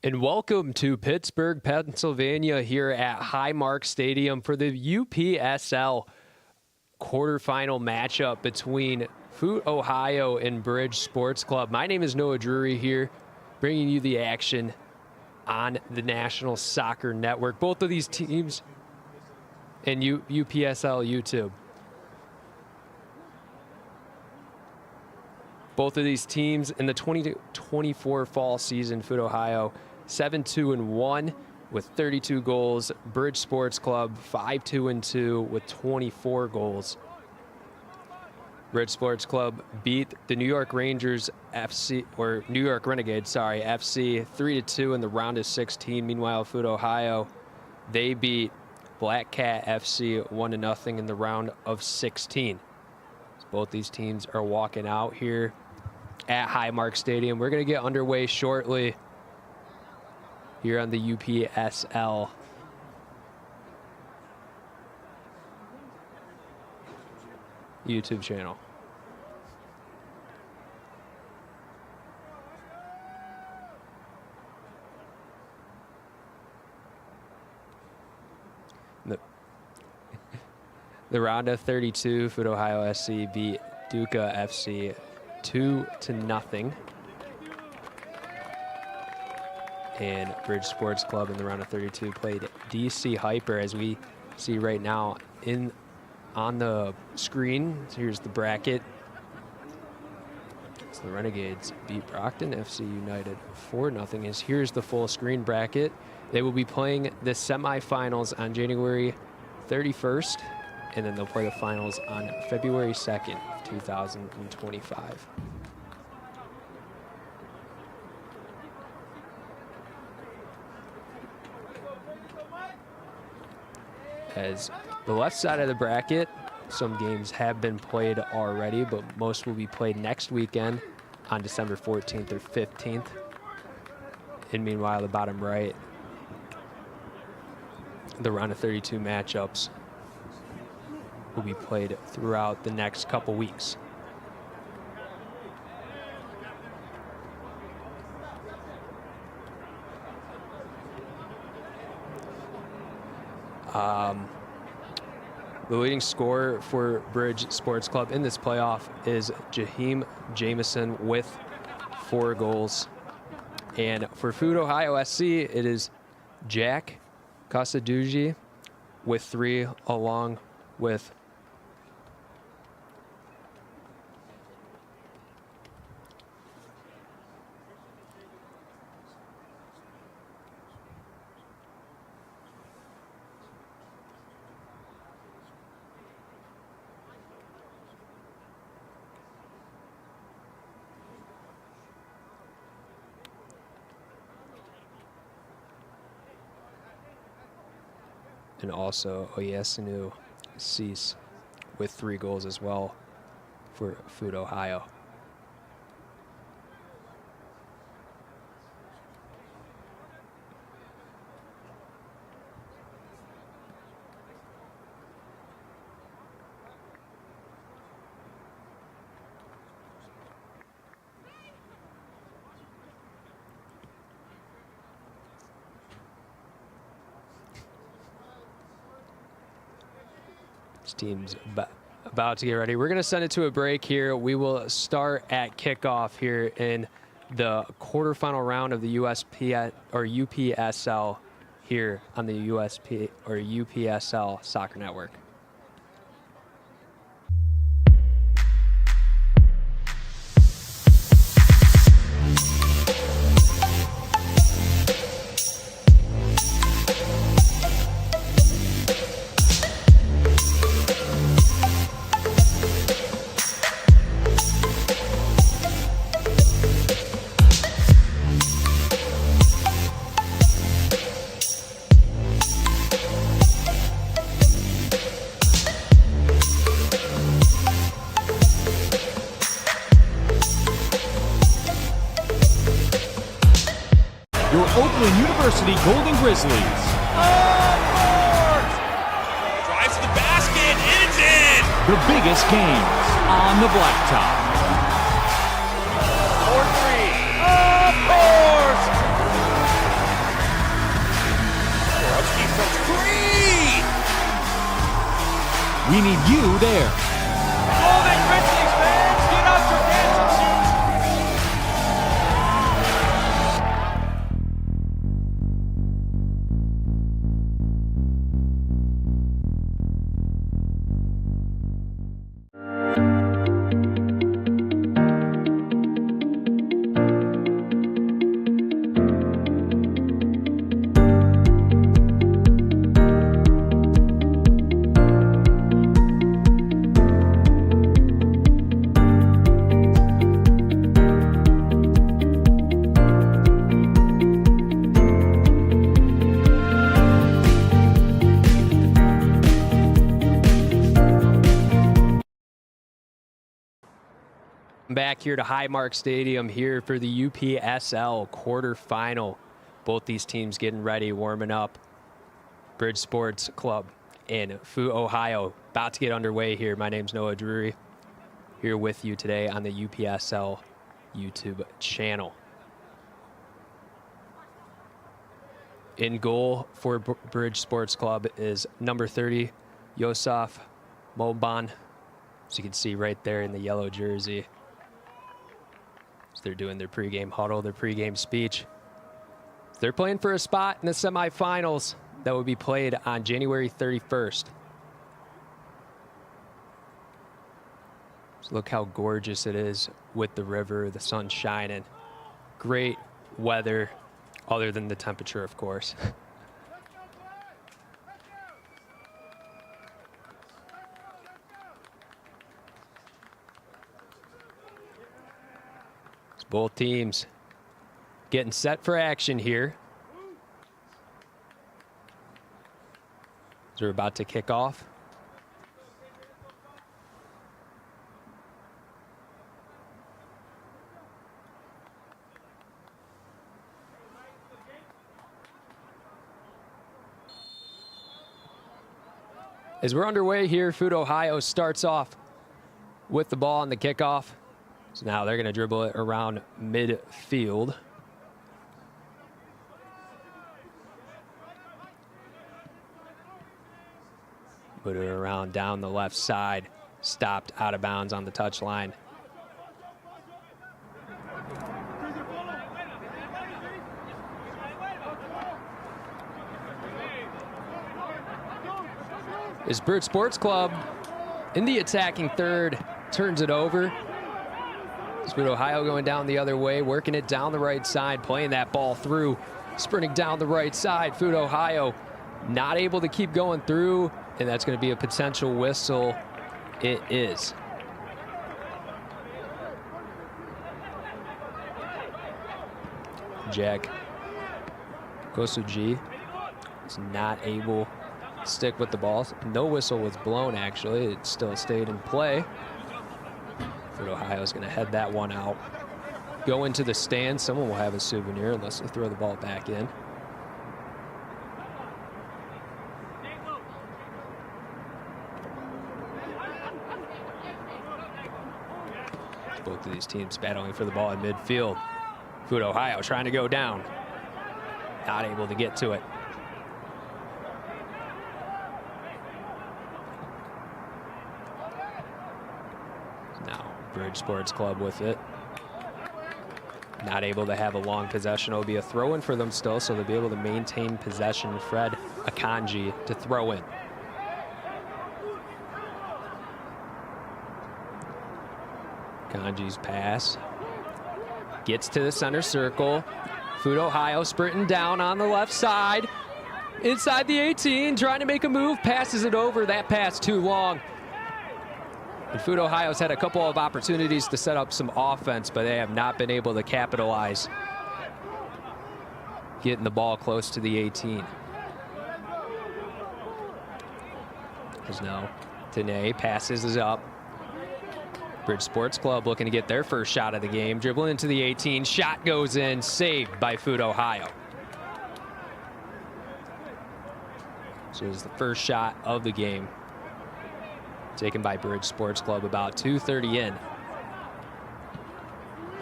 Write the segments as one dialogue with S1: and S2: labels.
S1: And welcome to Pittsburgh, Pennsylvania, here at Highmark Stadium for the UPSL quarterfinal matchup between FUT Ohio and Bridge Sports Club. My name is Noah Drury here, bringing you the action on the National Soccer Network. Both of these teams and UPSL YouTube. Both of these teams in the 2024 fall season, FUT Ohio 7-2-1 with 32 goals. Bridge Sports Club 5-2-2 with 24 goals. Bridge Sports Club beat the New York Rangers FC, or New York Renegades, sorry, FC 3-2 in the round of 16. Meanwhile, FUT Ohio, they beat Black Cat FC 1-0 in the round of 16. So both these teams are walking out here at Highmark Stadium. We're going to get underway shortly here on the UPSL YouTube channel. The round of 32, FUT Ohio SC beat Duca FC 2-0. And Bridge Sports Club in the round of 32 played DC Hyper, as we see right now on the screen. So here's the bracket. So the Renegades beat Brockton FC United 4-0. Here's the full screen bracket. They will be playing the semifinals on January 31st, and then they'll play the finals on February 2nd, 2025. As the left side of the bracket, some games have been played already, but most will be played next weekend on December 14th or 15th. And meanwhile, the bottom right, the round of 32 matchups will be played throughout the next couple weeks. The leading scorer for Bridge Sports Club in this playoff is Jaheim Jameson with 4 goals. And for FUT Ohio SC, it is Jack Casadugi with 3, along with and also Oyesunu Cease with 3 goals as well for FUT Ohio. This team's about to get ready. We're going to send it to a break here. We will start at kickoff here in the quarterfinal round of the UPSL here on the UPSL Soccer Network.
S2: Your Oakland University Golden Grizzlies.
S3: Drives to the basket, and it's in!
S2: The biggest games on the blacktop.
S3: 4-3. Of course!
S2: We need you there.
S3: Golden Grizzlies fans, get out your dancing shoes.
S1: Back here to Highmark Stadium here for the UPSL quarterfinal. Both these teams getting ready, warming up. Bridge Sports Club in FUT, Ohio, about to get underway here. My name's Noah Drury, here with you today on the UPSL YouTube channel. In goal for Bridge Sports Club is number 30, Yosef Moban, as you can see right there in the yellow jersey. So they're doing their pregame huddle, their pregame speech. They're playing for a spot in the semifinals that will be played on January 31st. So look how gorgeous it is with the river, the sun shining. Great weather, other than the temperature, of course. Both teams getting set for action here. They're about to kick off. As we're underway here, FUT Ohio starts off with the ball on the kickoff. So now they're going to dribble it around midfield. Put it around down the left side. Stopped out of bounds on the touchline. As Bridge Sports Club in the attacking third turns it over. FUT Ohio going down the other way, working it down the right side, playing that ball through, sprinting down the right side. FUT Ohio not able to keep going through, and that's going to be a potential whistle. It is. Jack Kosuji is not able to stick with the ball. No whistle was blown, actually. It still stayed in play. FUT Ohio is going to head that one out. Go into the stand. Someone will have a souvenir unless they throw the ball back in. Both of these teams battling for the ball in midfield. FUT Ohio trying to go down. Not able to get to it. Bridge Sports Club with it. Not able to have a long possession. It'll be a throw-in for them still, so they'll be able to maintain possession. Fred Akanji to throw in. Akanji's pass. Gets to the center circle. FUT Ohio sprinting down on the left side. Inside the 18, trying to make a move. Passes it over. That pass too long. And FUT Ohio's had a couple of opportunities to set up some offense, but they have not been able to capitalize. Getting the ball close to the 18. As now, Tane passes is up. Bridge Sports Club looking to get their first shot of the game. Dribbling into the 18, shot goes in, saved by FUT Ohio. So it was the first shot of the game. Taken by Bridge Sports Club about 2:30 in.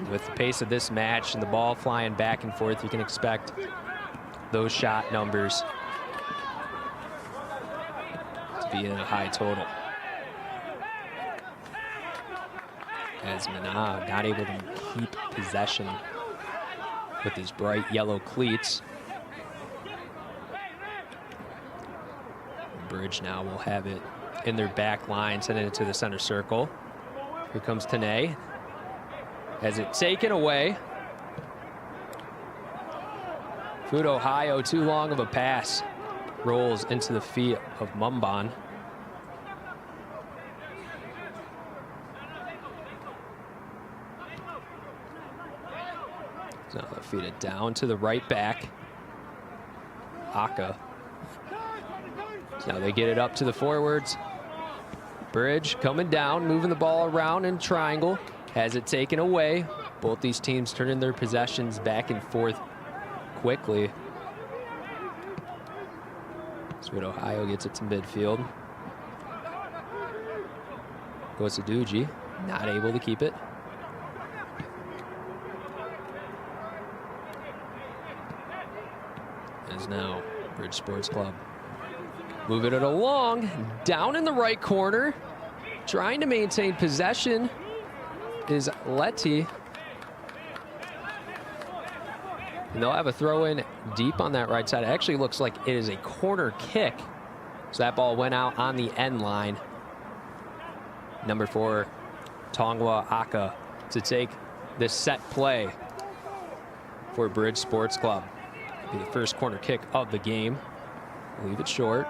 S1: With the pace of this match and the ball flying back and forth, you can expect those shot numbers to be in a high total. As Mana not able to keep possession with his bright yellow cleats. Bridge now will have it in their back line, sending it to the center circle. Here comes Tane. Has it taken away. FUT Ohio, too long of a pass. Rolls into the feet of Mumban. So now they feed it down to the right back. Aka. So now they get it up to the forwards. Bridge coming down, moving the ball around in triangle. Has it taken away. Both these teams turning their possessions back and forth quickly. FUT Ohio gets it to midfield. Goes to Duji, not able to keep it. Is now Bridge Sports Club moving it along, down in the right corner, trying to maintain possession is Letty. And they'll have a throw in deep on that right side. It actually looks like it is a corner kick. So that ball went out on the end line. Number 4, Tongwa Aka to take the set play for Bridge Sports Club. Be the first corner kick of the game. Leave it short.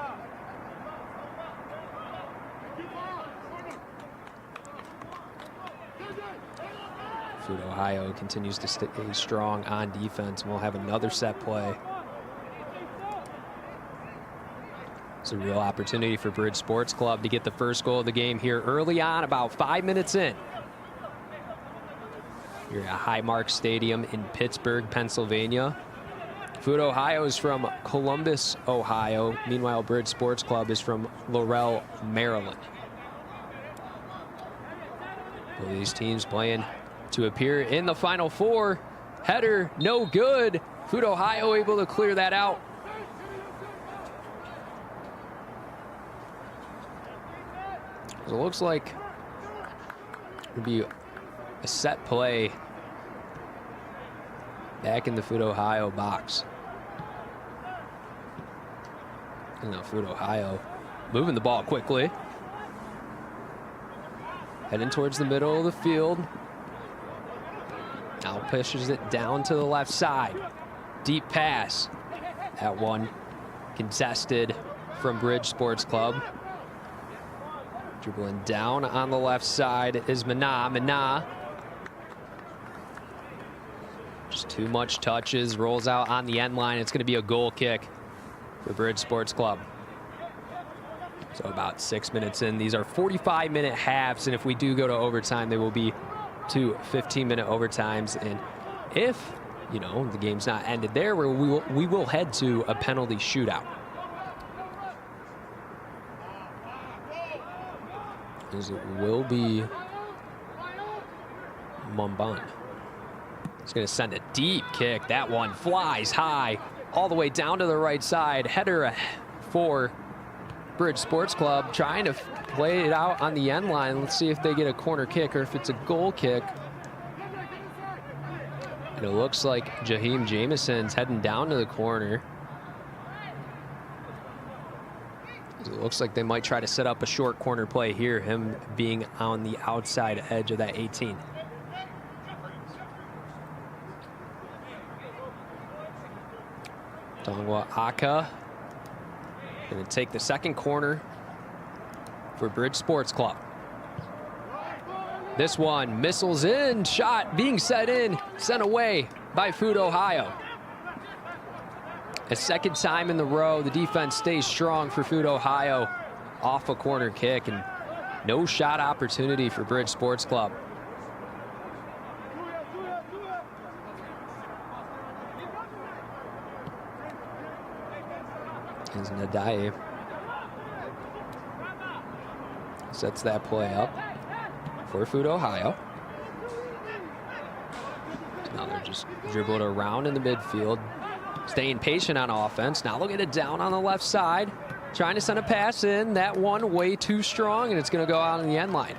S1: FUT Ohio continues to stay strong on defense, and we'll have another set play. It's a real opportunity for Bridge Sports Club to get the first goal of the game here early on, about 5 minutes in. You're at Highmark Stadium in Pittsburgh, Pennsylvania. FUT Ohio is from Columbus, Ohio. Meanwhile, Bridge Sports Club is from Laurel, Maryland. Well, these teams playing to appear in the Final Four. Header, no good. FUT Ohio able to clear that out. So it looks like it'll be a set play back in the FUT Ohio box. And now FUT Ohio moving the ball quickly. Heading towards the middle of the field. Now pushes it down to the left side. Deep pass. That one contested from Bridge Sports Club. Dribbling down on the left side is Mana. Mana. Just too much touches. Rolls out on the end line. It's going to be a goal kick for Bridge Sports Club. So about 6 minutes in. These are 45-minute halves, and if we do go to overtime, they will be 2 15-minute overtimes. And if, you know, the game's not ended there, we will head to a penalty shootout. As it will be Mumban. He's going to send a deep kick. That one flies high all the way down to the right side. Header for Bridge Sports Club, trying to play it out on the end line. Let's see if they get a corner kick or if it's a goal kick. And it looks like Jaheim Jamison's heading down to the corner. It looks like they might try to set up a short corner play here, him being on the outside edge of that 18. Tongwa Aka going to take the second corner for Bridge Sports Club. This one missiles in, shot being set in, sent away by FUT Ohio. A second time in the row, the defense stays strong for FUT Ohio off a corner kick, and no shot opportunity for Bridge Sports Club. As Nadai sets that play up for FUT Ohio. So now they're just dribbled around in the midfield, staying patient on offense. Now they'll get it down on the left side, trying to send a pass in. That one way too strong, and it's going to go out on the end line.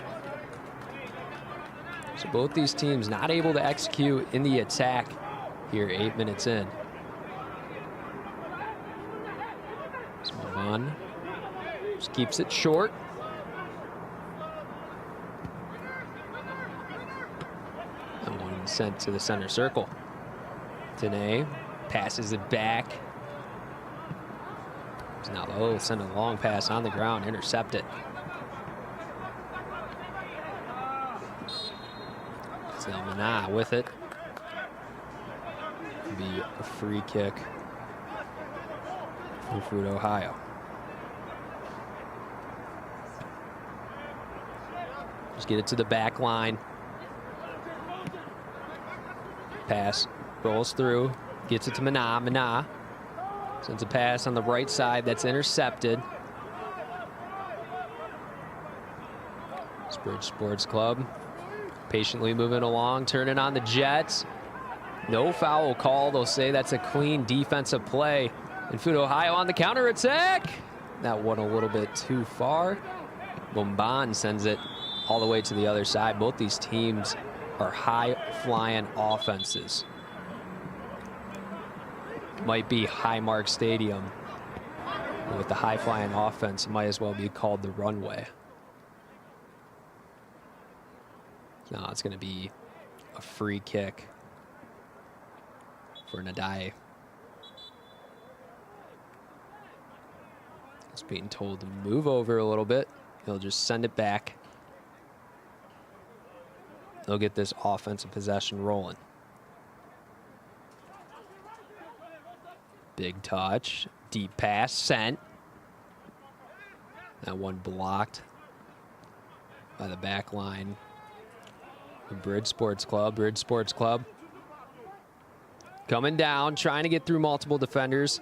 S1: So both these teams not able to execute in the attack here 8 minutes in. Let's move on. Just keeps it short. And one sent to the center circle. Dene passes it back. Now they'll send a long pass on the ground, intercept it. Zelmana with it. Be a free kick for FUT Ohio. Just get it to the back line. Pass rolls through, gets it to Mana. Mana sends a pass on the right side that's intercepted. Bridge Sports Club patiently moving along, turning on the Jets. No foul call. They'll say that's a clean defensive play. And FUT Ohio on the counter attack. That one a little bit too far. Bomban sends it all the way to the other side. Both these teams are high-flying offenses. Might be Highmark Stadium. With the high-flying offense, it might as well be called the runway. No, it's going to be a free kick for Nadai. He's being told to move over a little bit. He'll just send it back. They'll get this offensive possession rolling. Big touch, deep pass, sent. That one blocked by the back line. Bridge Sports Club, Bridge Sports Club. Coming down, trying to get through multiple defenders.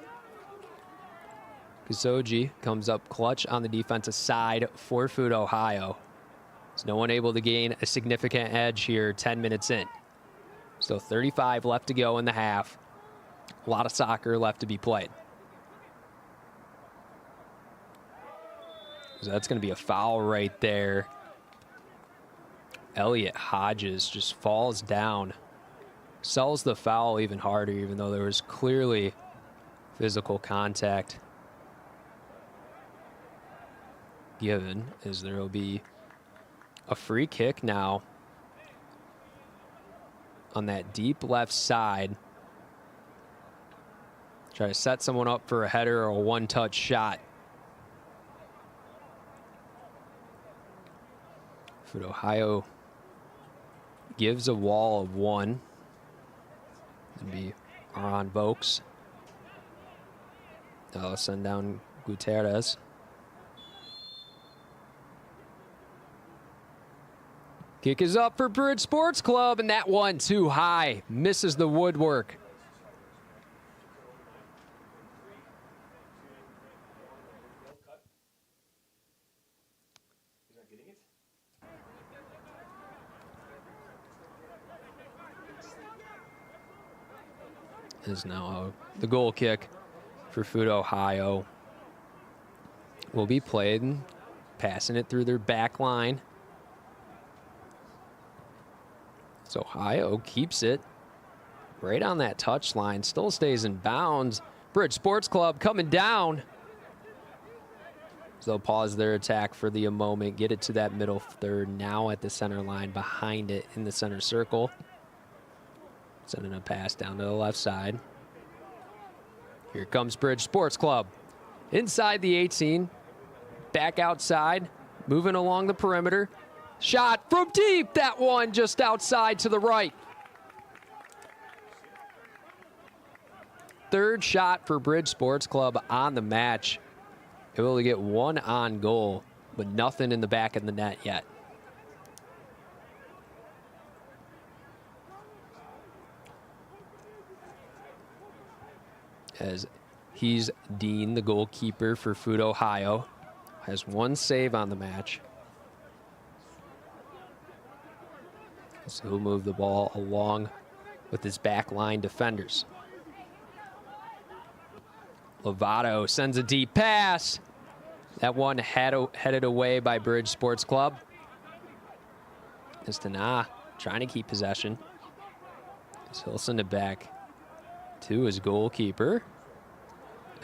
S1: Kusoji comes up clutch on the defensive side for FUT Ohio. There's no one able to gain a significant edge here 10 minutes in. Still 35 left to go in the half. A lot of soccer left to be played. So that's going to be a foul right there. Elliot Hodges just falls down. Sells the foul even harder, even though there was clearly physical contact given, as there will be a free kick now on that deep left side. Try to set someone up for a header or a one-touch shot. FUT Ohio gives a wall of one. It'd be Aaron Vokes. They'll send down Gutierrez. Kick is up for Bridge Sports Club, and that one too high. Misses the woodwork. Is now the goal kick for FUT Ohio. Will be played, passing it through their back line. So Ohio keeps it right on that touch line, still stays in bounds. Bridge Sports Club coming down. So they'll pause their attack for the moment, get it to that middle third, now at the center line, behind it in the center circle. Sending a pass down to the left side. Here comes Bridge Sports Club. Inside the 18. Back outside. Moving along the perimeter. Shot from deep. That one just outside to the right. Third shot for Bridge Sports Club on the match. Able to get one on goal, but nothing in the back of the net yet. As he's Dean, the goalkeeper for FUT Ohio, has one save on the match. So he'll move the ball along with his back line defenders. Lovato sends a deep pass. That one headed away by Bridge Sports Club. Estana trying to keep possession. So he'll send it back to his goalkeeper.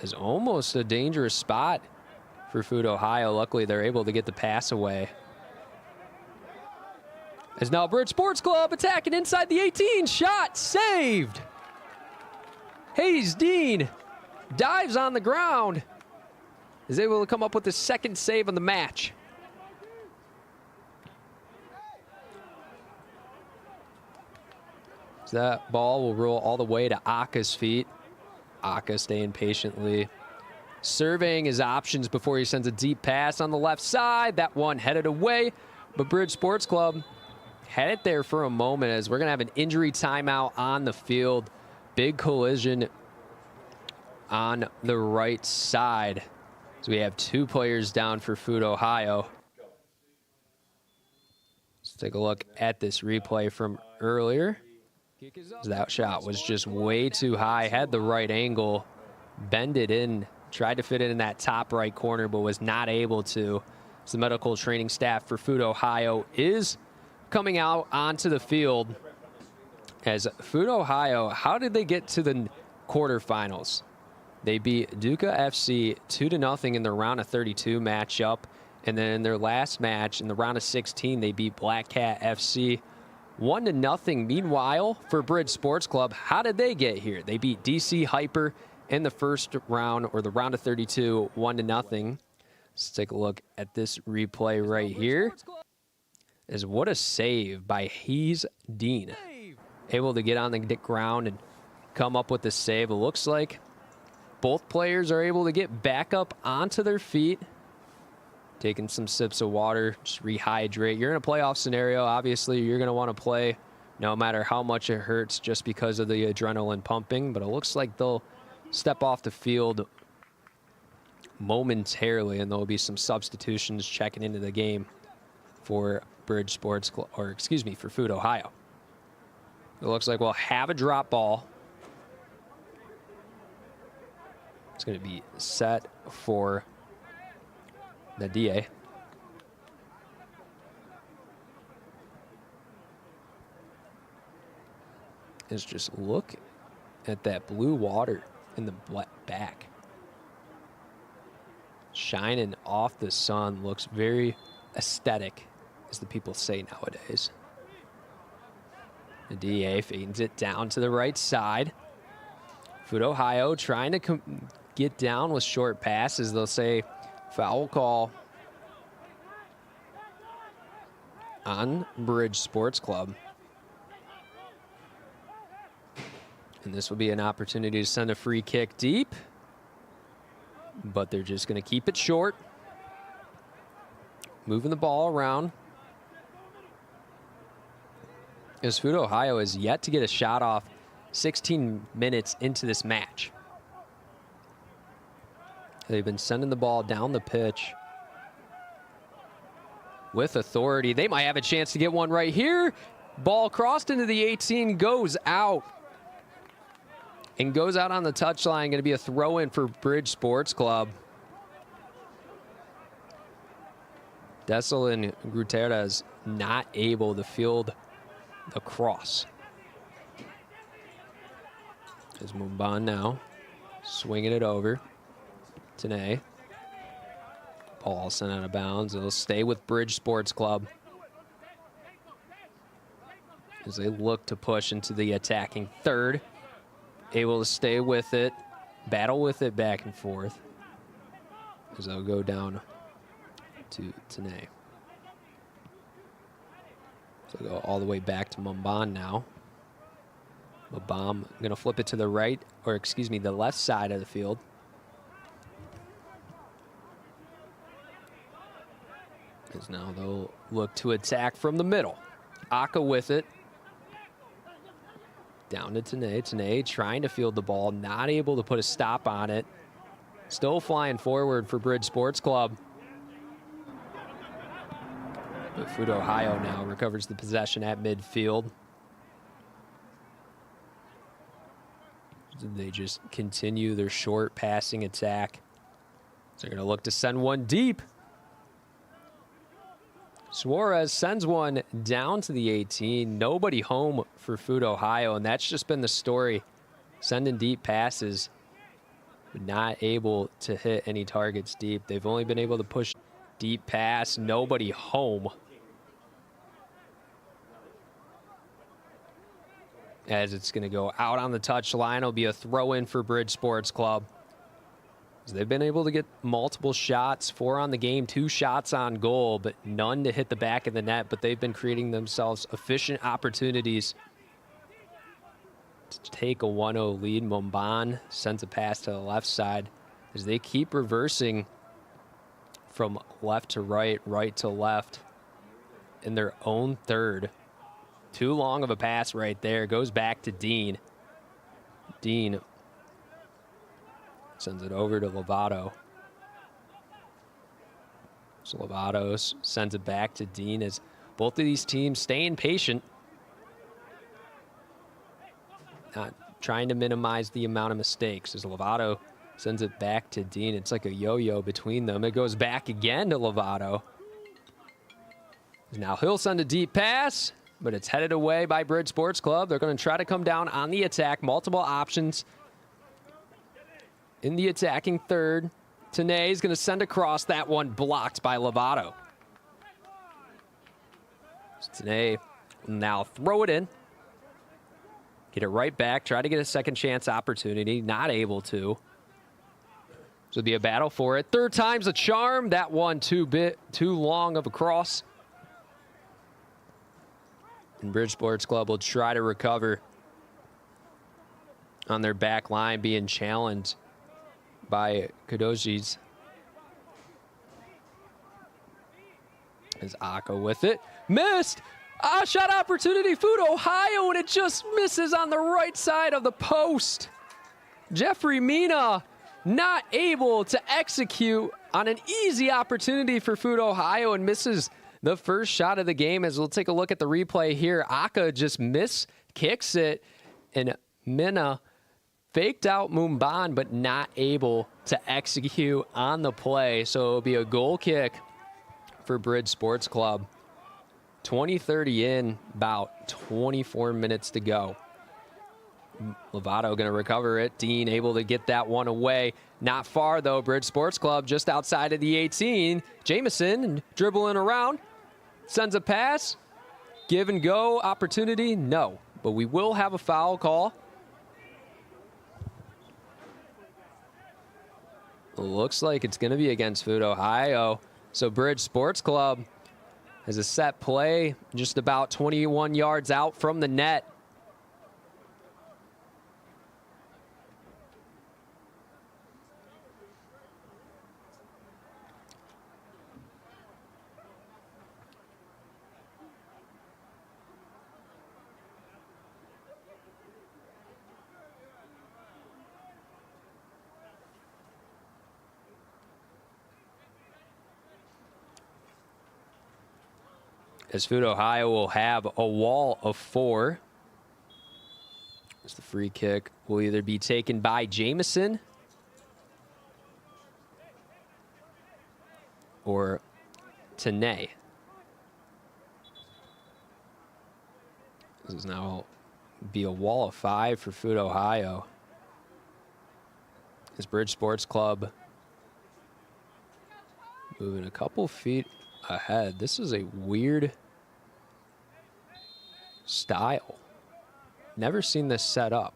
S1: It's almost a dangerous spot for FUT Ohio. Luckily, they're able to get the pass away. As now Bridge Sports Club attacking inside the 18. Shot saved. Hayes Dean dives on the ground. Is able to come up with the second save of the match. So that ball will roll all the way to Aka's feet. Aka staying patiently, surveying his options before he sends a deep pass on the left side. That one headed away, but Bridge Sports Club had it there for a moment as we're going to have an injury timeout on the field. Big collision on the right side. So we have 2 players down for FUT Ohio. Let's take a look at this replay from earlier. That shot was just way too high, had the right angle, bended in, tried to fit it in that top right corner, but was not able to. So the medical training staff for FUT Ohio is coming out onto the field. As FUT Ohio, how did they get to the quarterfinals? They beat Duca FC 2-0 in the round of 32 matchup. And then in their last match, in the round of 16, they beat Black Cat FC 1-0. Meanwhile, for Bridge Sports Club, how did they get here? They beat DC Hyper in the first round, or the round of 32, 1-0. Let's take a look at this replay right here. Is what a save by Hayes Dean. Able to get on the ground and come up with the save. It looks like both players are able to get back up onto their feet. Taking some sips of water, just rehydrate. You're in a playoff scenario. Obviously, you're going to want to play no matter how much it hurts just because of the adrenaline pumping. But it looks like they'll step off the field momentarily, and there'll be some substitutions checking into the game for Bridge Sports Club, or excuse me, for FUT Ohio. It looks like we'll have a drop ball. It's going to be set for the DA. Is just look at that blue water in the back. Shining off the sun, looks very aesthetic, as the people say nowadays. The DA fades it down to the right side. FUT Ohio trying to get down with short passes. They'll say foul call on Bridge Sports Club. And this will be an opportunity to send a free kick deep, but they're just going to keep it short. Moving the ball around. As FUT Ohio is yet to get a shot off 16 minutes into this match. They've been sending the ball down the pitch with authority. They might have a chance to get one right here. Ball crossed into the 18, goes out. And goes out on the touchline. Going to be a throw-in for Bridge Sports Club. Dessel and Gutierrez not able to field the cross. There's Mumban now, swinging it over. Tanae. Ball sent out of bounds. It'll stay with Bridge Sports Club as they look to push into the attacking third. Able to stay with it, battle with it back and forth as they'll go down to Tanae. So go all the way back to Mumban now. Mabam going to flip it to the right, or excuse me, the left side of the field. As now they'll look to attack from the middle. Aka with it. Down to Tanae. Tanae trying to field the ball, not able to put a stop on it. Still flying forward for Bridge Sports Club. But FUT Ohio now recovers the possession at midfield. They just continue their short passing attack. So they're going to look to send one deep. Suarez sends one down to the 18. Nobody home for FUT Ohio, and that's just been the story. Sending deep passes, but not able to hit any targets deep. They've only been able to push deep pass. Nobody home. As it's going to go out on the touchline. It'll be a throw in for Bridge Sports Club. So they've been able to get multiple shots, 4 on the game, 2 shots on goal, but none to hit the back of the net. But they've been creating themselves efficient opportunities to take a 1-0 lead. Momban sends a pass to the left side as they keep reversing from left to right, right to left in their own third. Too long of a pass right there. Goes back to Dean. Dean sends it over to Lovato. So Lovato sends it back to Dean as both of these teams staying patient. Not trying to minimize the amount of mistakes as Lovato sends it back to Dean. It's like a yo-yo between them. It goes back again to Lovato. Now he'll send a deep pass, but it's headed away by Bridge Sports Club. They're going to try to come down on the attack. Multiple options in the attacking third. Tanay is going to send across. That one blocked by Lovato. So Tanay will now throw it in. Get it right back. Try to get a second chance opportunity. Not able to. So it'll be a battle for it. Third time's a charm. That one too long of a cross. And Bridge Sports Club will try to recover on their back line, being challenged by Kadoshi's. As Aka with it. Missed! Shot opportunity, FUT Ohio, and it just misses on the right side of the post. Jeffrey Mina not able to execute on an easy opportunity for FUT Ohio and misses the first shot of the game. As we'll take a look at the replay here, Aka just kicks it, and Mina faked out Mumban, but not able to execute on the play. So it'll be a goal kick for Bridge Sports Club. 20-30 in, about 24 minutes to go. Lovato going to recover it. Dean able to get that one away. Not far, though. Bridge Sports Club just outside of the 18. Jamison dribbling around. Sends a pass. Give and go opportunity. No. But we will have a foul call. Looks like it's going to be against FUT Ohio. So Bridge Sports Club has a set play just about 21 yards out from the net. As FUT Ohio will have a wall of 4. As the free kick will either be taken by Jamison or Tanay. This is now be a wall of 5 for FUT Ohio. As Bridge Sports Club moving a couple feet ahead. This is a weird style. Never seen this set up.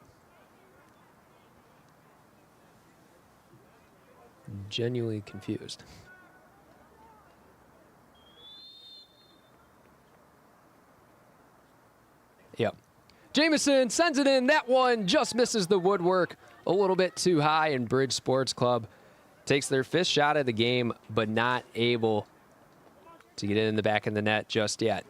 S1: Genuinely confused. Yep. Jamison sends it in. That one just misses the woodwork a little bit too high, and Bridge Sports Club takes their 5th shot of the game, but not able to get it in the back of the net just yet.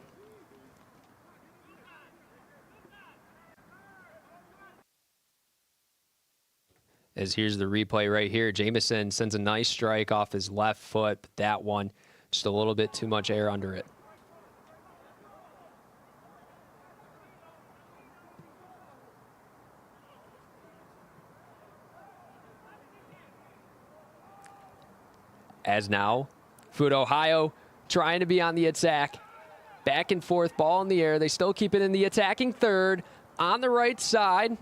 S1: As here's the replay right here. Jamison sends a nice strike off his left foot, but that one, just a little bit too much air under it. As now, FUT Ohio trying to be on the attack. Back and forth, ball in the air. They still keep it in the attacking third on the right side.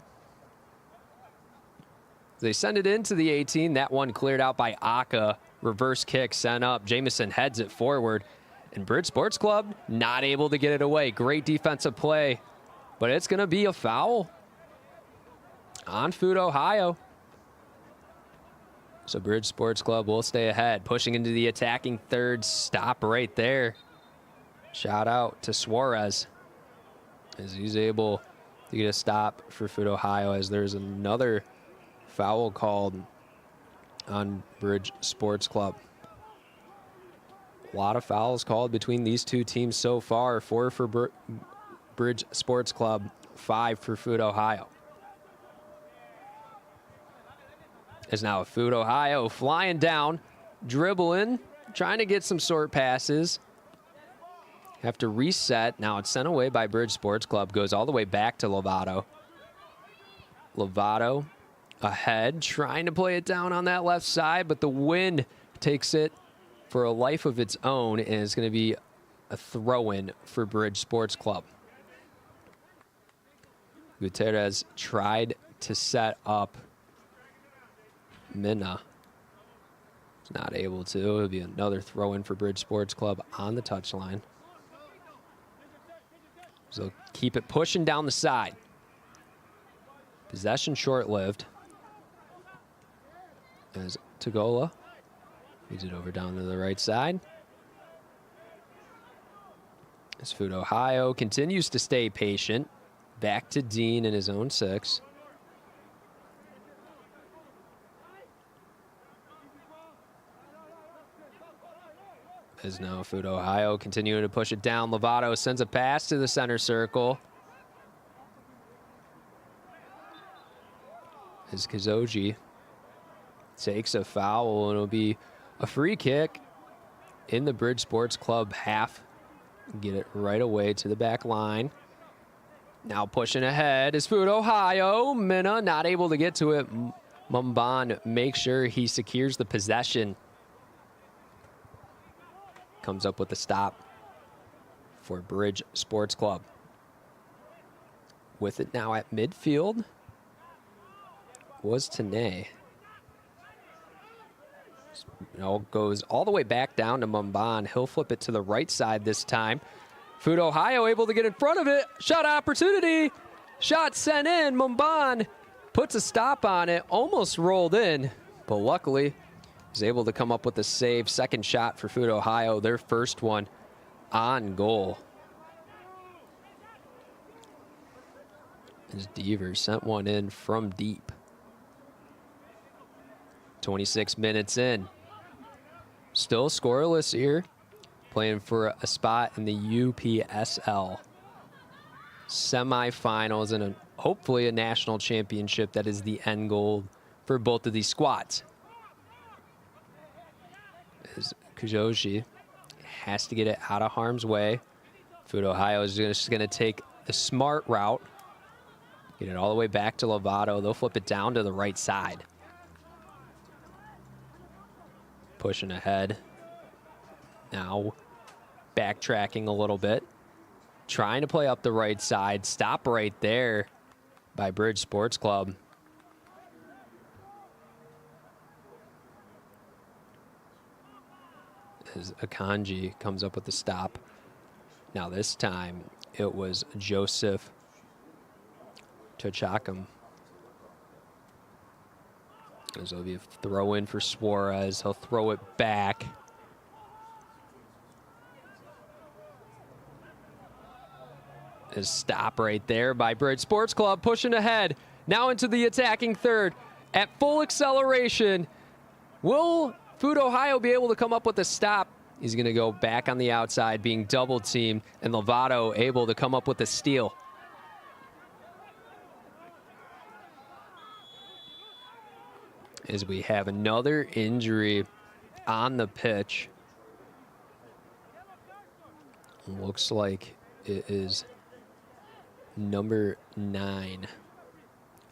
S1: They send it into the 18. That one cleared out by Aka. Reverse kick sent up. Jamison heads it forward. And Bridge Sports Club not able to get it away. Great defensive play. But it's going to be a foul on FUT Ohio. So Bridge Sports Club will stay ahead. Pushing into the attacking third. Stop right there. Shout out to Suarez as he's able to get a stop for FUT Ohio, as there's another foul called on Bridge Sports Club. A lot of fouls called between these two teams so far. 4 for Bridge Sports Club, 5 for FUT Ohio. Is now FUT Ohio flying down, dribbling, trying to get some short passes. Have to reset. Now it's sent away by Bridge Sports Club. Goes all the way back to Lovato. Lovato ahead, trying to play it down on that left side, but the wind takes it for a life of its own, and it's going to be a throw-in for Bridge Sports Club. Gutierrez tried to set up Minna. He's not able to. It'll be another throw-in for Bridge Sports Club on the touchline. So keep it pushing down the side. Possession short-lived. As Tagola leads it over down to the right side. As FUT Ohio continues to stay patient. Back to Dean in his own 6. As now FUT Ohio continuing to push it down. Lovato sends a pass to the center circle. As Kazoji takes a foul, and it'll be a free kick in the Bridge Sports Club half. Get it right away to the back line. Now pushing ahead is FUT Ohio. Minna not able to get to it. Mumban makes sure he secures the possession. Comes up with the stop for Bridge Sports Club. With it now at midfield was Tanay. Goes all the way back down to Mumban. He'll flip it to the right side this time. FUT Ohio able to get in front of it. Shot opportunity. Shot sent in. Mumban puts a stop on it. Almost rolled in, but luckily was able to come up with a save. Second shot for FUT Ohio, their first one on goal. As Devers sent one in from deep. 26 minutes in. Still scoreless here. Playing for a spot in the UPSL semifinals and hopefully a national championship. That is the end goal for both of these squads. As Kujoshi has to get it out of harm's way. FUT Ohio is just going to take the smart route. Get it all the way back to Lovato. They'll flip it down to the right side. Pushing ahead. Now backtracking a little bit. Trying to play up the right side. Stop right there by Bridge Sports Club. As Akanji comes up with the stop. Now this time it was Joseph Tochakam. As it'll be a throw in for Suarez. He'll throw it back. A stop right there by Bridge Sports Club, pushing ahead. Now into the attacking third. At full acceleration. Will FUT Ohio be able to come up with a stop? He's going to go back on the outside, being double teamed, and Lovato able to come up with a steal. As we have another injury on the pitch. Looks like it is number 9,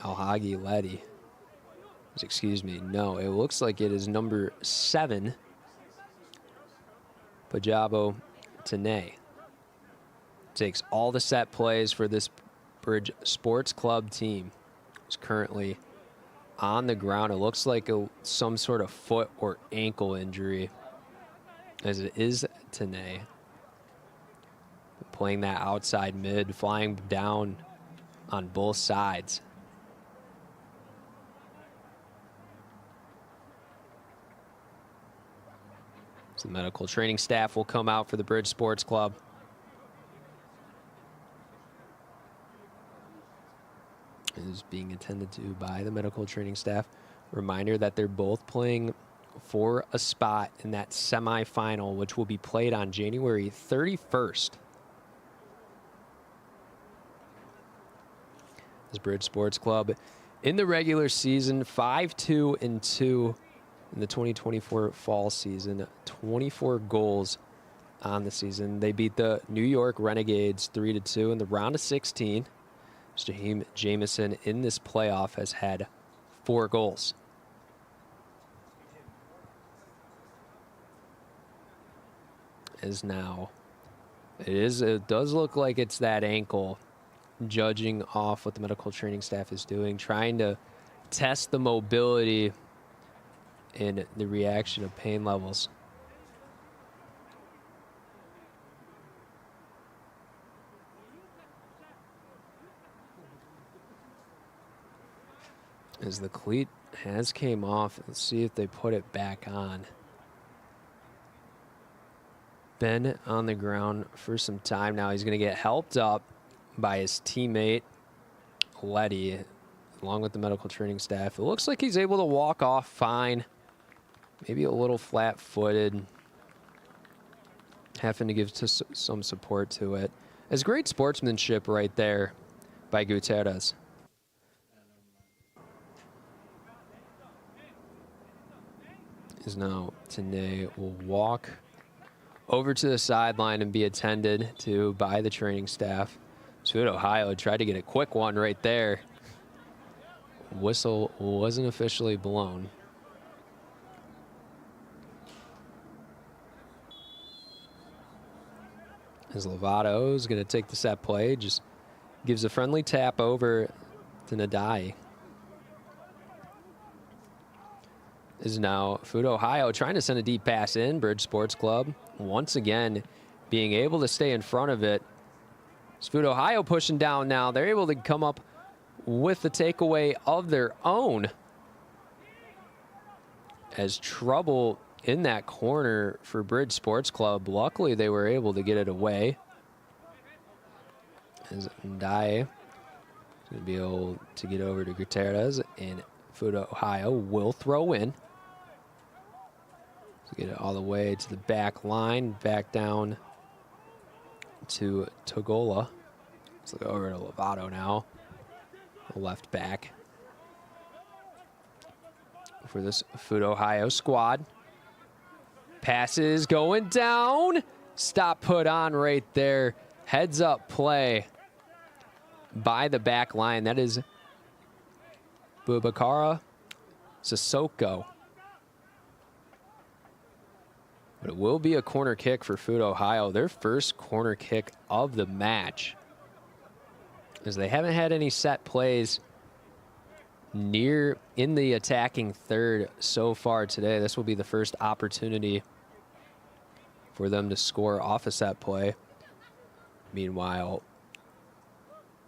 S1: Alhagi Letty. Excuse me, no, it looks like it is number 7, Pajabo Tene takes all the set plays for this Bridge Sports Club team. Is currently on the ground. It looks like some sort of foot or ankle injury, as it is Tene. Playing that outside mid, flying down on both sides. So the medical training staff will come out for the Bridge Sports Club. It is being attended to by the medical training staff. Reminder that they're both playing for a spot in that semifinal, which will be played on January 31st. This Bridge Sports Club in the regular season, 5-2-2 in the 2024 fall season, 24 goals on the season. They beat the New York Renegades 3-2 in the round of 16. Jaheim Jamison in this playoff has had 4 goals. It does look like it's that ankle, judging off what the medical training staff is doing, trying to test the mobility and the reaction of pain levels. As the cleat has came off, let's see if they put it back on. Been on the ground for some time now. He's going to get helped up by his teammate, Letty, along with the medical training staff. It looks like he's able to walk off fine. Maybe a little flat-footed. Having to give some support to it. It's great sportsmanship right there by Gutierrez. Is now Tene will walk over to the sideline and be attended to by the training staff. FUT Ohio tried to get a quick one right there. Whistle wasn't officially blown. As Lovato is going to take the set play, just gives a friendly tap over to Nadai. Is now FUT Ohio trying to send a deep pass in. Bridge Sports Club once again being able to stay in front of it. It's FUT Ohio pushing down now. They're able to come up with the takeaway of their own. As trouble in that corner for Bridge Sports Club. Luckily, they were able to get it away. As Ndai is going to be able to get over to Gutierrez, and FUT Ohio will throw in. To get it all the way to the back line, back down to Togola. Let's look over to Lovato now, the left back for this FUT Ohio squad. Passes going down. Stop put on right there. Heads up play by the back line. That is Bubakara Sissoko. But it will be a corner kick for FUT Ohio, their first corner kick of the match, as they haven't had any set plays near in the attacking third so far today. This will be the first opportunity for them to score off a set play. Meanwhile,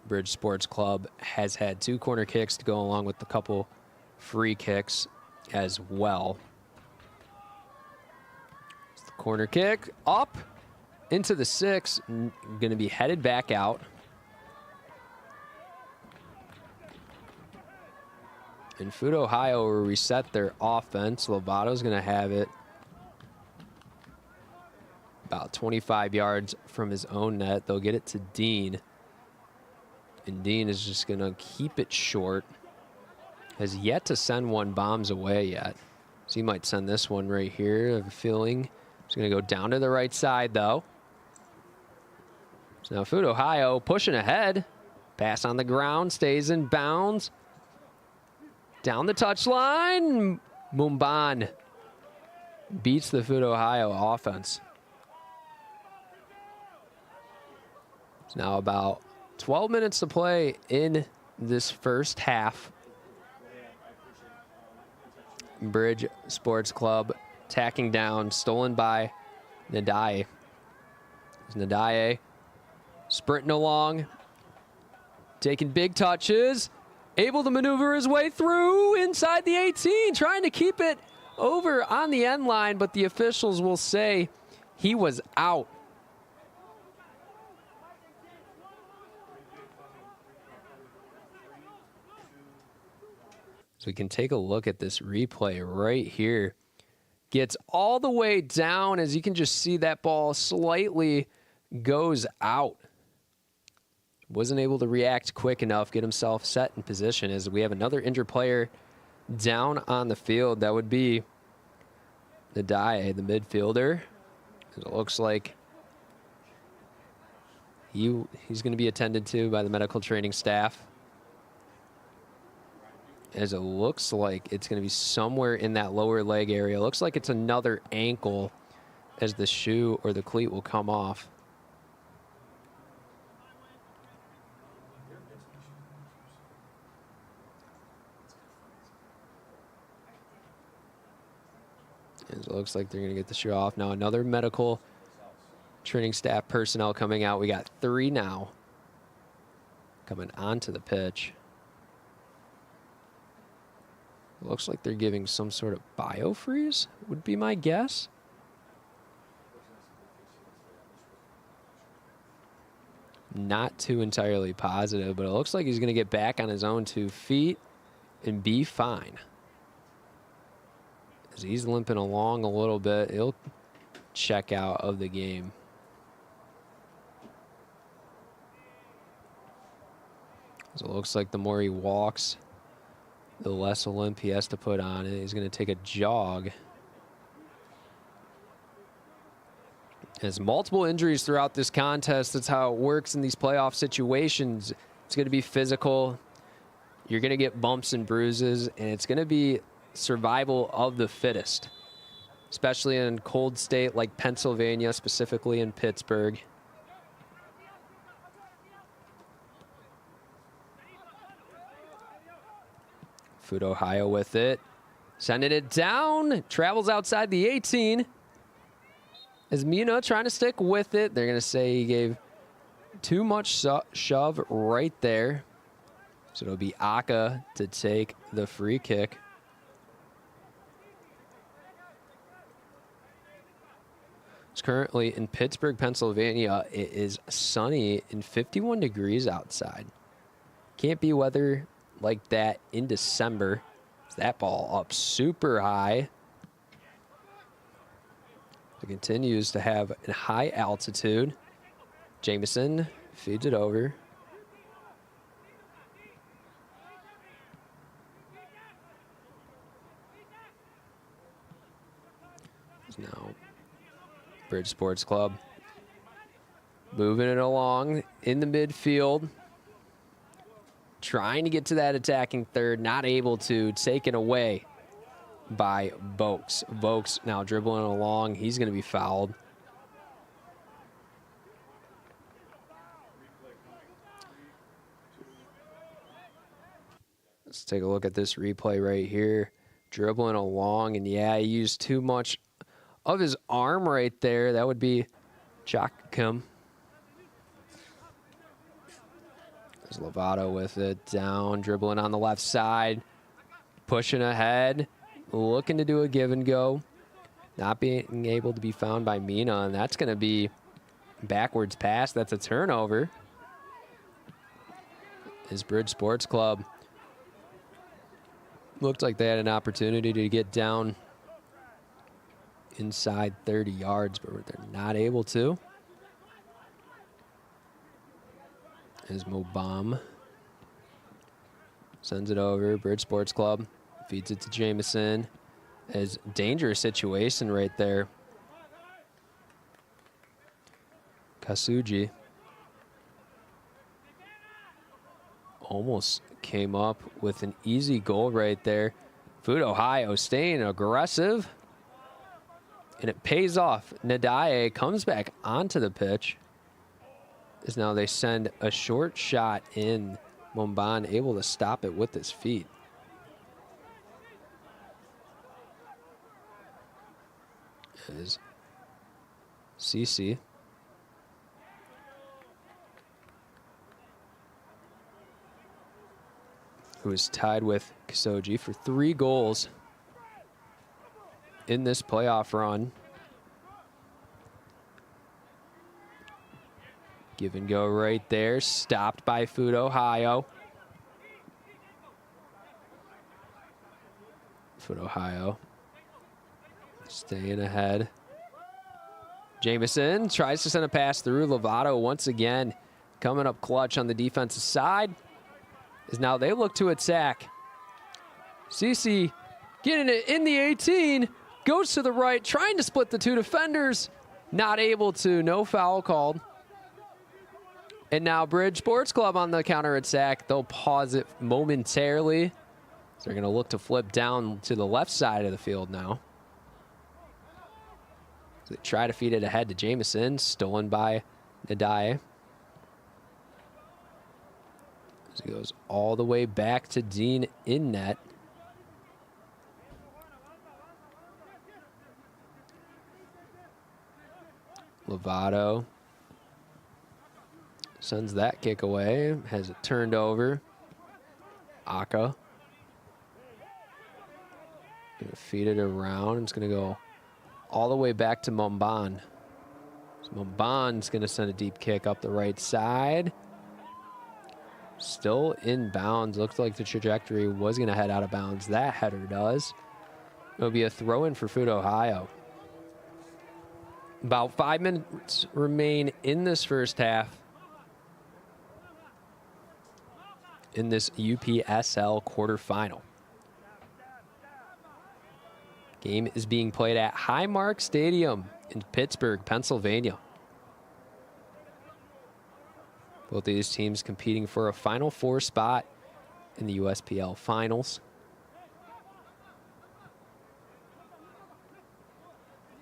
S1: Bridge Sports Club has had 2 corner kicks to go along with a couple free kicks as well. It's the corner kick up into the 6, going to be headed back out. And FUT Ohio will reset their offense. Lovato's going to have it about 25 yards from his own net. They'll get it to Dean. And Dean is just going to keep it short. Has yet to send one bombs away yet. So he might send this one right here. I have a feeling it's going to go down to the right side, though. So now FUT Ohio pushing ahead. Pass on the ground, stays in bounds. Down the touchline, Mumban beats the FUT Ohio offense. It's now about 12 minutes to play in this first half. Bridge Sports Club tacking down, stolen by Nadaye. Nadaye sprinting along, taking big touches, able to maneuver his way through inside the 18, trying to keep it over on the end line, but the officials will say he was out. So we can take a look at this replay right here. Gets all the way down, as you can just see that ball slightly goes out. Wasn't able to react quick enough, get himself set in position, as we have another injured player down on the field. That would be Nadaye, the midfielder. It looks like he's going to be attended to by the medical training staff, as it looks like it's going to be somewhere in that lower leg area. Looks like it's another ankle, as the shoe or the cleat will come off. It looks like they're going to get the shoe off. Now another medical training staff personnel coming out. We got 3 now coming onto the pitch. Looks like they're giving some sort of biofreeze, would be my guess. Not too entirely positive, but it looks like he's going to get back on his own 2 feet and be fine. As he's limping along a little bit, he'll check out of the game. So it looks like the more he walks, the less a limp he has to put on it. He's going to take a jog. There's multiple injuries throughout this contest. That's how it works in these playoff situations. It's going to be physical. You're going to get bumps and bruises, and it's going to be survival of the fittest, especially in a cold state like Pennsylvania, specifically in Pittsburgh. FUT Ohio with it, sending it down, travels outside the 18. As Mina trying to stick with it, they're going to say he gave too much shove right there. So it'll be Aka to take the free kick. It's currently in Pittsburgh, Pennsylvania. It is sunny and 51 degrees outside. Can't be weather like that in December. That ball up super high. It continues to have a high altitude. Jamison feeds it over. Now Bridge Sports Club moving it along in the midfield, trying to get to that attacking third, not able to, taken away by Vokes. Vokes now dribbling along. He's going to be fouled. Let's take a look at this replay right here. Dribbling along, and yeah, he used too much of his arm right there. That would be Joachim. There's Lovato with it, down, dribbling on the left side, pushing ahead, looking to do a give and go. Not being able to be found by Mina, and that's going to be backwards pass. That's a turnover. His Bridge Sports Club looked like they had an opportunity to get down inside 30 yards, but they're not able to. As Mobam sends it over, Bridge Sports Club feeds it to Jamison. As dangerous situation right there. Kasuji almost came up with an easy goal right there. FUT Ohio staying aggressive, and it pays off. Nadaye comes back onto the pitch As now they send a short shot in. Momban able to stop it with his feet. As CC who is tied with Kisoji for 3 goals in this playoff run. Give and go right there, stopped by FUT Ohio. FUT Ohio staying ahead. Jamison tries to send a pass through. Lovato once again coming up clutch on the defensive side. As now they look to attack. CC getting it in the 18, goes to the right, trying to split the 2 defenders. Not able to, no foul called. And now Bridge Sports Club on the counter attack. They'll pause it momentarily. So they're going to look to flip down to the left side of the field now. So they try to feed it ahead to Jamison, stolen by Nadai. So it goes all the way back to Dean in net. Lovato sends that kick away, has it turned over. Aka. Gonna feed it around. It's gonna go all the way back to Momban. So Momban's gonna send a deep kick up the right side. Still in bounds. Looks like the trajectory was gonna head out of bounds. That header does. It'll be a throw in for FUT Ohio. About 5 minutes remain in this first half. In this UPSL quarterfinal. Game is being played at Highmark Stadium in Pittsburgh, Pennsylvania. Both of these teams competing for a Final Four spot in the USPL Finals.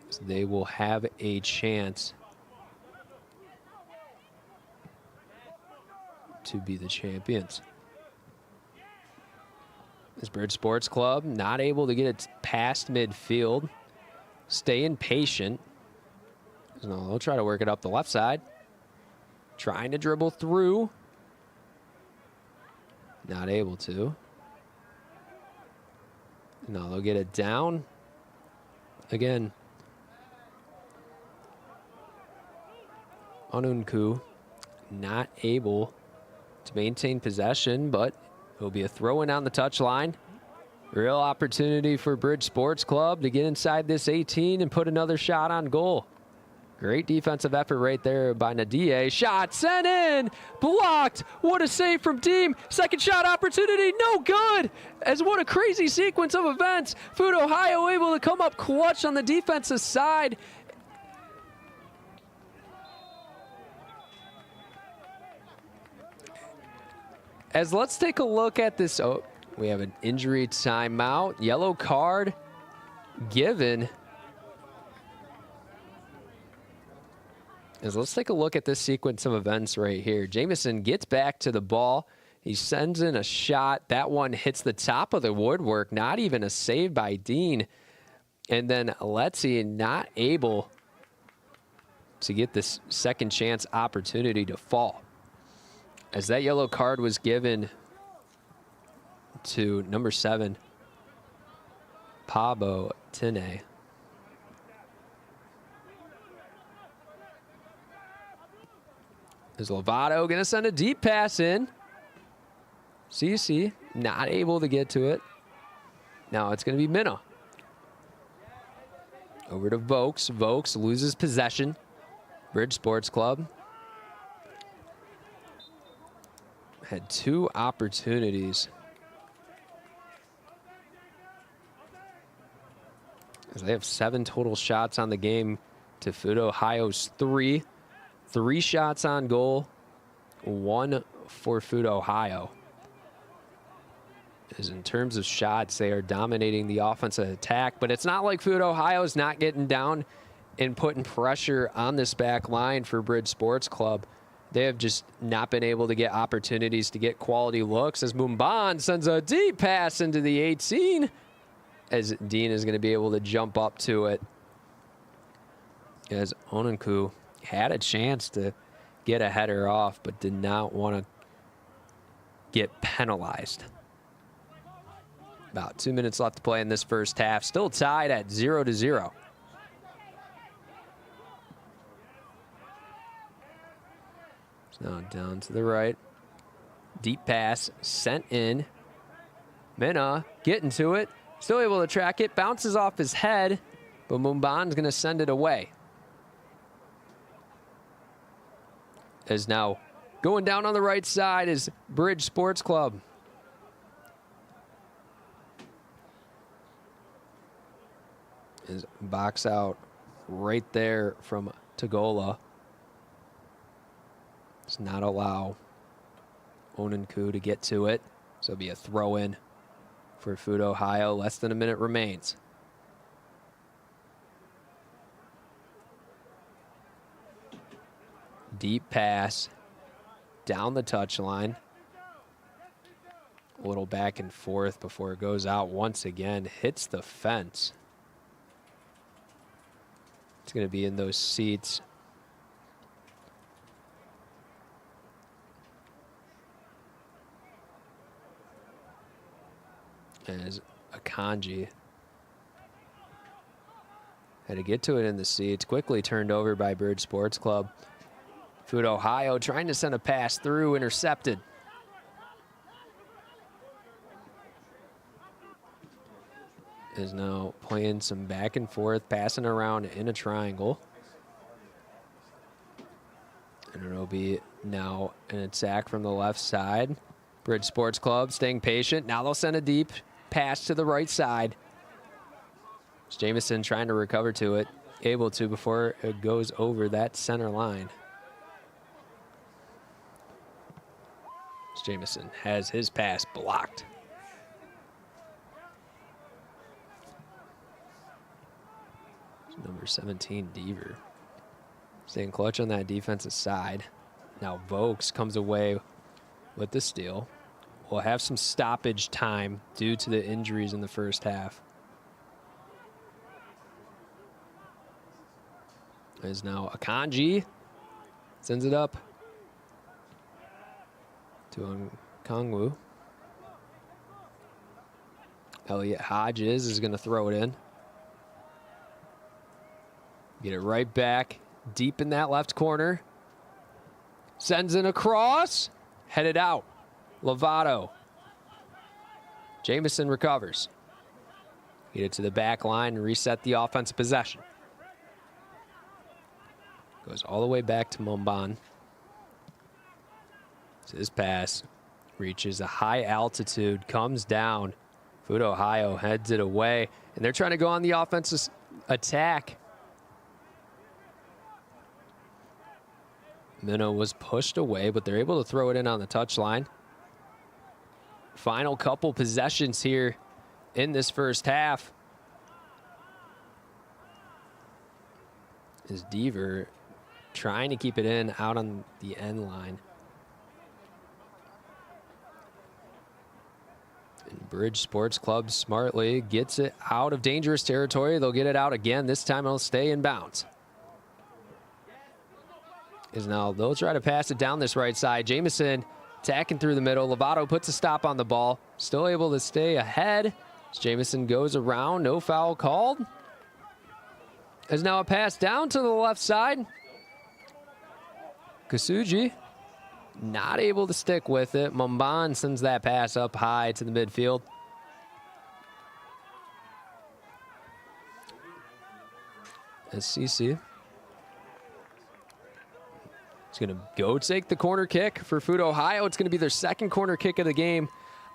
S1: So they will have a chance to be the champions. This Bridge Sports Club not able to get it past midfield. Staying patient. So they'll try to work it up the left side. Trying to dribble through. Not able to. No, they'll get it down. Again. Onunku not able to maintain possession, but it'll be a throw in on the touchline. Real opportunity for Bridge Sports Club to get inside this 18 and put another shot on goal. Great defensive effort right there by Nadie. Shot sent in, blocked. What a save from Deem. Second shot opportunity, no good. As what a crazy sequence of events. FUT Ohio able to come up clutch on the defensive side. As let's take a look at this. Oh, we have an injury timeout. Yellow card given. As let's take a look at this sequence of events right here. Jamison gets back to the ball. He sends in a shot. That one hits the top of the woodwork. Not even a save by Dean. And then Letzi not able to get this second chance opportunity to fall. As that yellow card was given to number 7, Pabo Tine. Is Lovato going to send a deep pass in? CC not able to get to it. Now it's going to be Minna. Over to Vokes. Vokes loses possession. Bridge Sports Club had 2 opportunities. As they have 7 total shots on the game to FUT Ohio's 3. 3 shots on goal, 1 for FUT Ohio. As in terms of shots, they are dominating the offensive attack, but it's not like FUT Ohio's not getting down and putting pressure on this back line for Bridge Sports Club. They have just not been able to get opportunities to get quality looks as Mumban sends a deep pass into the 18 as Dean is going to be able to jump up to it. As Onunku had a chance to get a header off but did not want to get penalized. About 2 minutes left to play in this first half. Still tied at 0-0. Now down to the right. Deep pass sent in. Minna getting to it. Still able to track it. Bounces off his head, but Mumban's going to send it away. As now going down on the right side is Bridge Sports Club. Is box out right there from Tagola. Does not allow Onunku to get to it. So it'll be a throw in for FUT Ohio. Less than a minute remains. Deep pass down the touchline. A little back and forth before it goes out once again. Hits the fence. It's going to be in those seats. As Akanji had to get to it in the seats. Quickly turned over by Bridge Sports Club. FUT Ohio trying to send a pass through, intercepted. Is now playing some back and forth, passing around in a triangle. And it'll be now an attack from the left side. Bridge Sports Club staying patient. Now they'll send a deep pass to the right side. It's Jamison trying to recover to it. Able to before it goes over that center line. Jamison has his pass blocked. Number 17, Deaver. Staying clutch on that defensive side. Now Vokes comes away with the steal. We'll have some stoppage time due to the injuries in the first half. Is now Akanji. Sends it up to Kongwu. Elliot Hodges is going to throw it in. Get it right back, deep in that left corner. Sends it across, headed out. Lovato. Jamison recovers. Get it to the back line and reset the offensive possession. Goes all the way back to Mumban. His pass reaches a high altitude, comes down. FUT Ohio heads it away, and they're trying to go on the offensive attack. Minnow was pushed away, but they're able to throw it in on the touchline. Final couple possessions here in this first half. Is Deaver trying to keep it in out on the end line. And Bridge Sports Club smartly gets it out of dangerous territory. They'll get it out again. This time it'll stay in bounds. Is now they'll try to pass it down this right side. Jamison attacking through the middle. Lovato puts a stop on the ball. Still able to stay ahead. As Jamison goes around. No foul called. Is now a pass down to the left side. Kasuji not able to stick with it. Mumban sends that pass up high to the midfield. As CC is going to go take the corner kick for FUT Ohio. It's going to be their second corner kick of the game.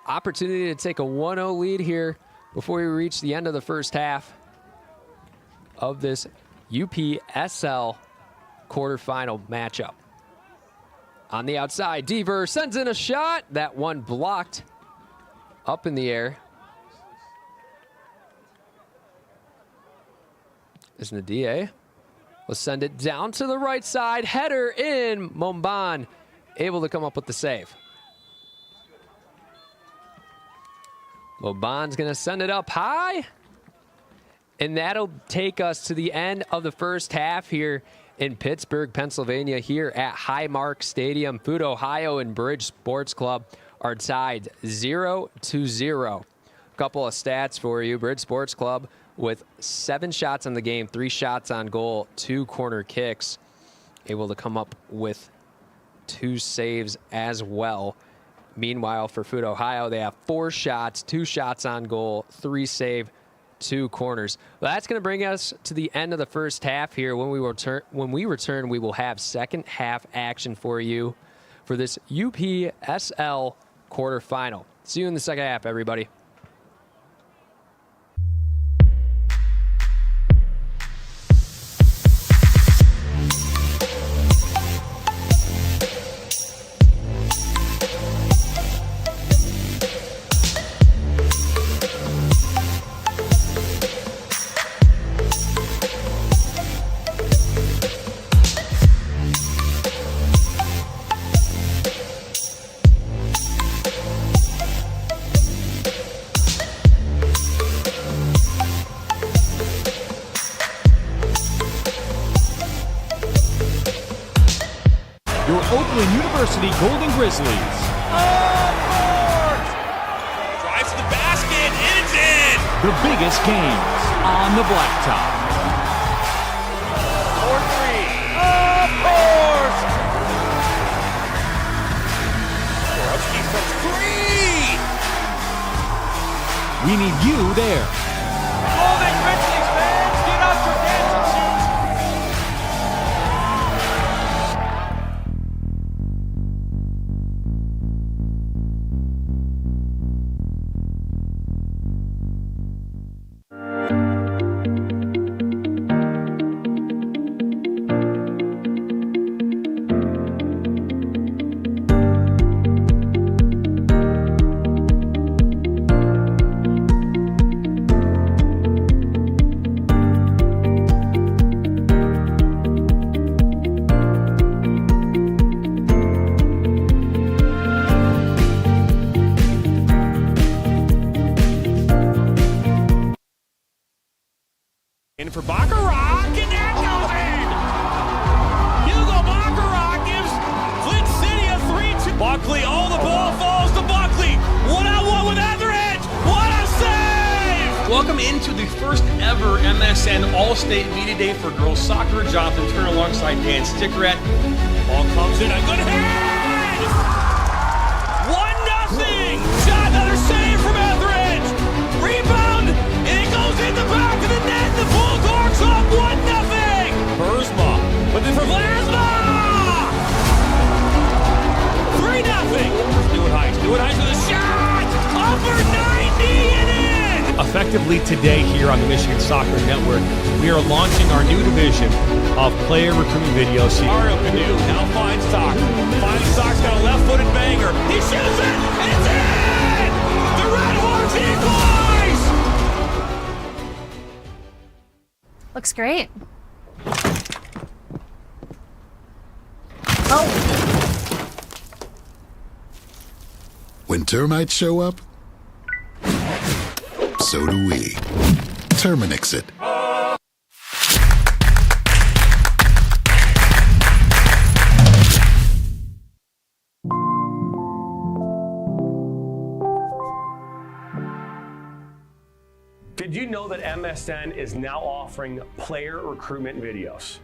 S1: Opportunity to take a 1-0 lead here before we reach the end of the first half of this UPSL quarterfinal matchup. On the outside, Deaver sends in a shot. That one blocked up in the air. Is Nadia will send it down to the right side. Header in. Momban able to come up with the save. Momban's going to send it up high. And that'll take us to the end of the first half here in Pittsburgh, Pennsylvania, here at Highmark Stadium. FUT Ohio and Bridge Sports Club are tied 0-0. A couple of stats for you. Bridge Sports Club with 7 shots on the game, 3 shots on goal, 2 corner kicks, able to come up with 2 saves as well. Meanwhile, for FUT Ohio, they have 4 shots, 2 shots on goal, 3 save, 2 corners. Well, that's going to bring us to the end of the first half here. When we return, we will have second half action for you for this UPSL quarterfinal. See you in the second half, everybody.
S2: Your Oakland University Golden Grizzlies.
S3: Drives to the basket, and it's in!
S2: The biggest games on the blacktop.
S3: 4-3. Of course! Borowski from 3!
S2: We need you there.
S3: Golden Grizzlies fans, get out your dancing shoes! In for Baccarat, and that goes in! Hugo Baccarat gives Flint City a 3-2. Buckley, the ball falls to Buckley. 1-on-1 with Etheridge. What a save!
S4: Welcome into the first ever MSN All-State Media Day for Girls Soccer. Jonathan Turner alongside Dan Stickerett.
S3: Ball comes in, a good hit! 1-0! Shot, another save from Etheridge! Rebound, and it goes in the back of the net. The Bulldogs up 1-0! Burzma, but then for Vlasma! 3-0! Stewart-Heiss with a shot! Upper 90 and in!
S4: Effectively today here on the Michigan Soccer Network, we are launching our new division of player recruitment videos.
S3: Mario Canoe now finds Sock. Finds Sock's got a left-footed banger. He shoots it! It's in! The Red Hawks equalize!
S5: Looks great. Oh.
S6: When termites show up, so do we. Terminix it.
S7: Did you know that MSN is now offering player recruitment videos?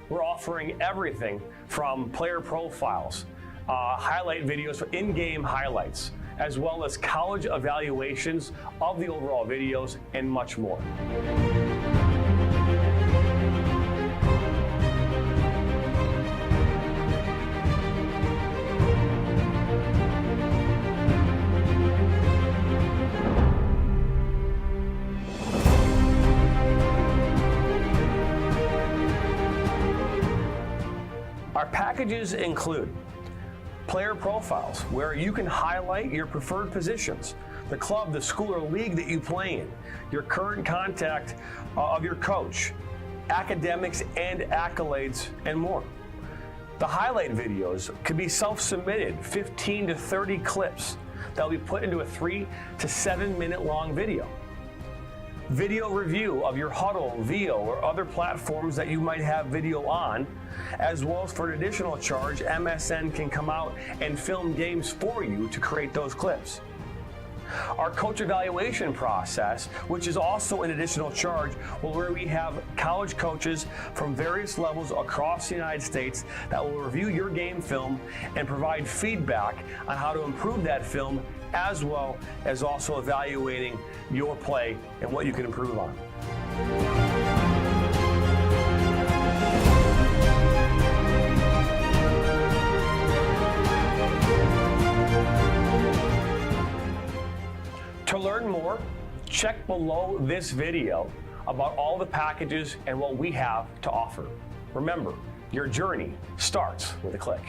S7: We're offering everything from player profiles, highlight videos for in-game highlights, as well as college evaluations of the overall videos, and much more. Our packages include player profiles, where you can highlight your preferred positions, the club, the school, or league that you play in, your current contact of your coach, academics and accolades, and more. The highlight videos could be self-submitted, 15 to 30 clips that will be put into a 3 to 7 minute long video. Video review of your Huddle, VO, or other platforms that you might have video on, as well as for an additional charge, MSN can come out and film games for you to create those clips. Our coach evaluation process, which is also an additional charge, where we have college coaches from various levels across the United States that will review your game film and provide feedback on how to improve that film, as well as also evaluating your play and what you can improve on. To learn more, check below this video about all the packages and what we have to offer. Remember, your journey starts with a click.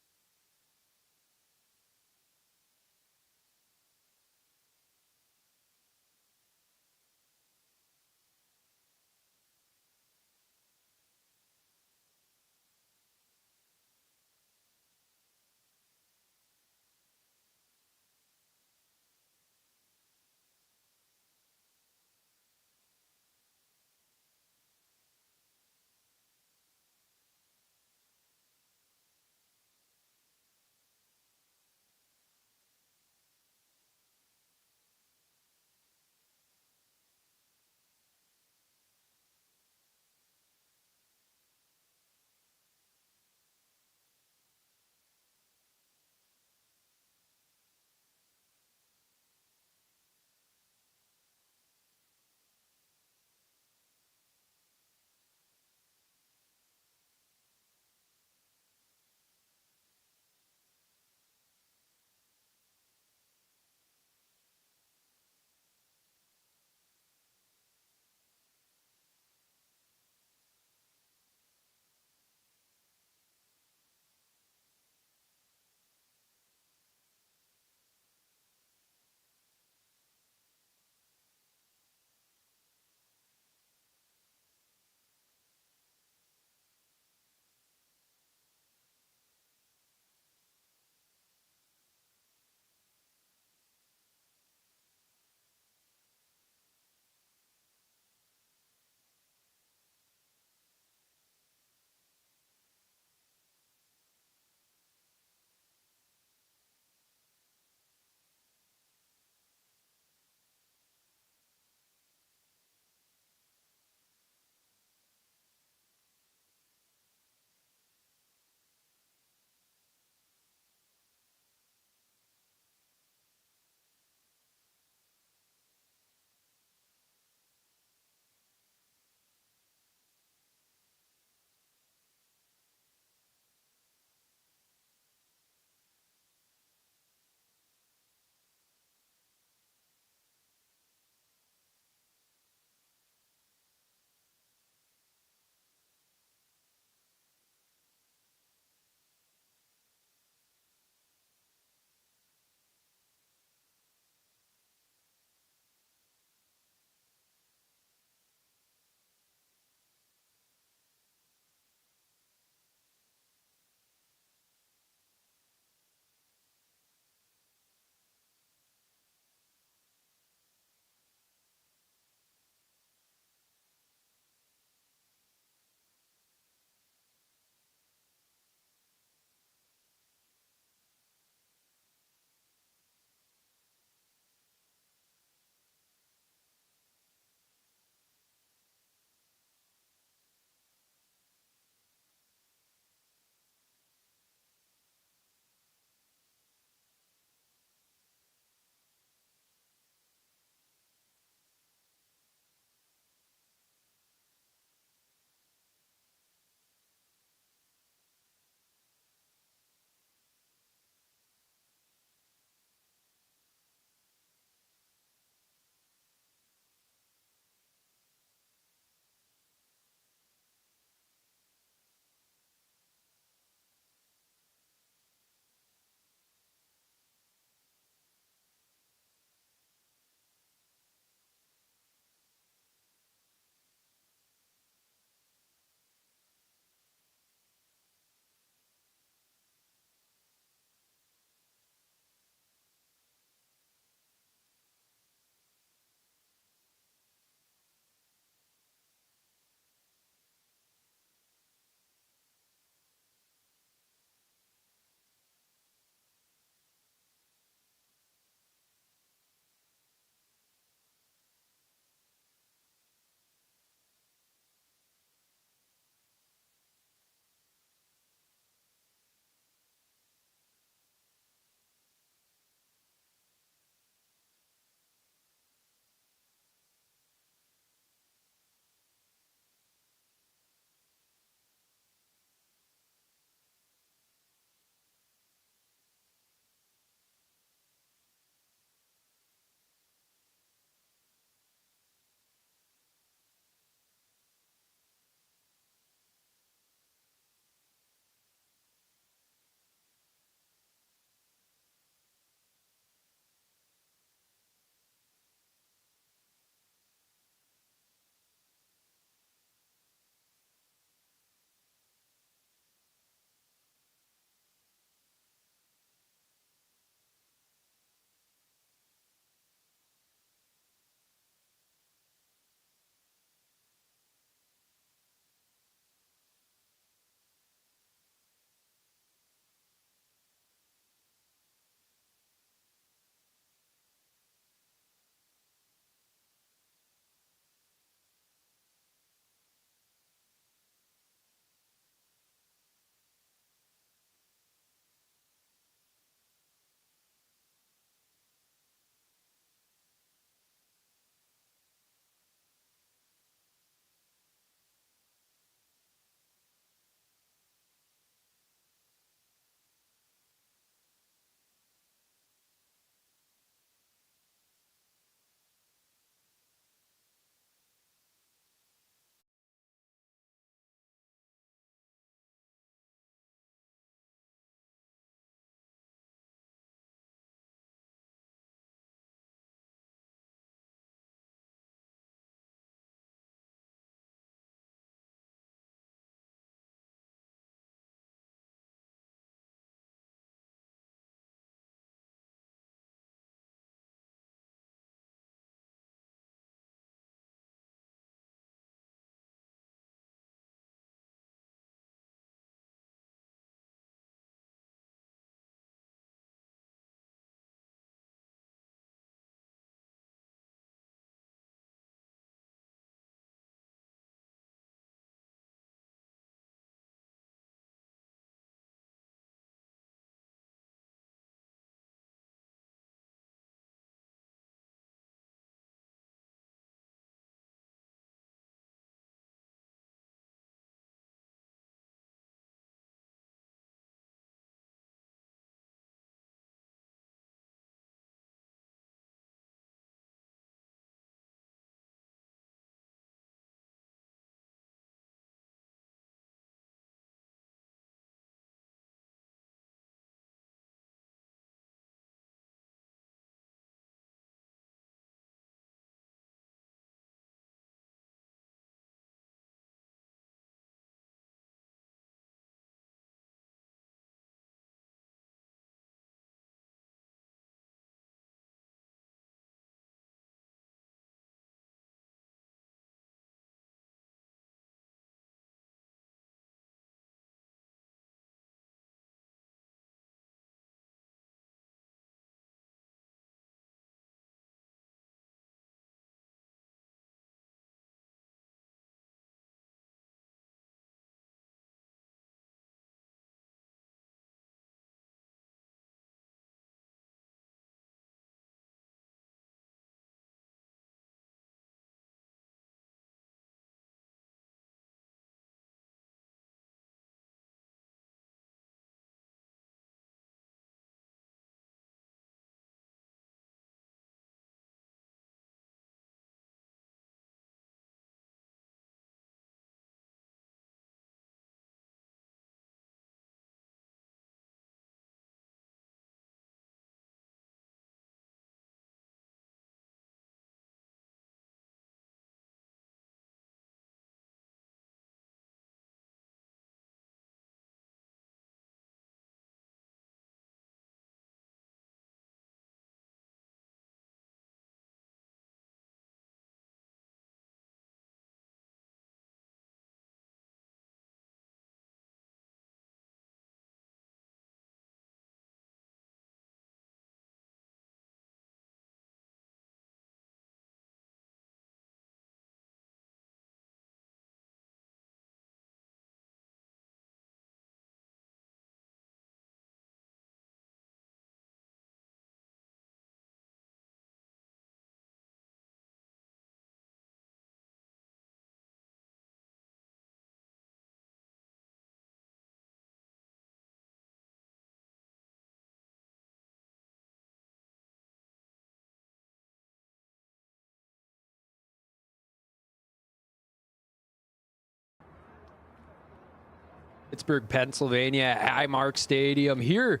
S1: Pittsburgh, Pennsylvania, at Highmark Stadium here,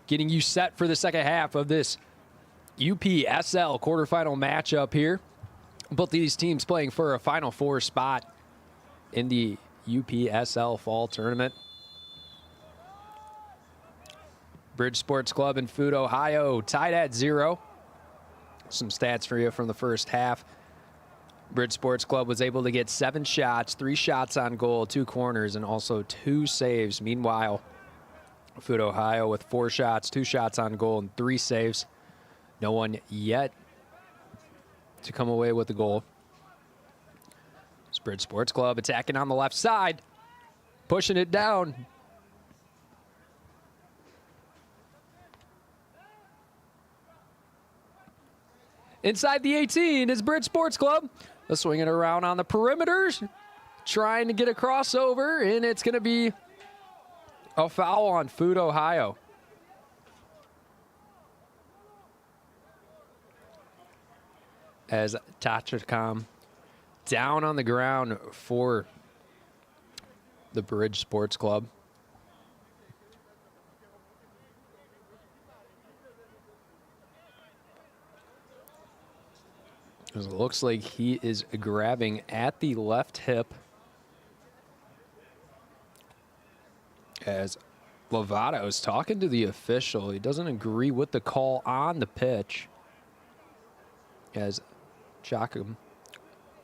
S1: getting you set for the second half of this UPSL quarterfinal matchup here. Both these teams playing for a Final Four spot in the UPSL Fall Tournament. Bridge Sports Club in FUT, Ohio, tied at 0. Some stats for you from the first half. Bridge Sports Club was able to get 7 shots, 3 shots on goal, 2 corners, and also 2 saves. Meanwhile, FUT, Ohio with 4 shots, 2 shots on goal, and 3 saves. No one yet to come away with a goal. It's Bridge Sports Club attacking on the left side, pushing it down. Inside the 18 is Bridge Sports Club. They'll swing it around on the perimeters, trying to get a crossover, and it's going to be a foul on FUT, Ohio. As Tachikam down on the ground for the Bridge Sports Club. It looks like he is grabbing at the left hip as Lovato is talking to the official. He doesn't agree with the call on the pitch as Chakum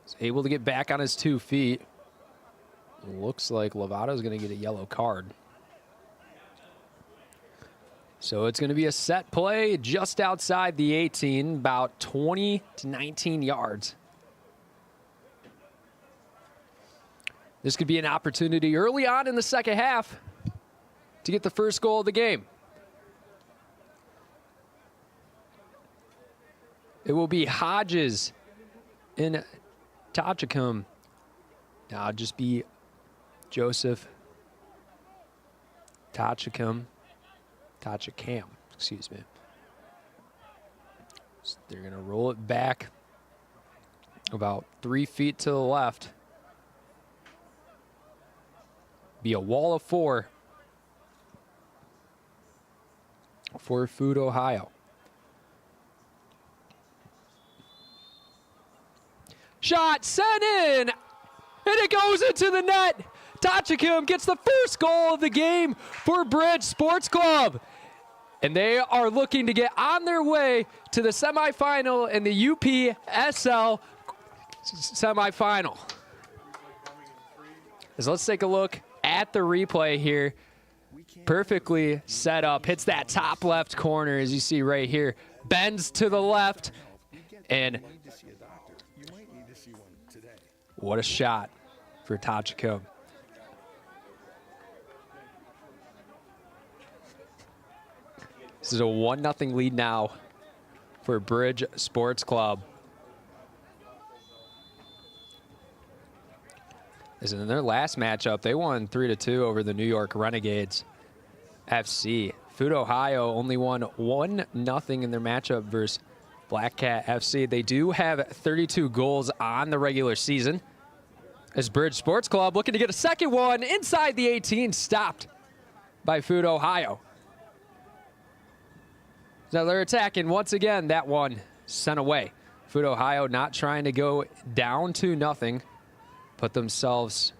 S1: is able to get back on his 2 feet. Looks like Lovato is going to get a yellow card. So it's going to be a set play just outside the 18, about 20 to 19 yards. This could be an opportunity early on in the second half to get the first goal of the game. It will be Hodges in Tachikam. Now just be Joseph Tachikam, excuse me. So they're going to roll it back about 3 feet to the left. Be a wall of 4 for FUT, Ohio. Shot sent in, and it goes into the net. Tachikam gets the first goal of the game for Bridge Sports Club. And they are looking to get on their way to the semifinal in the UPSL semifinal. So let's take a look at the replay here. Perfectly set up, hits that top left corner as you see right here. Bends to the left, and what a shot for Tachikam. This is a 1-0 lead now for Bridge Sports Club. As in their last matchup, they won 3-2 over the New York Renegades FC. FUT, Ohio only won 1-0 in their matchup versus Black Cat FC. They do have 32 goals on the regular season. As Bridge Sports Club looking to get a second one inside the 18, stopped by FUT, Ohio. Now they're attacking once again. That one sent away. FUT, Ohio not trying to go down 2-0. Put themselves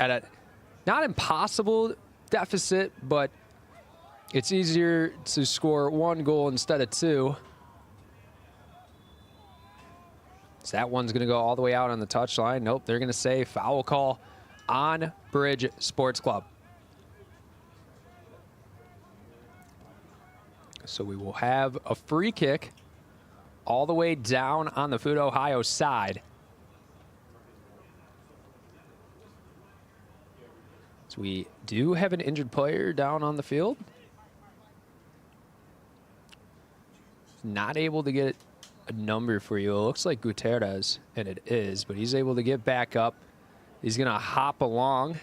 S1: at a not impossible deficit, but it's easier to score 1 goal instead of 2. So that one's going to go all the way out on the touchline. Nope, they're going to say foul call on Bridge Sports Club. So we will have a free kick all the way down on the FUT, Ohio side. So we do have an injured player down on the field. Not able to get a number for you. It looks like Gutierrez, and it is, but he's able to get back up. He's going to hop along.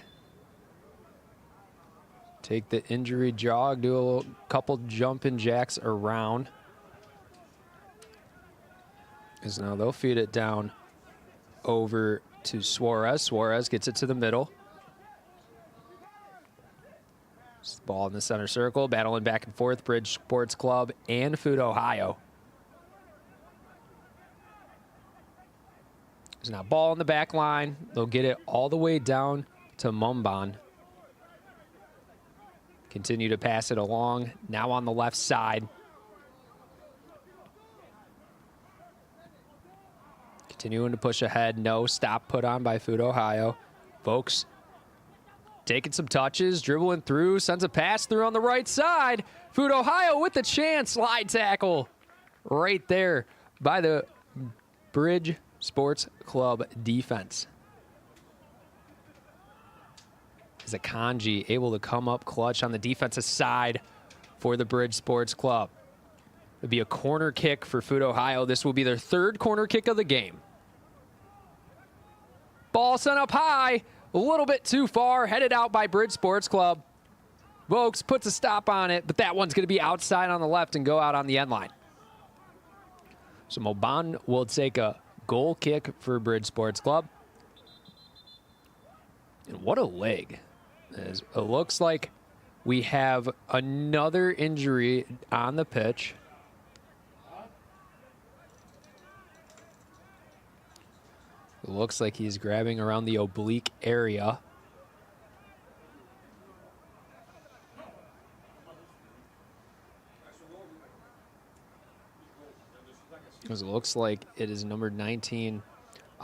S1: Take the injury jog, do a couple jumping jacks around. Because now they'll feed it down over to Suarez. Suarez gets it to the middle. Ball in the center circle, battling back and forth, Bridge Sports Club and FUT Ohio. There's now ball in the back line. They'll get it all the way down to Mumban. Continue to pass it along, now on the left side. Continuing to push ahead, no stop put on by FUT Ohio. Folks taking some touches, dribbling through, sends a pass through on the right side. FUT Ohio with the chance, slide tackle right there by the Bridge Sports Club defense. Zakanji able to come up clutch on the defensive side for the Bridge Sports Club. It'll be a corner kick for FUT Ohio. This will be their third corner kick of the game. Ball sent up high, a little bit too far, headed out by Bridge Sports Club. Vokes puts a stop on it, but that one's going to be outside on the left and go out on the end line. So Moban will take a goal kick for Bridge Sports Club. And what a leg. It looks like we have another injury on the pitch. It looks like he's grabbing around the oblique area. Because it looks like it is number 19,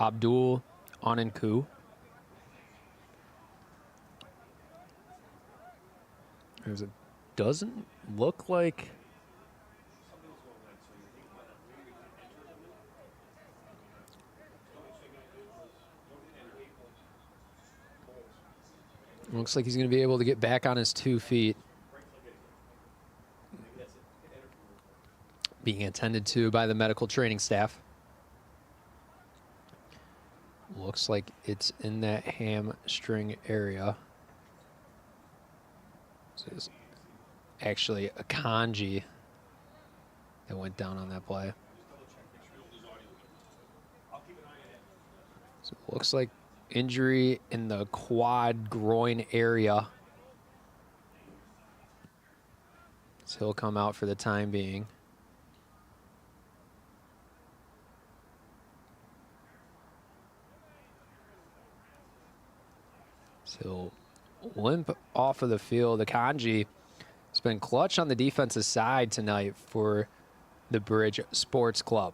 S1: Abdul Ananku. It doesn't look like... Looks like he's going to be able to get back on his 2 feet. Being attended to by the medical training staff. Looks like it's in that hamstring area. So it's actually a kanji that went down on that play. So it looks like injury in the quad groin area. So he'll come out for the time being. So he'll limp off of the field. The Kanji has been clutch on the defensive side tonight for the Bridge Sports Club.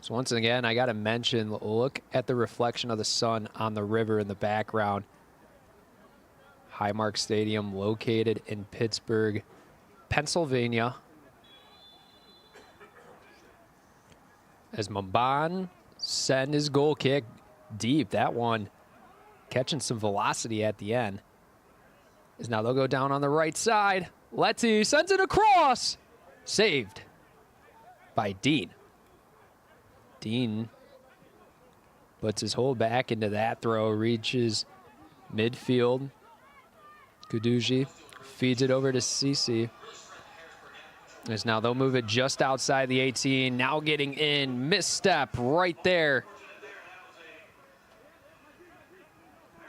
S1: So once again, I got to mention, look at the reflection of the sun on the river in the background. Highmark Stadium, located in Pittsburgh, Pennsylvania. As Mumban send his goal kick deep, that one catching some velocity at the end. As now they'll go down on the right side. Letty sends it across. Saved by Dean. Dean puts his whole back into that throw, reaches midfield. Kuduji feeds it over to Cece. As now they'll move it just outside the 18. Now getting in, misstep right there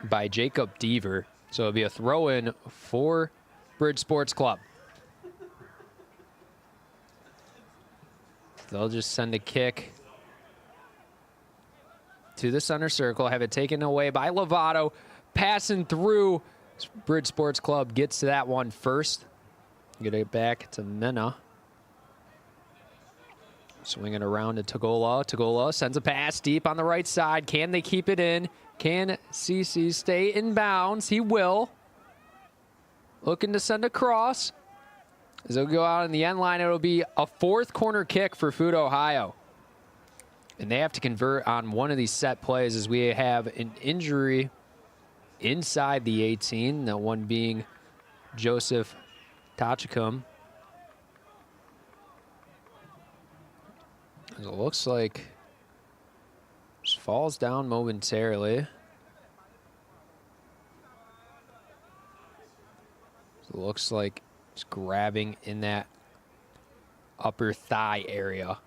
S1: by Jacob Deaver. So it'll be a throw-in for Bridge Sports Club. They'll just send a kick to the center circle, have it taken away by Lovato, passing through. Bridge Sports Club gets to that one first. Get it back to Mena. Swinging around to Tagola. Tagola sends a pass deep on the right side. Can they keep it in? Can CC stay in bounds? He will. Looking to send a cross. As they'll go out in the end line, it'll be a fourth corner kick for FUT Ohio. And they have to convert on one of these set plays as we have an injury inside the 18, that one being Joseph Tachicum. It looks like just falls down momentarily. It looks like it's grabbing in that upper thigh area.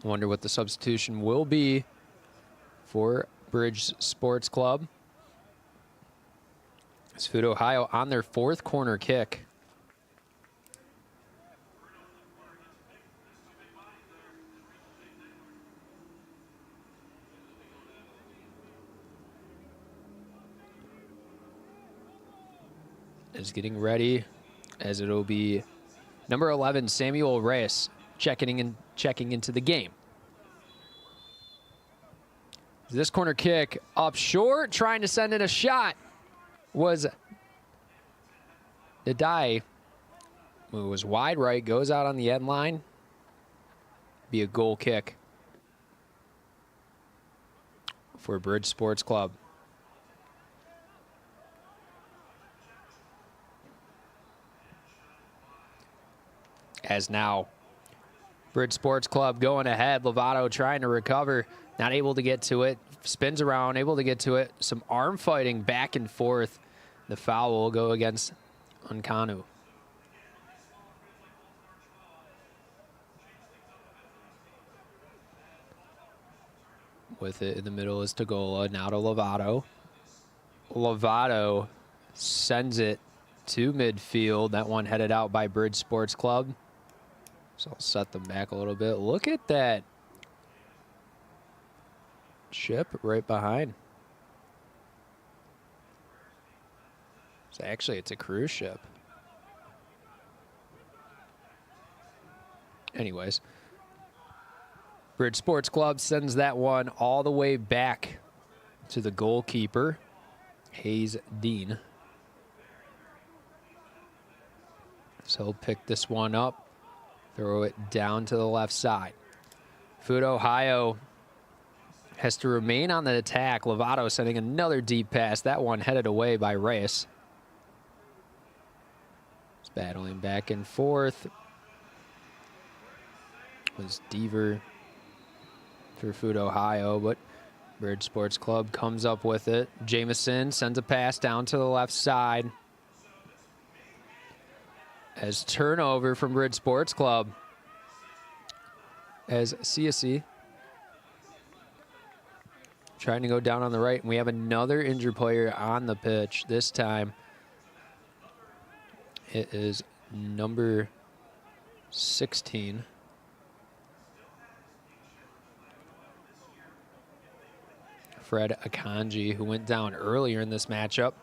S1: Wonder what the substitution will be for Bridge Sports Club. It's FUT Ohio on their 4th corner kick. Is getting ready, as it'll be number 11, Samuel Reyes, checking into the game. This corner kick up short, trying to send in a shot, was Nadai, who was wide right, goes out on the end line. Be a goal kick for Bridge Sports Club. As now, Bridge Sports Club going ahead. Lovato trying to recover, not able to get to it. Spins around, able to get to it. Some arm fighting back and forth. The foul will go against Unkanu. With it in the middle is Tagola, now to Lovato. Lovato sends it to midfield. That one headed out by Bridge Sports Club. So I'll set them back a little bit. Look at that ship right behind. So actually, it's a cruise ship. Anyways, Bridge Sports Club sends that one all the way back to the goalkeeper, Hayes Dean. So he'll pick this one up. Throw it down to the left side. FUT Ohio has to remain on the attack. Lovato sending another deep pass. That one headed away by Reyes. It's battling back and forth. Was Deaver for FUT Ohio, but Bridge Sports Club comes up with it. Jameson sends a pass down to the left side. As turnover from Bridge Sports Club. As CSC trying to go down on the right. And we have another injured player on the pitch. This time it is number 16. Fred Akanji, who went down earlier in this matchup.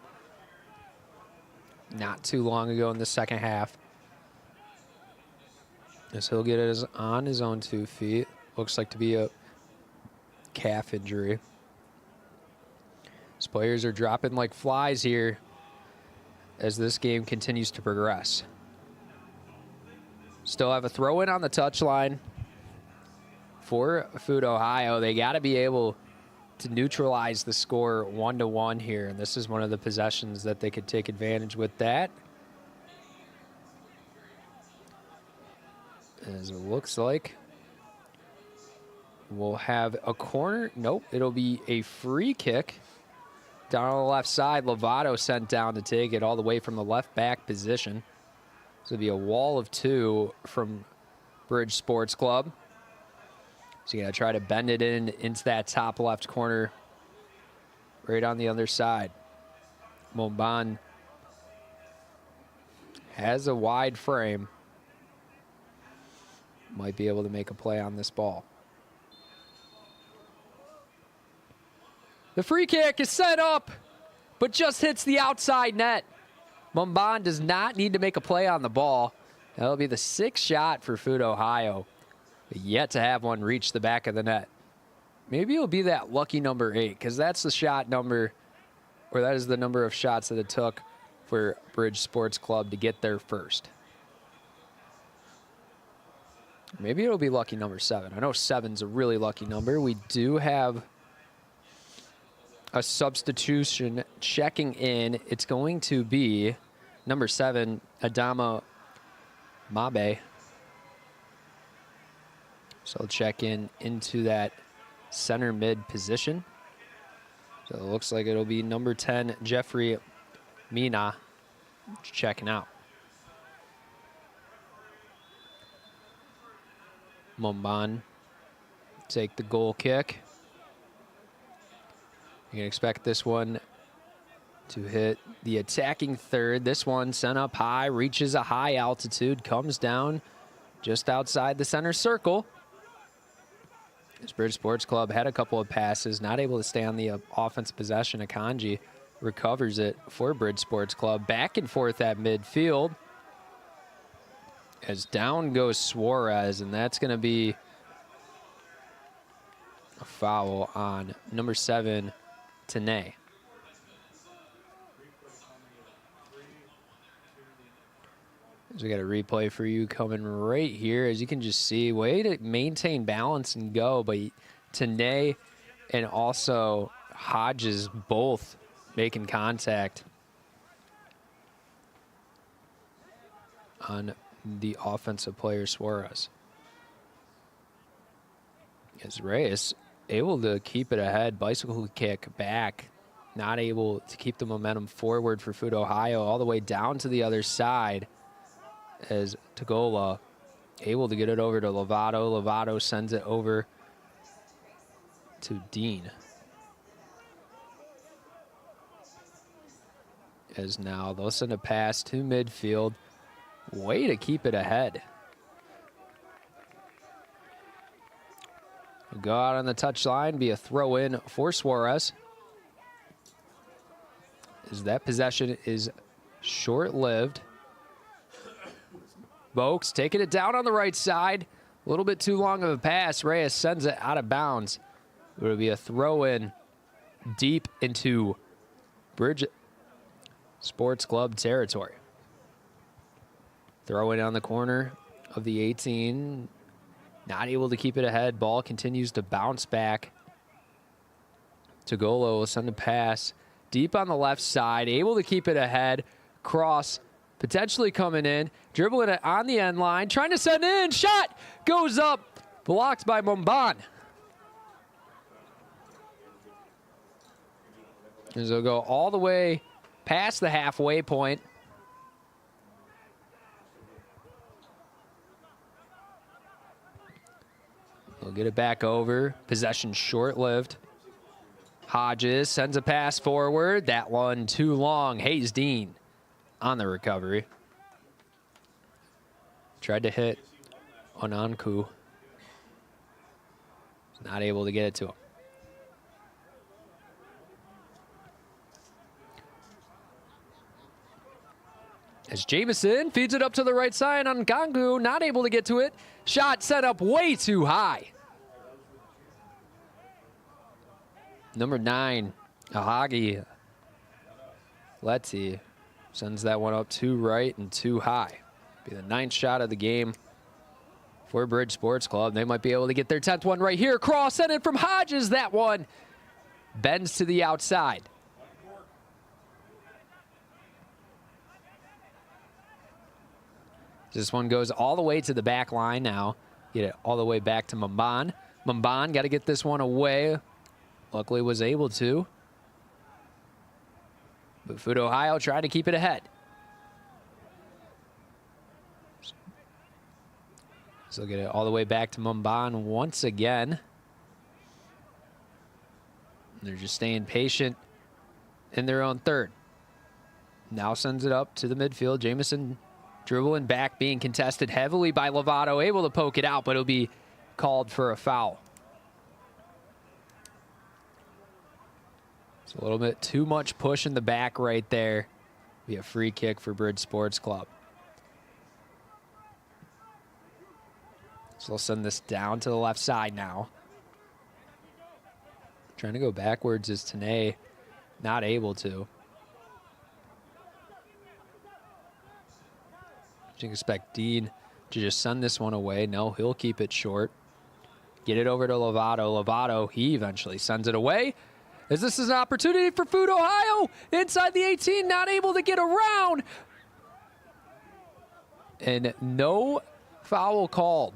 S1: Not too long ago in the second half. As he'll get it on his own 2 feet. Looks like to be a calf injury. These players are dropping like flies here as this game continues to progress. Still have a throw in on the touchline for FUT Ohio. They got to be able to neutralize the score 1-1 here. And this is one of the possessions that they could take advantage with that. As it looks like we'll have a corner. Nope, it'll be a free kick down on the left side. Lovato sent down to take it all the way from the left back position. So it'll be a wall of 2 from Bridge Sports Club. So you got to try to bend it into that top left corner right on the other side. Momban has a wide frame. Might be able to make a play on this ball. The free kick is set up, but just hits the outside net. Momban does not need to make a play on the ball. That'll be the 6th shot for FUT Ohio. But yet to have one reach the back of the net. Maybe it'll be that lucky number 8, because that's the shot number, or that is the number of shots that it took for Bridge Sports Club to get there first. Maybe it'll be lucky number 7. I know 7's a really lucky number. We do have a substitution checking in. It's going to be number 7, Adama Mabe. So I'll check into that center mid position. So it looks like it'll be number 10, Jeffrey Mina, checking out. Momban take the goal kick. You can expect this one to hit the attacking third. This one sent up high, reaches a high altitude, comes down just outside the center circle. This Bridge Sports Club had a couple of passes, not able to stay on the offensive possession. Akanji recovers it for Bridge Sports Club. Back and forth at midfield. As down goes Suarez, and that's going to be a foul on number 7, Tanay. So we got a replay for you coming right here. As you can just see, way to maintain balance and go, but Tanay and also Hodges both making contact on the offensive player Suarez. As Reyes able to keep it ahead, bicycle kick back, not able to keep the momentum forward for FUT Ohio, all the way down to the other side. As Tagola able to get it over to Lovato. Lovato sends it over to Dean. As now they'll send a pass to midfield. Way to keep it ahead. Go out on the touchline, be a throw in for Suarez. As that possession is short-lived. Boakes taking it down on the right side. A little bit too long of a pass. Reyes sends it out of bounds. It'll be a throw in deep into Bridge Sports Club territory. Throw in on the corner of the 18. Not able to keep it ahead. Ball continues to bounce back. Tagolo will send a pass deep on the left side. Able to keep it ahead. Cross potentially coming in. Dribbling it on the end line. Trying to send in. Shot goes up. Blocked by Momban. As they'll go all the way past the halfway point. They'll get it back over. Possession short-lived. Hodges sends a pass forward. That one too long. Hayes Dean on the recovery. Tried to hit Onanku. Not able to get it to him. As Jamison feeds it up to the right side on Gangu, not able to get to it. Shot set up way too high. Number 9, Ahagi Letty sends that one up too right and too high. Be the 9th shot of the game for Bridge Sports Club. They might be able to get their 10th one right here. Cross sent in from Hodges. That one bends to the outside. This one goes all the way to the back line now. Get it all the way back to Momban. Momban got to get this one away. Luckily was able to. But FUT Ohio tried to keep it ahead. So get it all the way back to Momban once again. They're just staying patient in their own third. Now sends it up to the midfield. Jamison dribbling back, being contested heavily by Lovato. Able to poke it out, but it'll be called for a foul. It's a little bit too much push in the back right there. Be a free kick for Bridge Sports Club. So they'll send this down to the left side now. Trying to go backwards is Tanay. Not able to. You can expect Dean to just send this one away. No, he'll keep it short. Get it over to Lovato. Lovato, he eventually sends it away. As this is an opportunity for FUT Ohio. Inside the 18, not able to get around. And no foul called.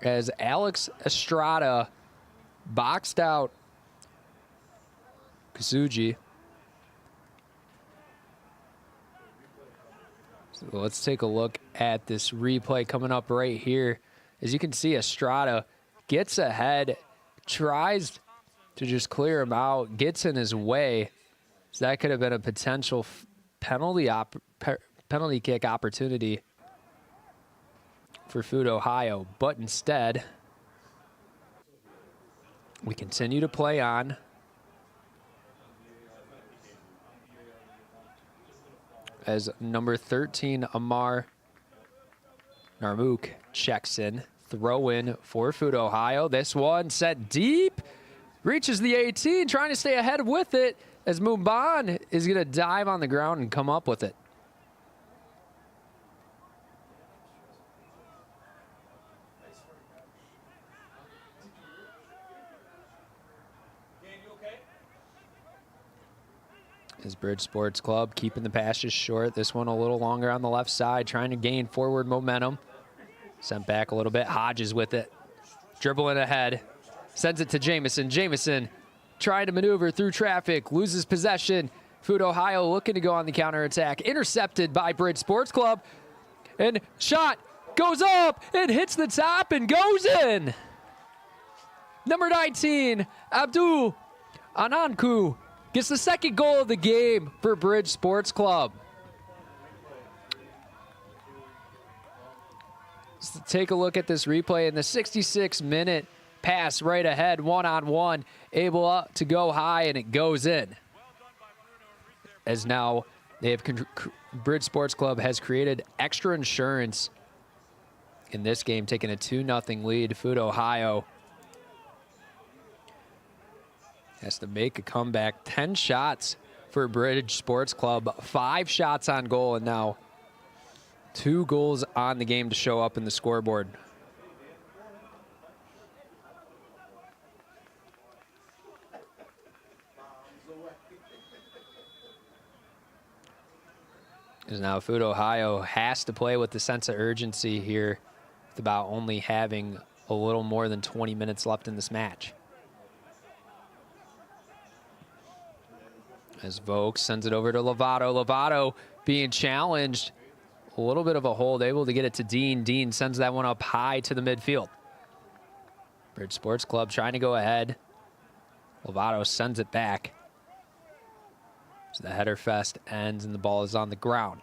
S1: As Alex Estrada boxed out Kasuji. So let's take a look at this replay coming up right here. As you can see, Estrada gets ahead, tries to just clear him out, gets in his way. So that could have been a potential penalty kick opportunity for FUT Ohio. But instead, we continue to play on. As number 13, Amar Narmouk checks in. Throw in for FUT Ohio. This one set deep. Reaches the 18, trying to stay ahead with it, as Mumban is going to dive on the ground and come up with it. As Bridge Sports Club keeping the passes short. This one a little longer on the left side, trying to gain forward momentum. Sent back a little bit. Hodges with it. Dribbling ahead. Sends it to Jamison. Jamison trying to maneuver through traffic. Loses possession. FUT Ohio looking to go on the counterattack. Intercepted by Bridge Sports Club. And shot goes up and hits the top and goes in. Number 19, Abdul Ananku gets the second goal of the game for Bridge Sports Club. Let's take a look at this replay in the 66-minute pass right ahead, one-on-one, able to go high, and it goes in. As now they have Bridge Sports Club has created extra insurance in this game, taking a 2-0 lead. FUT Ohio has to make a comeback. 10 shots for Bridge Sports Club, 5 shots on goal, and now 2 goals on the game to show up in the scoreboard. As now FUT Ohio has to play with the sense of urgency here, with about only having a little more than 20 minutes left in this match. As Vokes sends it over to Lovato. Lovato being challenged. A little bit of a hold, able to get it to Dean. Dean sends that one up high to the midfield. Bridge Sports Club trying to go ahead. Lovato sends it back. So the header fest ends and the ball is on the ground.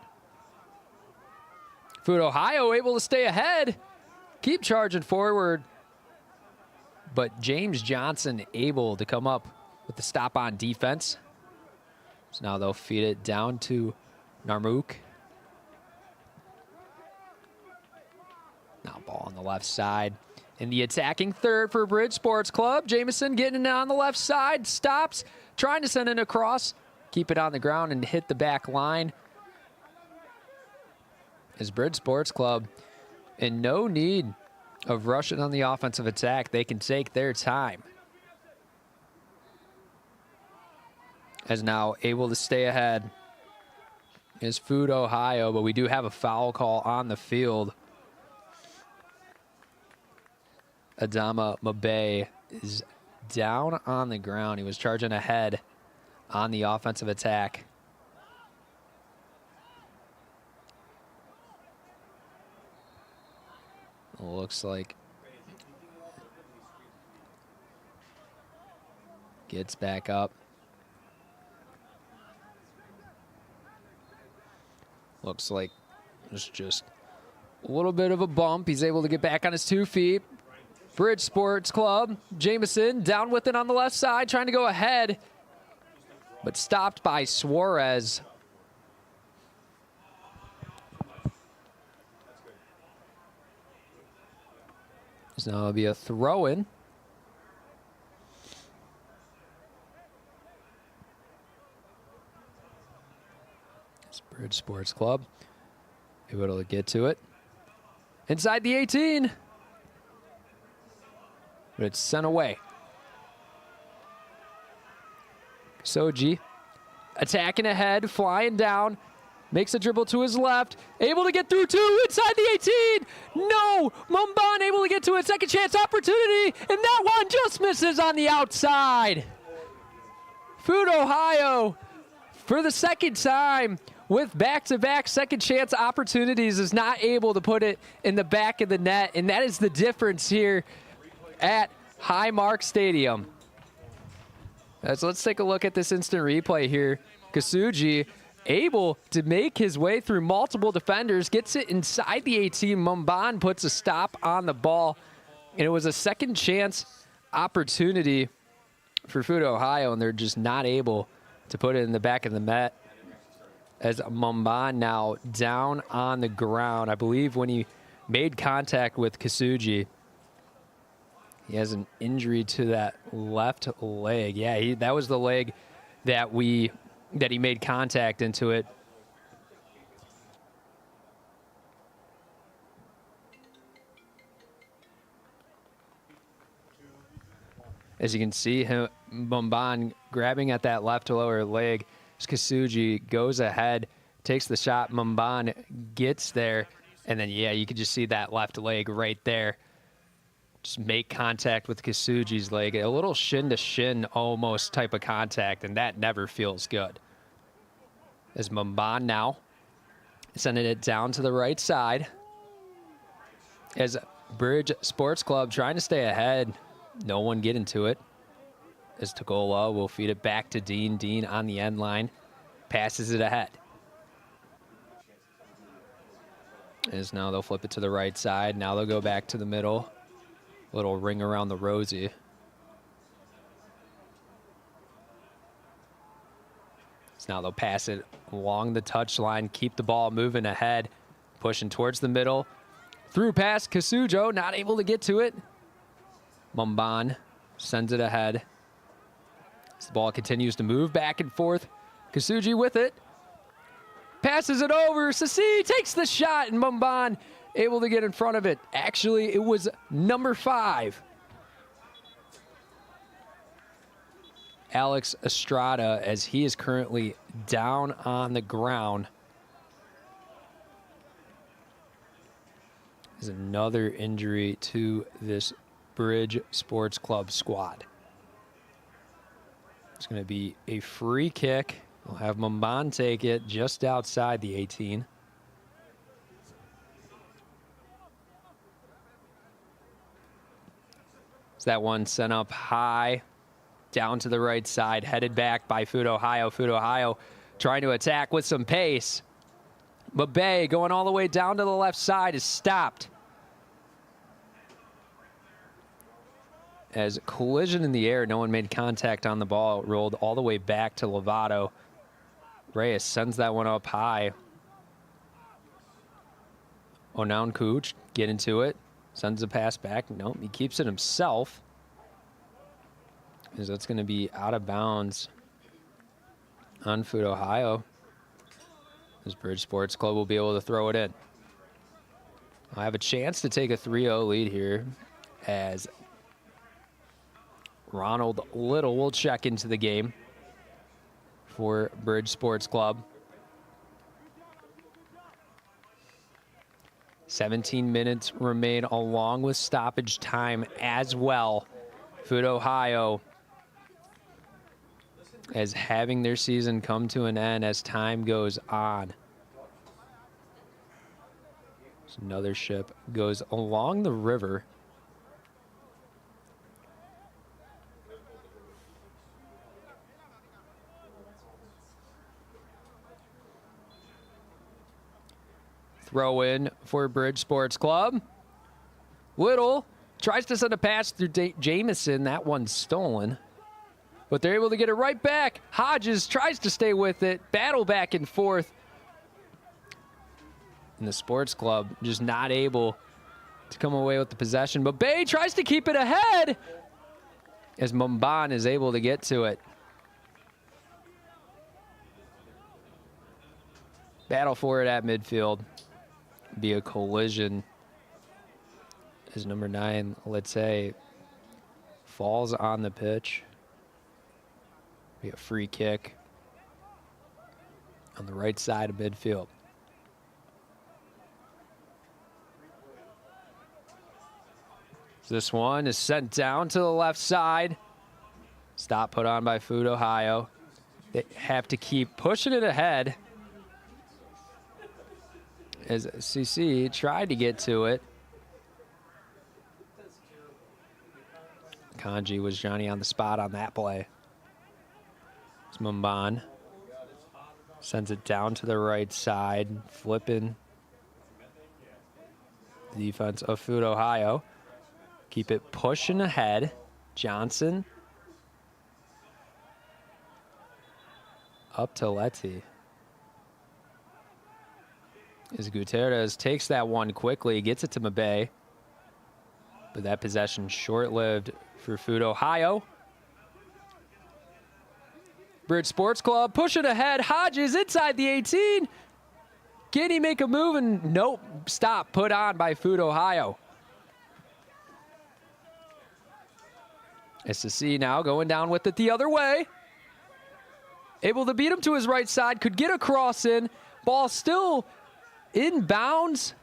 S1: FUT Ohio able to stay ahead. Keep charging forward. But James Johnson able to come up with the stop on defense. So now they'll feed it down to Narmouk. Now ball on the left side. In the attacking third for Bridge Sports Club. Jamison getting it on the left side. Stops. Trying to send it across. Keep it on the ground and hit the back line. As Bridge Sports Club in no need of rushing on the offensive attack. They can take their time. As now able to stay ahead is FUT Ohio, but we do have a foul call on the field. Adama Mabe is down on the ground. He was charging ahead on the offensive attack. Looks like gets back up. Looks like there's just a little bit of a bump. He's able to get back on his 2 feet. Bridge Sports Club, Jamison down with it on the left side, trying to go ahead, but stopped by Suarez. So now it'll be a throw-in. Bridge Sports Club able to get to it inside the 18, but it's sent away. Soji attacking ahead, flying down, makes a dribble to his left, able to get through 2 inside the 18. No, Mumban able to get to it, second chance opportunity, and that one just misses on the outside. FUT Ohio, for the second time, with back-to-back second chance opportunities is not able to put it in the back of the net, and that is the difference here at Highmark Stadium. So let's take a look at this instant replay here. Kasuji able to make his way through multiple defenders, gets it inside the 18. Mumban puts a stop on the ball, and it was a second chance opportunity for FUT Ohio, and they're just not able to put it in the back of the net. As Mumban now down on the ground. I believe when he made contact with Kasuji, he has an injury to that left leg. Yeah, that was the leg that he made contact into it. As you can see, Mumban grabbing at that left lower leg. Kasuji goes ahead, takes the shot. Mumban gets there, and then, yeah, you can just see that left leg right there. Just make contact with Kasuji's leg. A little shin-to-shin almost type of contact, and that never feels good. As Mumban now sending it down to the right side. As Bridge Sports Club trying to stay ahead. No one getting to it. As Tagola will feed it back to Dean. Dean on the end line. Passes it ahead. As now they'll flip it to the right side. Now they'll go back to the middle. Little ring around the rosy. So now they'll pass it along the touchline. Keep the ball moving ahead. Pushing towards the middle. Through pass. Kasujo not able to get to it. Mumban sends it ahead. As the ball continues to move back and forth. Kasuji with it. Passes it over. Sassi takes the shot, and Mumban able to get in front of it. Actually, it was number 5. Alex Estrada, as he is currently down on the ground. There's another injury to this Bridge Sports Club squad. It's going to be a free kick. We'll have Mumban take it just outside the 18. So that one sent up high, down to the right side, headed back by FUT Ohio. FUT Ohio trying to attack with some pace. But Bay going all the way down to the left side is stopped. As collision in the air, no one made contact on the ball. It rolled all the way back to Lovato. Reyes sends that one up high. Onoun Cooch get into it. Sends a pass back. Nope, he keeps it himself. As that's going to be out of bounds on FUT Ohio. As Bridge Sports Club will be able to throw it in. I have a chance to take a 3-0 lead here as Ronald Little will check into the game for Bridge Sports Club. 17 minutes remain along with stoppage time as well. FUT Ohio as having their season come to an end as time goes on. So another ship goes along the river. Throw in for Bridge Sports Club. Little tries to send a pass through Jamison. That one's stolen. But they're able to get it right back. Hodges tries to stay with it. Battle back and forth. And the Sports Club just not able to come away with the possession. But Bay tries to keep it ahead as Mumban is able to get to it. Battle for it at midfield. Be a collision as number 9, let's say, falls on the pitch. Be a free kick on the right side of midfield. This one is sent down to the left side. Stop put on by FUT Ohio. They have to keep pushing it ahead. as CC tried to get to it. Kanji was Johnny on the spot on that play. It's Mumban. Sends it down to the right side, flipping the defense of FUT Ohio. Keep it pushing ahead. Johnson. Up to Letty. As Gutierrez takes that one quickly, gets it to Mabe. But that possession short-lived for FUT Ohio. Bridge Sports Club pushing ahead. Hodges inside the 18. Can he make a move? And nope, stop, put on by FUT Ohio. SSC now going down with it the other way. Able to beat him to his right side, could get a cross in. Ball still inbounds.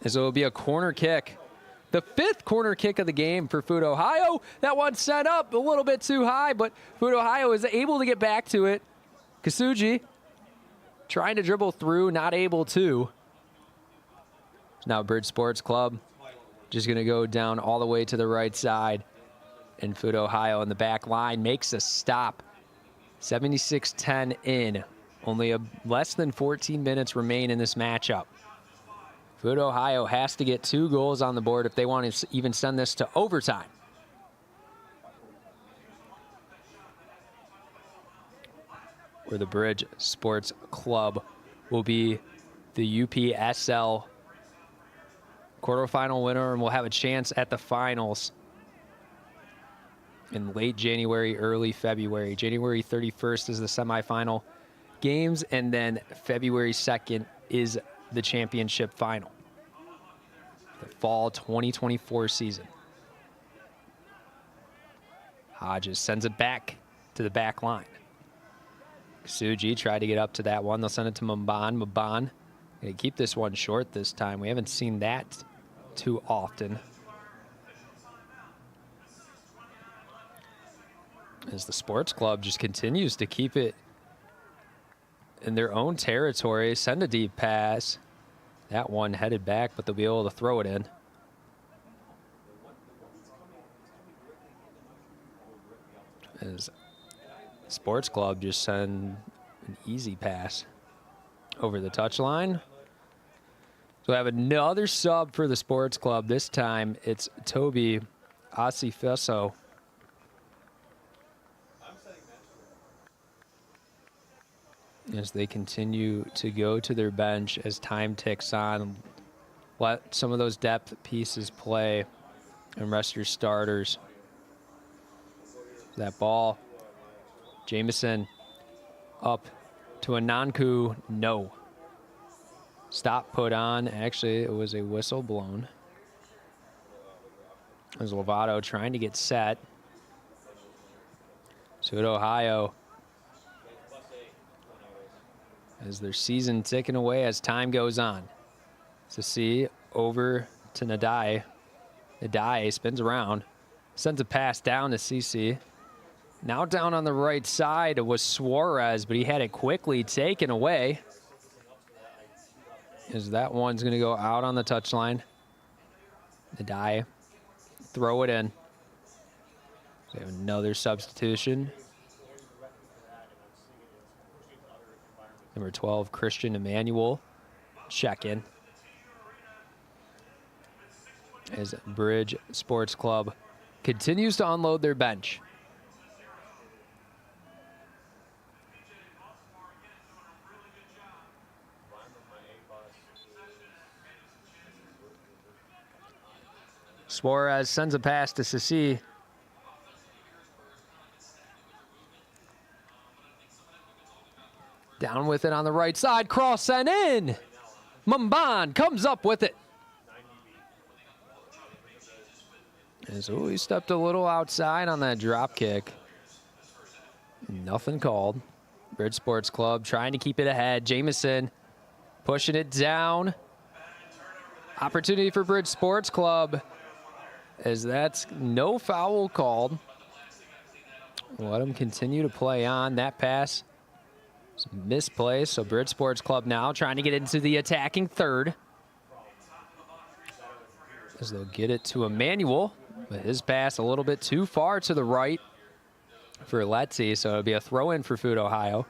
S1: As it will be a corner kick. The 5th corner kick of the game for FUT Ohio. That one set up a little bit too high, but FUT Ohio is able to get back to it. Kasuji trying to dribble through, not able to. Now Bridge Sports Club just going to go down all the way to the right side. And FUT Ohio in the back line makes a stop. 76-10 in. Only less than 14 minutes remain in this matchup. FUT Ohio has to get 2 goals on the board if they want to even send this to overtime. Where the Bridge Sports Club will be the UPSL quarterfinal winner and will have a chance at the finals in late January, early February. January 31st is the semifinal games, and then February 2nd is the championship final. The fall 2024 season. Hodges sends it back to the back line. Suji tried to get up to that one. They'll send it to Mumban. Mumban going to keep this one short this time. We haven't seen that too often. As the sports club just continues to keep it in their own territory. Send a deep pass. That one headed back, but they'll be able to throw it in. As Sports Club just send an easy pass over the touchline. So we have another sub for the Sports Club. This time it's Toby Acifeso. As they continue to go to their bench as time ticks on. Let some of those depth pieces play and rest your starters. That ball. Jameson up to Ananku. No. Stop put on. Actually, it was a whistle blown. As Lovato trying to get set. FUT Ohio. As their season ticking away as time goes on. Sassi over to Nadai. Nadai spins around. Sends a pass down to CC. Now down on the right side was Suarez, but he had it quickly taken away. As that one's going to go out on the touchline. Nadai throw it in. So we have another substitution. Number 12, Christian Emmanuel, check in. As Bridge Sports Club continues to unload their bench. Suarez sends a pass to Sassi. Down with it on the right side, cross and in. Mumban comes up with it. And so he stepped a little outside on that drop kick. Nothing called. Bridge Sports Club trying to keep it ahead. Jameson pushing it down. Opportunity for Bridge Sports Club, as that's no foul called. Let them continue to play on. That pass was misplaced. So Bridge Sports Club now trying to get into the attacking third. As they'll get it to Emmanuel. But his pass a little bit too far to the right for Letzi. So it'll be a throw in for FUT Ohio.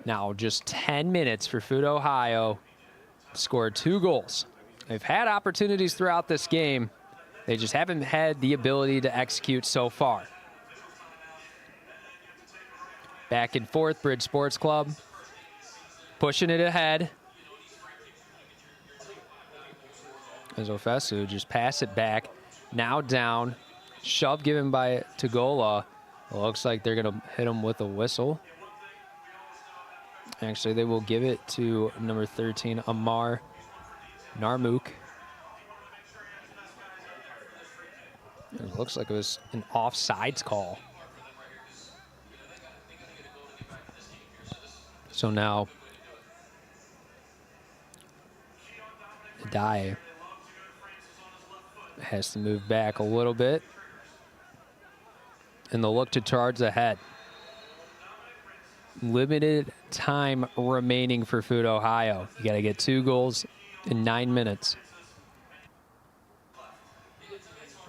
S1: Now just 10 minutes for FUT Ohio. Scored 2 goals. They've had opportunities throughout this game. They just haven't had the ability to execute so far. Back and forth, Bridge Sports Club. Pushing it ahead. As Ofesu just pass it back. Now down. Shove given by Tagola. It looks like they're going to hit him with a whistle. Actually, they will give it to number 13, Amar Narmuk. It looks like it was an offsides call. So now, Adai has to move back a little bit. And they'll look to charge ahead. Limited time remaining for FUT Ohio. You got to get 2 goals in 9 minutes.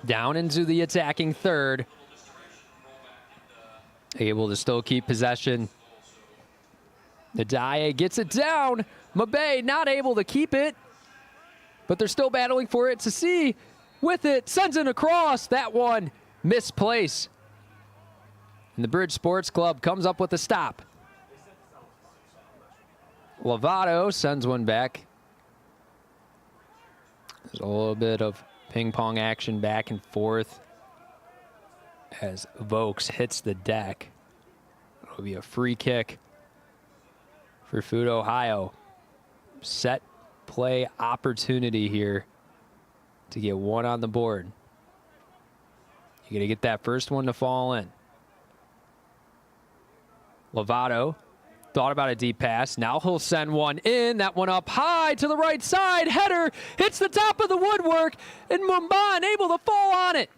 S1: Down into the attacking third. Able to still keep possession. Nadaya gets it down. Mabe not able to keep it. But they're still battling for it. Sassi with it. Sends it across. That one misplaced. And the Bridge Sports Club comes up with a stop. Lovato sends one back. There's a little bit of ping pong action back and forth as Vokes hits the deck. It'll be a free kick for FUT Ohio. Set play opportunity here to get one on the board. You got to get that first one to fall in. Lovato thought about a deep pass. Now he'll send one in. That one up high to the right side. Header hits the top of the woodwork, and Mumban able to fall on it.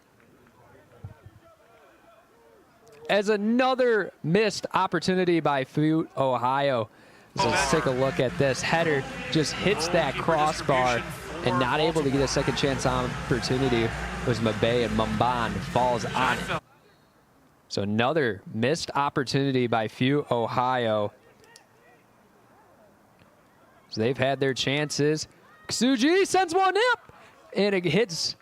S1: As another missed opportunity by FUT Ohio. So let's take a look at this. Header just hits that crossbar, and not able to get a second chance opportunity was Mabe, and Mumban falls on it. So another missed opportunity by FUT Ohio. So they've had their chances. Ksuji sends one up, and it hits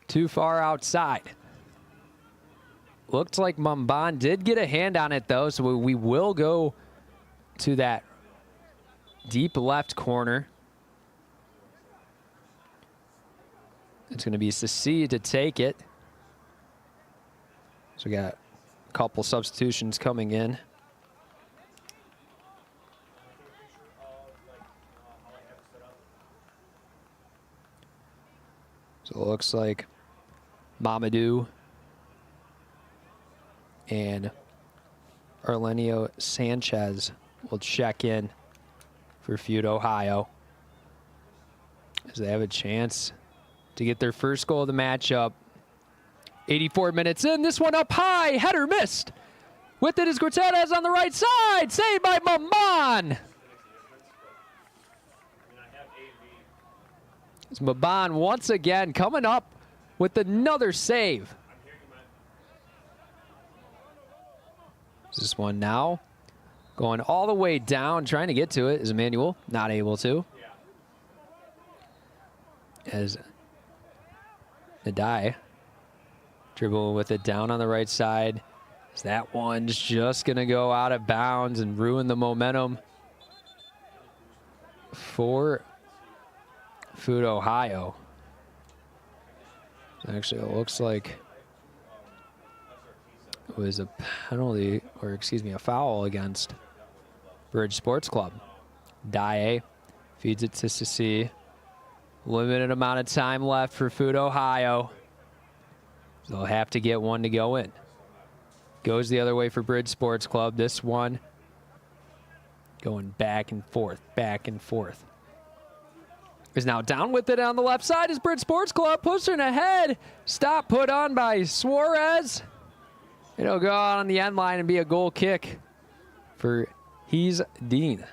S1: too far outside. Looks like Mumban did get a hand on it, though, so we will go to that deep left corner. It's going to be Sassi to take it. So we got a couple substitutions coming in. So it looks like Mamadou and Arlenio Sanchez will check in for FUT Ohio as they have a chance to get their first goal of the matchup. 84 minutes in, this one up high, header missed. With it is Gutierrez on the right side, saved by Mumban. It's Mumban once again coming up with another save. This one now going all the way down, trying to get to it is Emmanuel, not able to. As Nadai dribbling with it down on the right side. That one's just going to go out of bounds and ruin the momentum for FUT Ohio. Actually, it looks like it was a penalty, or excuse me, a foul against Bridge Sports Club. Daye feeds it to Sassi. Limited amount of time left for FUT Ohio. They'll have to get one to go in. Goes the other way for Bridge Sports Club. This one going back and forth, back and forth. Is now down with it on the left side is Bridge Sports Club, pushing ahead. Stop put on by Suarez. It'll go out on the end line and be a goal kick for Dean.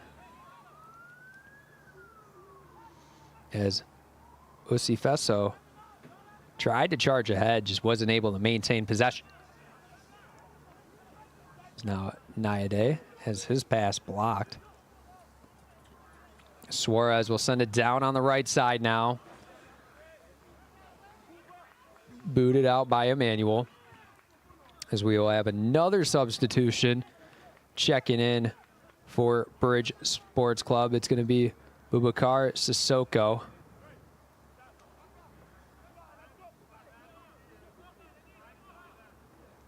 S1: As Osifeso tried to charge ahead, just wasn't able to maintain possession. Now Nayade has his pass blocked. Suarez will send it down on the right side now. Booted out by Emmanuel. As we will have another substitution checking in for Bridge Sports Club. It's going to be Boubacar Sissoko.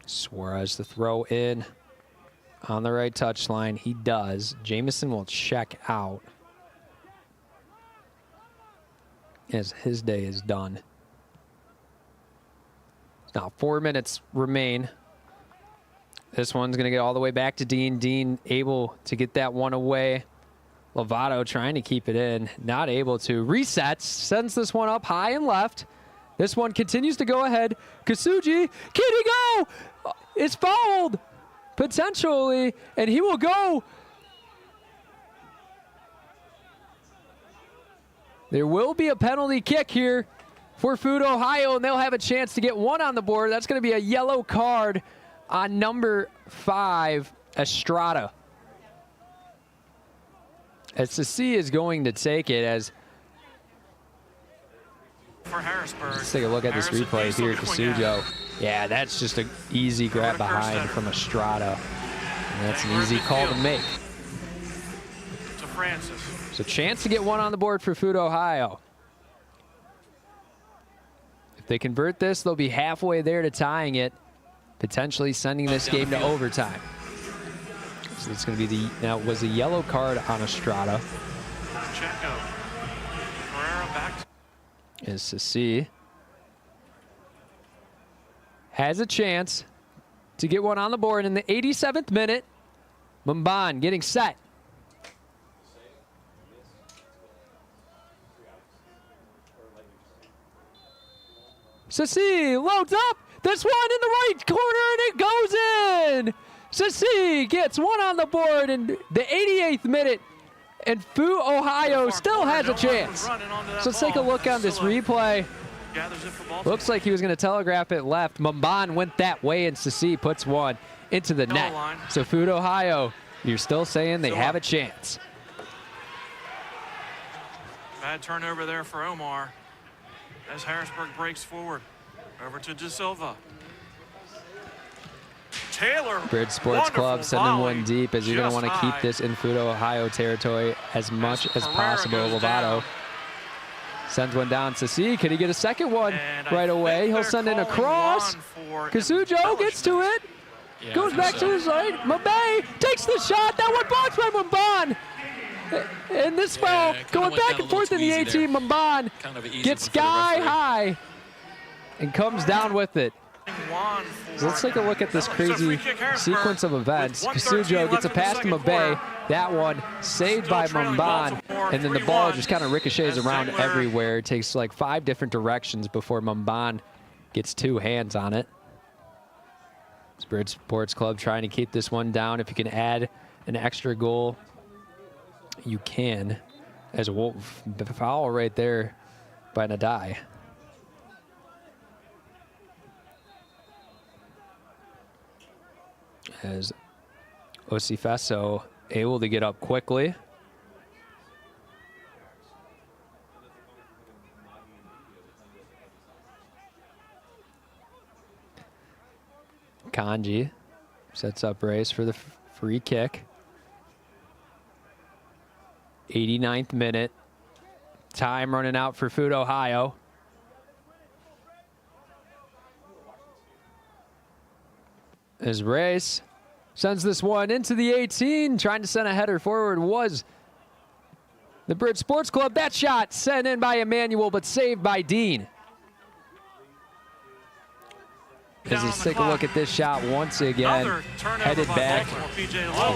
S1: Suarez to throw in on the right touchline. He does. Jamison will check out as his day is done. Now 4 minutes remain. This one's going to get all the way back to Dean. Dean able to get that one away. Lovato trying to keep it in. Not able to. Resets. Sends this one up high and left. This one continues to go ahead. Kasuji. Can he go? It's fouled. Potentially. And he will go. There will be a penalty kick here for FUT Ohio, and they'll have a chance to get one on the board. That's going to be a yellow card on number 5, Estrada. As Sassi is going to take it as...
S3: For Harrisburg.
S1: Let's take a look at this replay here. Kasujo. Yeah, that's just an easy grab behind from Estrada. And that's an easy call to make.
S3: To Francis.
S1: So chance to get one on the board for FUT Ohio. If they convert this, they'll be halfway there to tying it, potentially sending this game to overtime. So it's going to be now it was a yellow card on Estrada.
S3: Checo. Herrera back.
S1: As Sassi has a chance to get one on the board in the 87th minute. Mumban getting set. Sassi loads up. This one in the right corner, and it goes in. Sassi gets one on the board in the 88th minute, and FUT Ohio still has a chance. So let's take a look on this replay. Looks like he was going to telegraph it left. Mumban went that way, and Sassi puts one into the net. So FUT Ohio, you're still saying they have a chance.
S3: Bad turnover there for Omar as Harrisburg breaks forward. Over to De Silva. Taylor.
S1: Bridge Sports Club sending one deep as you're going to want to keep this in FUT Ohio territory as much as possible. Lovato sends one down. Sassi, could he get a second one right away? He'll send in a cross. Kasujo gets to it. Goes back to his right. Mabe takes the shot. That one blocked by Mumban. And this foul going back and forth in the 18. Mumban gets sky high and comes down with it. So let's take a look at this crazy sequence of events. Kasujo gets a pass to Mabe. That one saved by Mumban. And then the ball just kind of ricochets around everywhere. It takes like 5 different directions before Mumban gets 2 hands on it. Bridge Sports Club trying to keep this one down. If you can add an extra goal, you can. As a foul right there by Nadai. As Osifeso able to get up quickly. Kanji sets up race for the free kick. 89th minute. Time running out for FUT Ohio. As Race sends this one into the 18, trying to send a header forward was the Bridge Sports Club. That shot sent in by Emmanuel, but saved by Dean. As let's take a look at this shot once again. Headed back.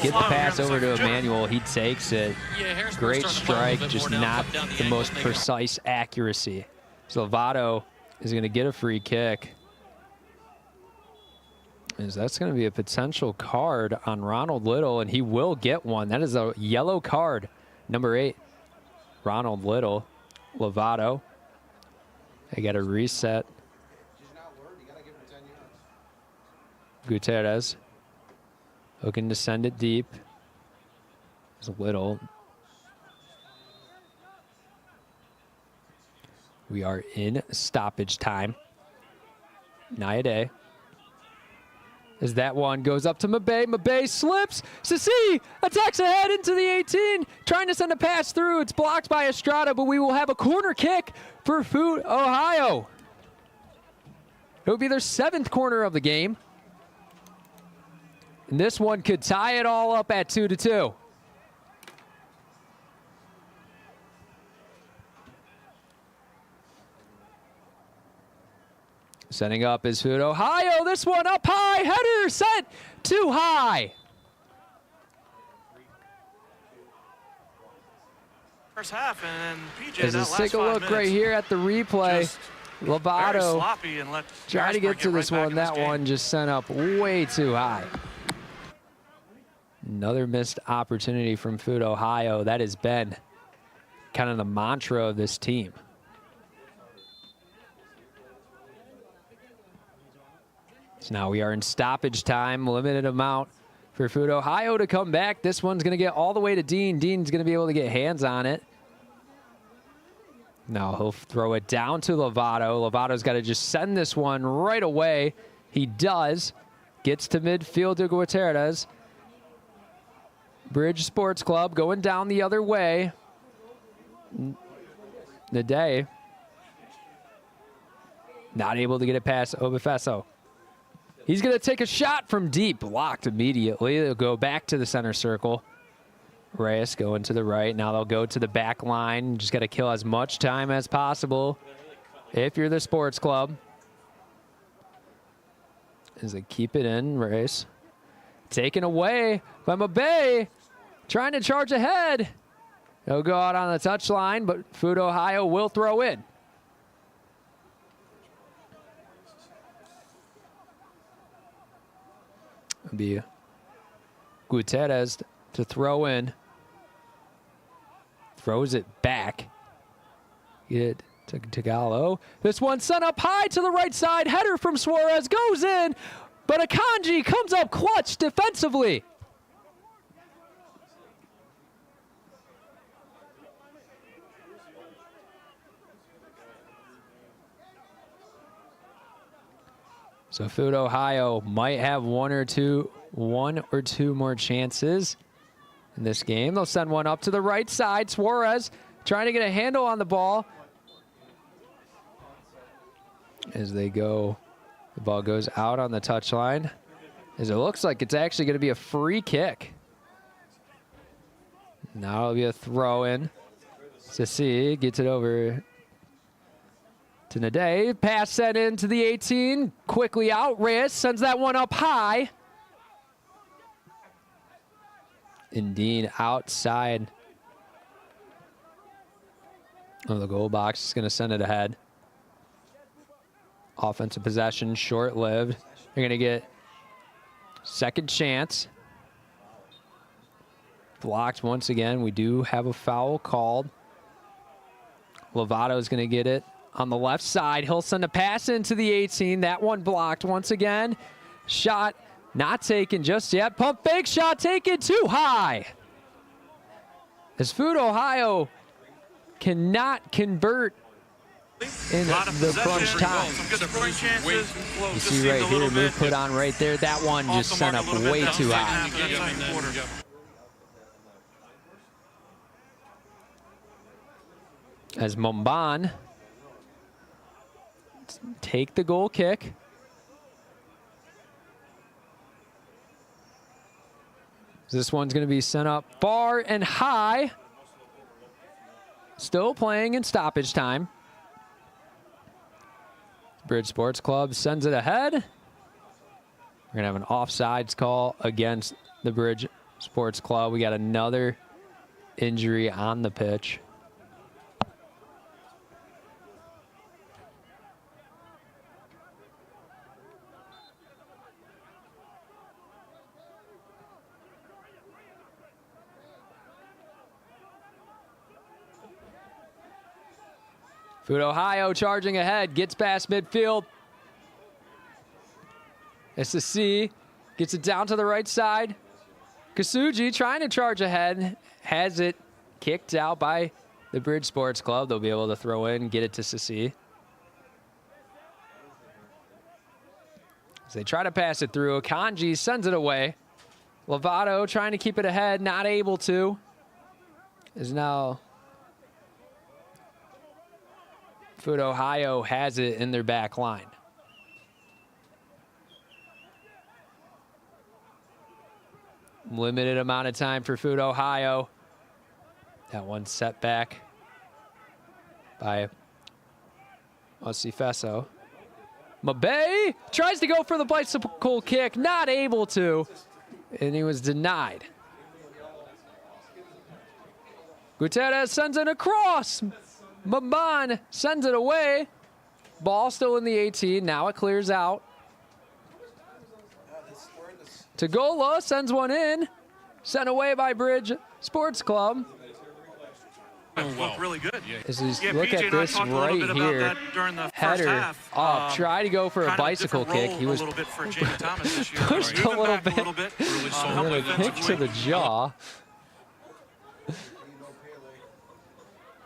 S1: Get the pass over to Emmanuel. He takes it. Great strike, just not the most precise accuracy. So Lovato is going to get a free kick. Is that's going to be a potential card on Ronald Little, and he will get one. That is a yellow card. Number 8, Ronald Little. Lovato. They got a reset. Gutierrez looking to send it deep. There's Little. We are in stoppage time. Nayade. As that one goes up to Mabe. Mabe slips. Sissi attacks ahead into the 18. Trying to send a pass through. It's blocked by Estrada, but we will have a corner kick for FUT Ohio. It will be their 7th corner of the game. And this one could tie it all up at 2-2. Setting up is FUT Ohio. This one up high. Header set too high.
S8: First half, and PJ,
S1: As let's take a look right here at the replay. Lovato trying to get to this one. That one just sent up way too high. Another missed opportunity from FUT Ohio. That has been kind of the mantra of this team. So now we are in stoppage time, limited amount for FUT Ohio to come back. This one's going to get all the way to Dean. Dean's going to be able to get hands on it. Now he'll throw it down to Lovato. Lovato's got to just send this one right away. He does. Gets to midfield to Gutierrez. Bridge Sports Club going down the other way. Nade. Not able to get it past Obafeso. He's going to take a shot from deep. Blocked immediately. They'll go back to the center circle. Reyes going to the right. Now they'll go to the back line. Just got to kill as much time as possible if you're the sports club. As they keep it in, Reyes. Taken away by Mabe. Trying to charge ahead. He'll go out on the touchline, but FUT Ohio will throw in. It'll be Gutierrez to throw in. Throws it back. Get it to Tagallo. This one sent up high to the right side. Header from Suarez goes in, but Akanji comes up clutch defensively. So FUT Ohio might have one or two more chances in this game. They'll send one up to the right side. Suarez trying to get a handle on the ball. As they go, the ball goes out on the touchline. As it looks like it's actually going to be a free kick. Now it'll be a throw in. Sissi gets it over to Nade. Pass set into the 18. Quickly out. Reyes sends that one up high. And Dean outside of the goal box is going to send it ahead. Offensive possession, short-lived. They're going to get second chance. Blocked once again. We do have a foul called. Lovato is going to get it on the left side. He'll send a pass into the 18. That one blocked once again. Shot not taken just yet. Pump fake shot taken too high. As FUT Ohio cannot convert in the crunch time. You see right here, move put on right there. That one just sent up way too high. As Momban take the goal kick. This one's going to be sent up far and high. Still playing in stoppage time. Bridge Sports Club sends it ahead. We're going to have an offsides call against the Bridge Sports Club. We got another injury on the pitch. FUT Ohio charging ahead, gets past midfield. SSC gets it down to the right side. Kasuji trying to charge ahead, has it kicked out by the Bridge Sports Club. They'll be able to throw in, get it to Sissi. As they try to pass it through, Akanji sends it away. Lovato trying to keep it ahead, not able to. Is now FUT Ohio has it in their back line. Limited amount of time for FUT Ohio. That one set back by Osifeso. Mabe tries to go for the bicycle kick, not able to, and he was denied. Gutierrez sends it across. Maban sends it away. Ball still in the 18. Now it clears out. Tagola sends one in. Sent away by Bridge Sports Club.
S8: Looked really good.
S1: As we
S8: Yeah,
S1: look
S8: PJ
S1: at this
S8: and I talked a little
S1: right
S8: bit about
S1: here,
S8: that during the first
S1: header
S8: half.
S1: up, try to go for a
S8: kind of
S1: bicycle
S8: different
S1: kick.
S8: role
S1: He was
S8: a little bit for Jamie Thomas this year.
S1: pushed a
S8: Moving
S1: little
S8: back
S1: bit.
S8: a little bit.
S1: And a kick to the jaw.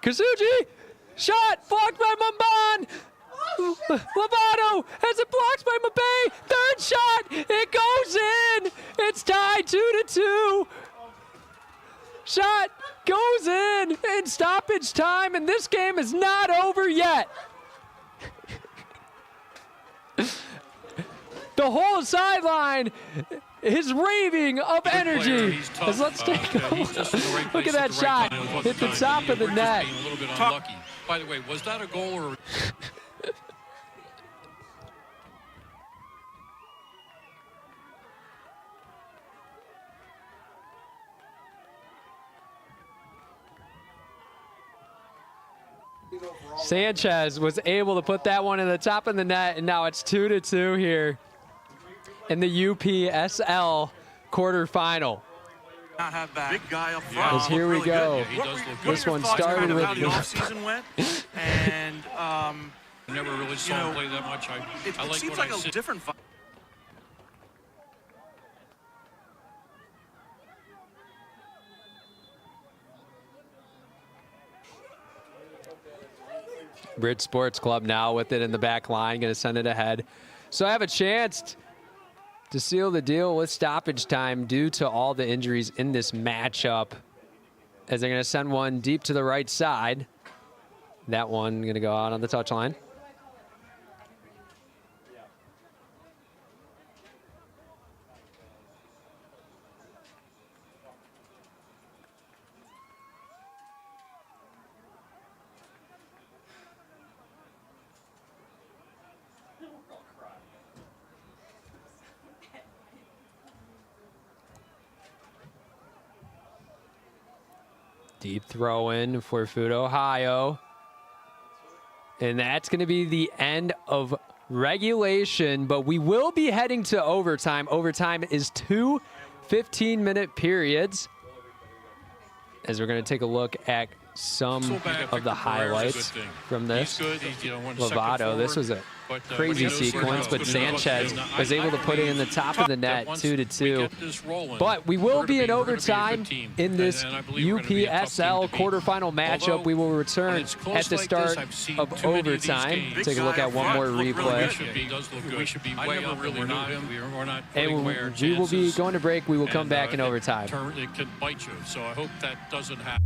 S1: Kazuji, shot blocked by Mamban. Lovato has it blocked by Mabe. Third shot, it goes in. It's tied 2-2. Shot goes in stoppage time, and this game is not over yet. The whole sideline is raving of energy. As let's take a look. Look at that shot. Hit the top of the net.
S9: A little bit unlucky. By the way, was that a goal or?
S1: Sanchez was able to put that one in the top of the net, and now it's 2-2 here in the UPSL quarterfinal.
S8: Not have back. Big guy up front.
S1: As here we go. This one started with
S8: how the offseason went, and
S9: Never really saw him play that much. I
S8: it
S9: like
S8: seems
S9: what
S8: like
S9: I
S8: a
S9: see.
S8: different fight.
S1: Bridge Sports Club now with it in the back line, going to send it ahead. So I have a chance to seal the deal with stoppage time due to all the injuries in this matchup, as they're going to send one deep to the right side. That one going to go out on the touchline. Deep throw in for FUT Ohio. And that's going to be the end of regulation, but we will be heading to overtime. Overtime is 2 15-minute periods. As we're going to take a look at some of the highlights from this. Lovato, this was a crazy sequence, but Sanchez was able to put it in the top of the net, 2-2. But we will be in overtime in this UPSL quarterfinal matchup. We will return at the start of overtime. Take a look at one more replay. And we will be going to break. We will come back in overtime.
S9: It can bite you, so I hope that doesn't happen.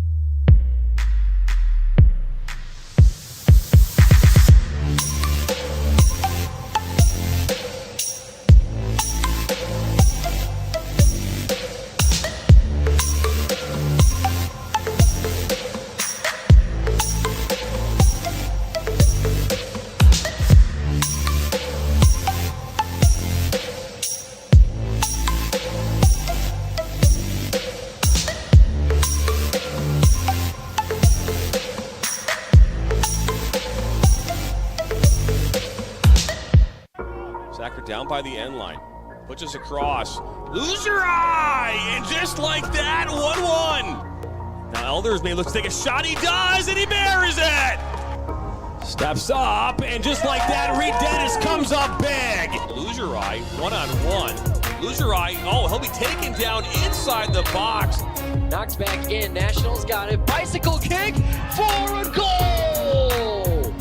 S3: Down by the end line. Pushes across. Lose your eye! And just like that, 1-1. Now Elders may look to take a shot. He does, and he buries it! Steps up, and just like that, Reed Dennis comes up big. Lugerai, one-on-one. Lugerai, oh, he'll be taken down inside the box.
S10: Knocked back in, Nationals got it. Bicycle kick for a goal!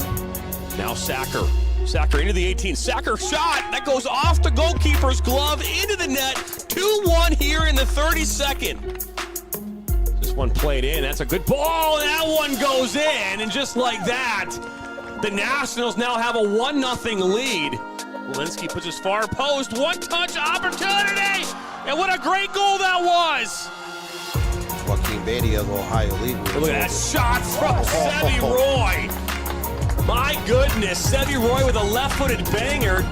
S3: Now Sacker. Sacker into the 18. Sacker shot, that goes off the goalkeeper's glove into the net. 2-1 here in the 32nd. This one played in, that's a good ball, and that one goes in, and just like that, the Nationals now have a 1-0 lead. Walensky puts his far post, one-touch opportunity, and what a great goal that was!
S11: Joaquin Beatty of Ohio League.
S3: Look at that shot from Sevy Roy. My goodness, Sevy Roy with a left-footed banger.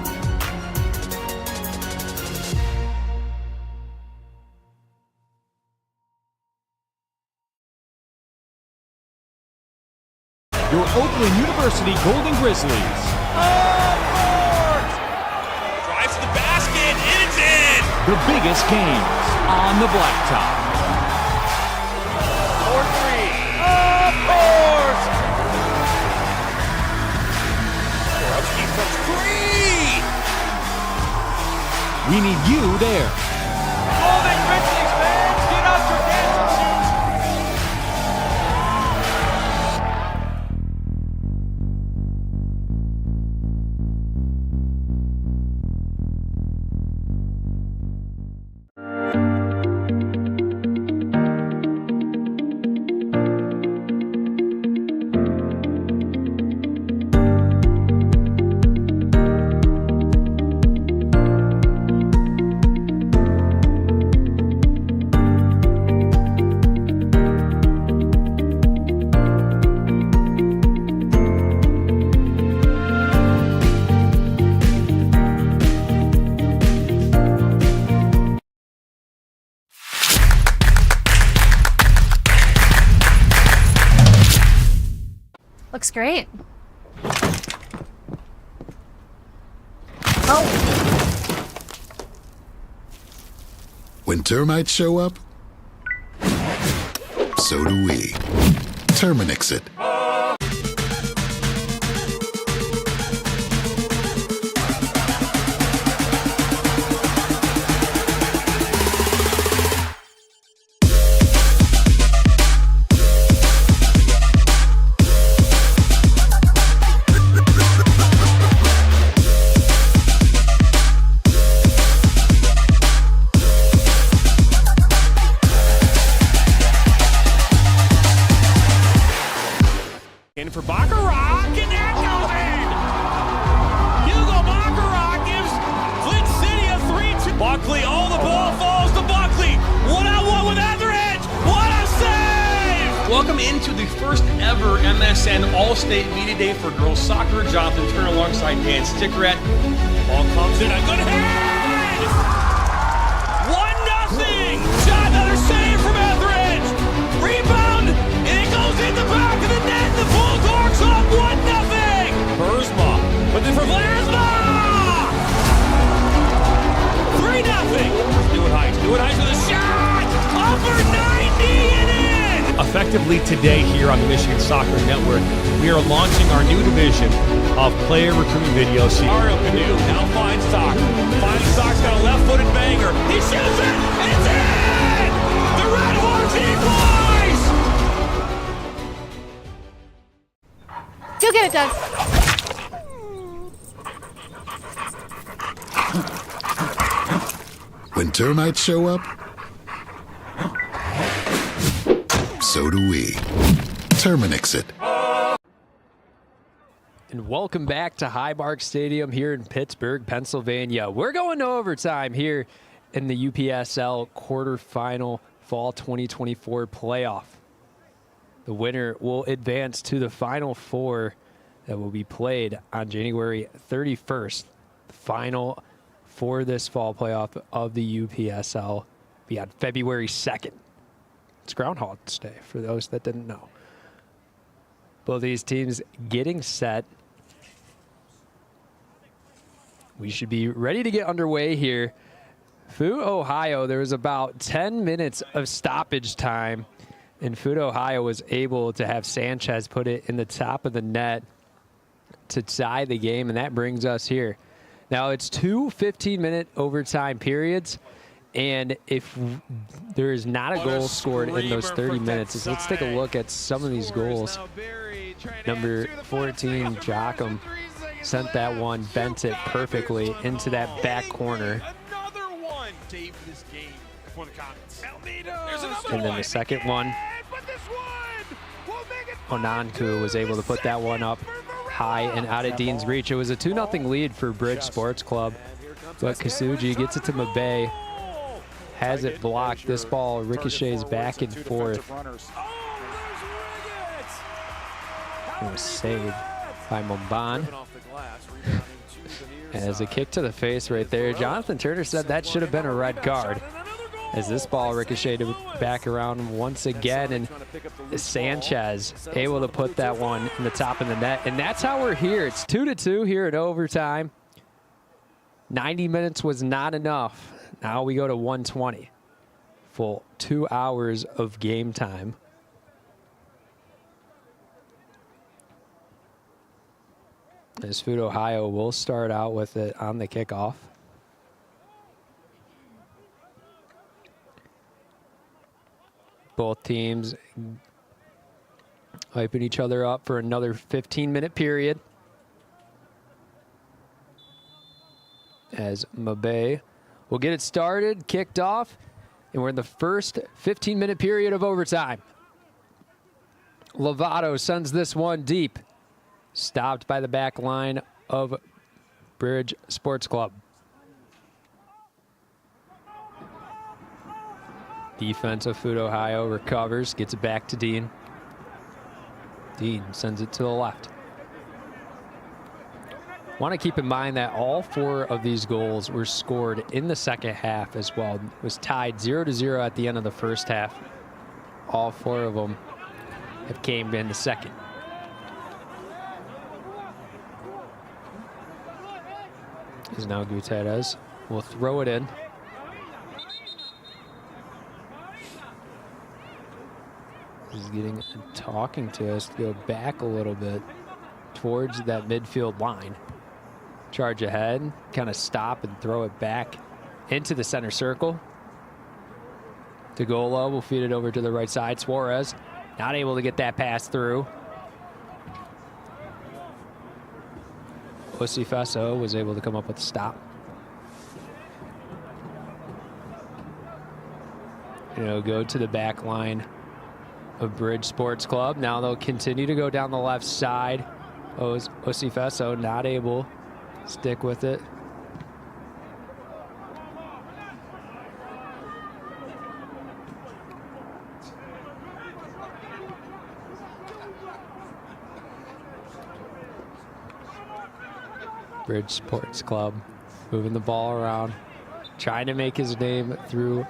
S2: Your Oakland University Golden Grizzlies.
S3: Drives to the basket, and it's in!
S2: The biggest games on the blacktop.
S3: 4-3. Of course! Borowski from 3!
S2: We need you there.
S3: Golden Grizzlies fans, get out your dancing shoes!
S5: Looks great. Oh.
S6: When termites show up, so do we. Terminix it.
S3: In for Baccarat, and that goes in! Hugo Baccarat gives Flint City a 3-2. Buckley, oh, the ball falls to Buckley. One-on-one with Etheridge. What a save!
S4: Welcome into the first ever MSN All-State Media Day for girls soccer. Jonathan Turner alongside Dan Stickerat.
S3: Ball comes in, a good head! 1-0! Shot, another save from Etheridge! Rebound, and it goes in the back of the net. The Bulldogs up 1-0! Bersma, but then for Vlasma! 3-0! Stewart Heights with a shot! Upper 90 and in!
S4: Effectively today here on the Michigan Soccer Network, we are launching our new division of player recruitment videos.
S3: Mario Canoe now finds Sock. Finds Sock's got a left-footed banger. He shoots it, and it's in! The Red Hawks equalize!
S5: You'll get it done.
S6: When termites show up, so do we. Terminix it.
S1: And welcome back to Highmark Stadium here in Pittsburgh, Pennsylvania. We're going to overtime here in the UPSL quarterfinal fall 2024 playoff. The winner will advance to the Final Four that will be played on January 31st. The final for this fall playoff of the UPSL be on February 2nd. It's Groundhog's Day for those that didn't know. Both these teams getting set. We should be ready to get underway here. FUT, Ohio, there was about 10 minutes of stoppage time, and FUT, Ohio was able to have Sanchez put it in the top of the net. to tie the game, and that brings us here. Now, it's 2 15-minute overtime periods, and if there is not a goal scored in those 30 minutes, let's take a look at some of these goals. Number 14, Jocham, sent that one, bent it perfectly into that back corner.
S3: Another one. Dave this game. For the comments.
S1: And then the second one, Onanku was able to put that one up high and out of Dean's reach. It was a 2-0 lead for Bridge Sports Club, but Kasuji gets it to Mabe, has it blocked. This ball ricochets back and forth. It was saved by Momban. As a kick to the face right there. Jonathan Turner said that should have been a red card, as this ball ricocheted back around once again, and Sanchez able to put that one in the top of the net. And that's how we're here. It's 2-2 here in overtime. 90 minutes was not enough. Now we go to 120. Full 2 hours of game time. As FUT Ohio will start out with it on the kickoff. Both teams hyping each other up for another 15-minute period. As Mabe will get it started, kicked off, and we're in the first 15-minute period of overtime. Lovato sends this one deep. Stopped by the back line of Bridge Sports Club. Defense of FUT Ohio recovers, gets it back to Dean. Dean sends it to the left. Want to keep in mind that all 4 of these goals were scored in the second half as well. It was tied 0-0 at the end of the first half. All 4 of them have came in the second. Is now Gutierrez will throw it in. He's getting talking to us to go back a little bit towards that midfield line. Charge ahead, kind of stop and throw it back into the center circle. Degola will feed it over to the right side. Suarez not able to get that pass through. Osifeso was able to come up with a stop. And it'll go to the back line of Bridge Sports Club. Now they'll continue to go down the left side. Osifeso not able to stick with it. Bridge Sports Club moving the ball around, trying to make his name through.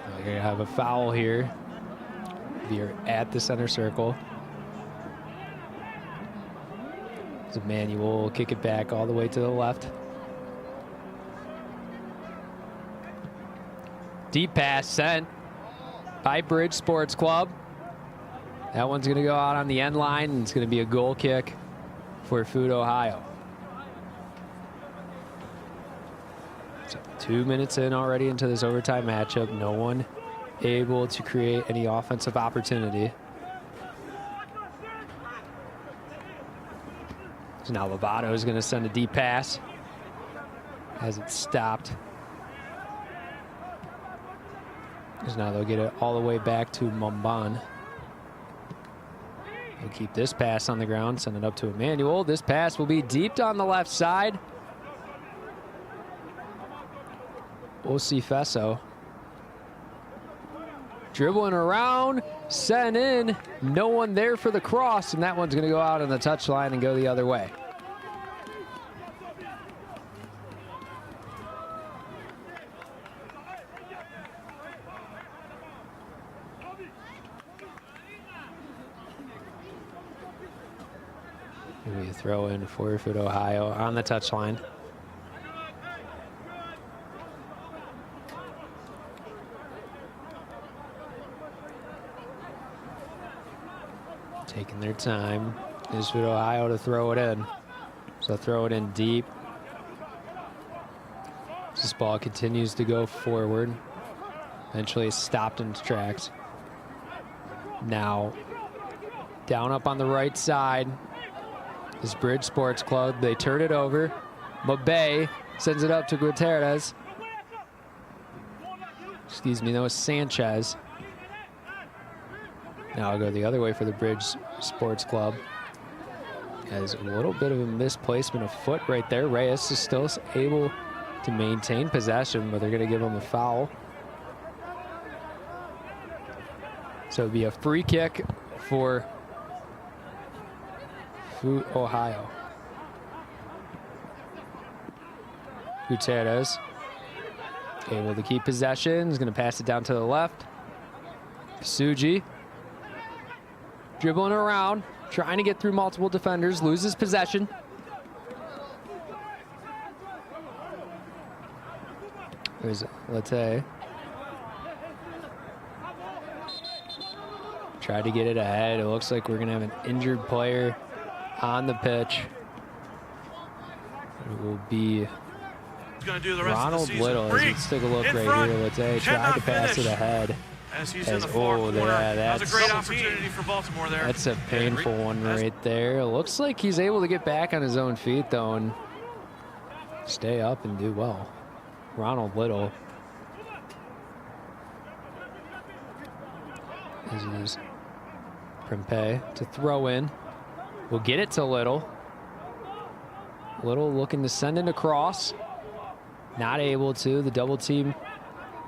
S1: We're going to have a foul here. We're at the center circle. As Emmanuel will kick it back all the way to the left. Deep pass sent by Bridge Sports Club. That one's going to go out on the end line, and it's going to be a goal kick for FUT Ohio. So 2 minutes in already into this overtime matchup. No one able to create any offensive opportunity. So now Lovato is going to send a deep pass as it's stopped. So now they'll get it all the way back to Momban. We'll keep this pass on the ground, send it up to Emmanuel. This pass will be deep on the left side. Osifeso dribbling around, sent in. No one there for the cross, and that one's going to go out on the touchline and go the other way. We throw in for FUT Ohio on the touchline. Taking their time is FUT Ohio to throw it in. So throw it in deep. This ball continues to go forward. Eventually stopped in its tracks. Now, down up on the right side is Bridge Sports Club. They turn it over. Mabe sends it up to Gutierrez. Excuse me, that was Sanchez. Now I'll go the other way for the Bridge Sports Club. Has a little bit of a misplacement of foot right there. Reyes is still able to maintain possession, but they're going to give him a foul. So it'll be a free kick for FUT Ohio. Gutierrez able to keep possession. He's going to pass it down to the left. Suji dribbling around, trying to get through multiple defenders, loses possession. There's Latte. Tried to get it ahead. It looks like we're going to have an injured player on the pitch. It will be Ronald Little. Let's take a look right here. Latte tried to pass it ahead.
S8: As he's in the far corner.
S1: Yeah,
S8: That's a great opportunity for Baltimore there.
S1: That's a painful one right there. It looks like he's able to get back on his own feet, though, and stay up and do well. Ronald Little. This is Prempe to throw in. We'll get it to Little. Little looking to send it across. Not able to. The double team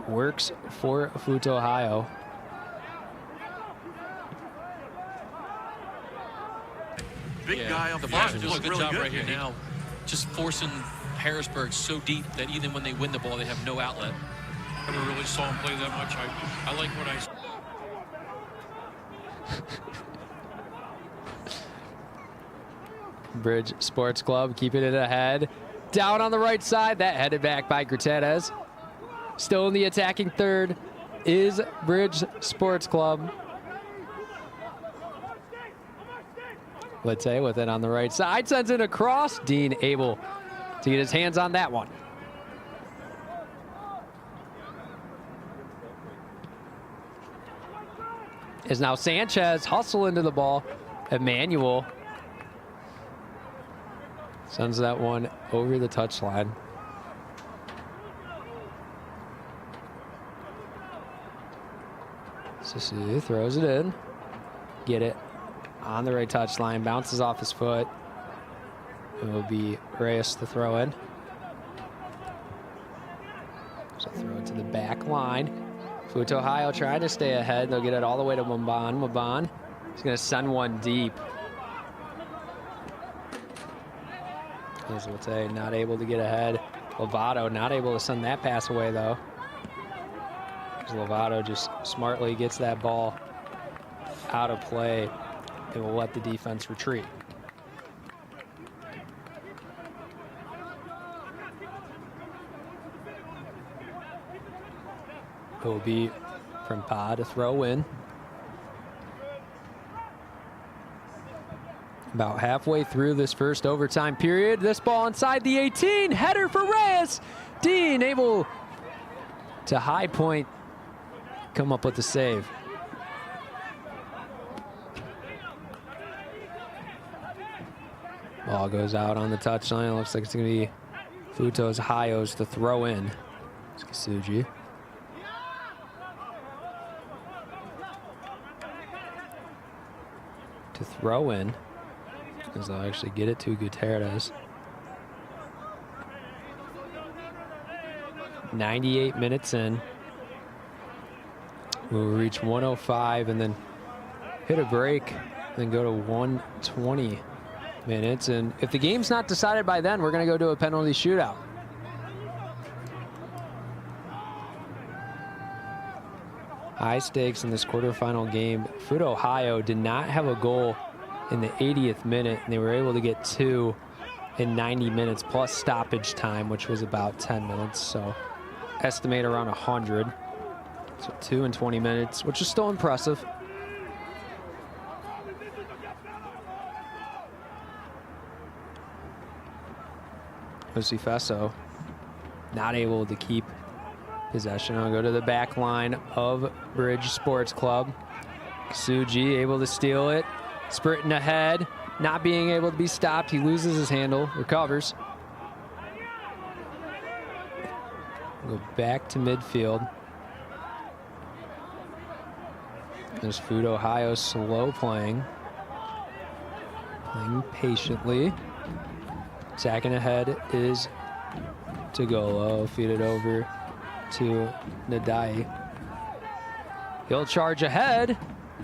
S1: works for FUT Ohio.
S8: Big guy up
S9: the
S8: front.
S9: Boston doing a good job right here now, just forcing Harrisburg so deep that even when they win the ball, they have no outlet. I never really saw him play that much. I like what I saw.
S1: Bridge Sports Club keeping it ahead. Down on the right side. That headed back by Gutierrez. Still in the attacking third is Bridge Sports Club. Latte with it on the right side. Sends it across. Dean able to get his hands on that one. Is now Sanchez hustle into the ball. Emmanuel sends that one over the touchline. Sissu throws it in. Get it on the right touchline. Bounces off his foot. It will be Reyes to throw in. So throw it to the back line. FUT Ohio trying to stay ahead. They'll get it all the way to Maban. Maban is going to send one deep. Latte not able to get ahead. Lovato not able to send that pass away, though. Lovato just smartly gets that ball out of play and will let the defense retreat. It will be from Pa to throw in. About halfway through this first overtime period. This ball inside the 18. Header for Reyes. Dean able to high point. Come up with the save. Ball goes out on the touchline. Looks like it's going to be FUT Ohio's to throw in. It's Kasuji. To throw in, because they'll actually get it to Gutierrez. 98 minutes in. We'll reach 105 and then hit a break, then go to 120 minutes. And if the game's not decided by then, we're going to go to a penalty shootout. High stakes in this quarterfinal game. FUT Ohio did not have a goal in the 80th minute, and they were able to get 2 in 90 minutes plus stoppage time, which was about 10 minutes. So estimate around 100. So 2 in 20 minutes, which is still impressive. Josefeso not able to keep possession. I'll go to the back line of Bridge Sports Club. Suji able to steal it, sprinting ahead, not being able to be stopped. He loses his handle, recovers. Go back to midfield. There's FUT Ohio slow playing patiently. Attacking ahead is Tagolo. Feed it over to Nadai. He'll charge ahead.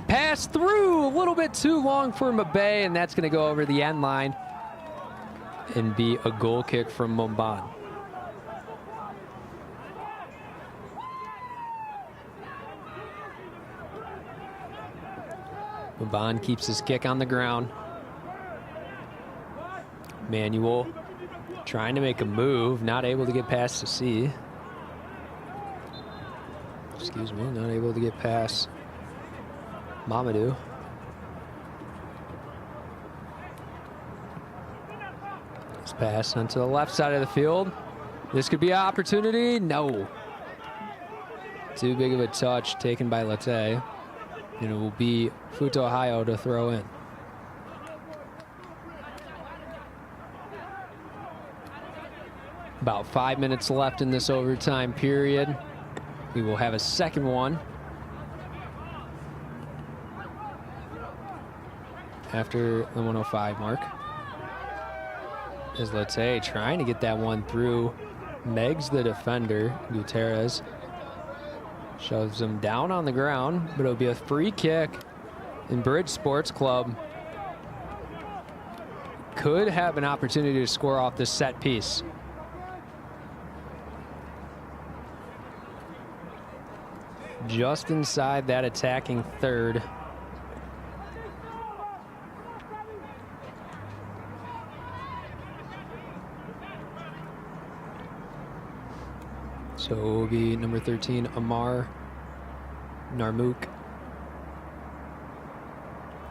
S1: Pass through, a little bit too long for Mabe, and that's going to go over the end line and be a goal kick from Momban. Momban keeps his kick on the ground. Manuel trying to make a move, not able to get past the C. Excuse me, not able to get past Mamadou. This pass onto the left side of the field. This could be an opportunity. No. Too big of a touch taken by Latte. And it will be FUT Ohio to throw in. About 5 minutes left in this overtime period. We will have a second one after the 105 mark. Is Latte trying to get that one through. Megs the defender. Gutierrez shoves him down on the ground, but it'll be a free kick. And Bridge Sports Club could have an opportunity to score off this set piece. Just inside that attacking third. So it will be number 13, Amar Narmouk,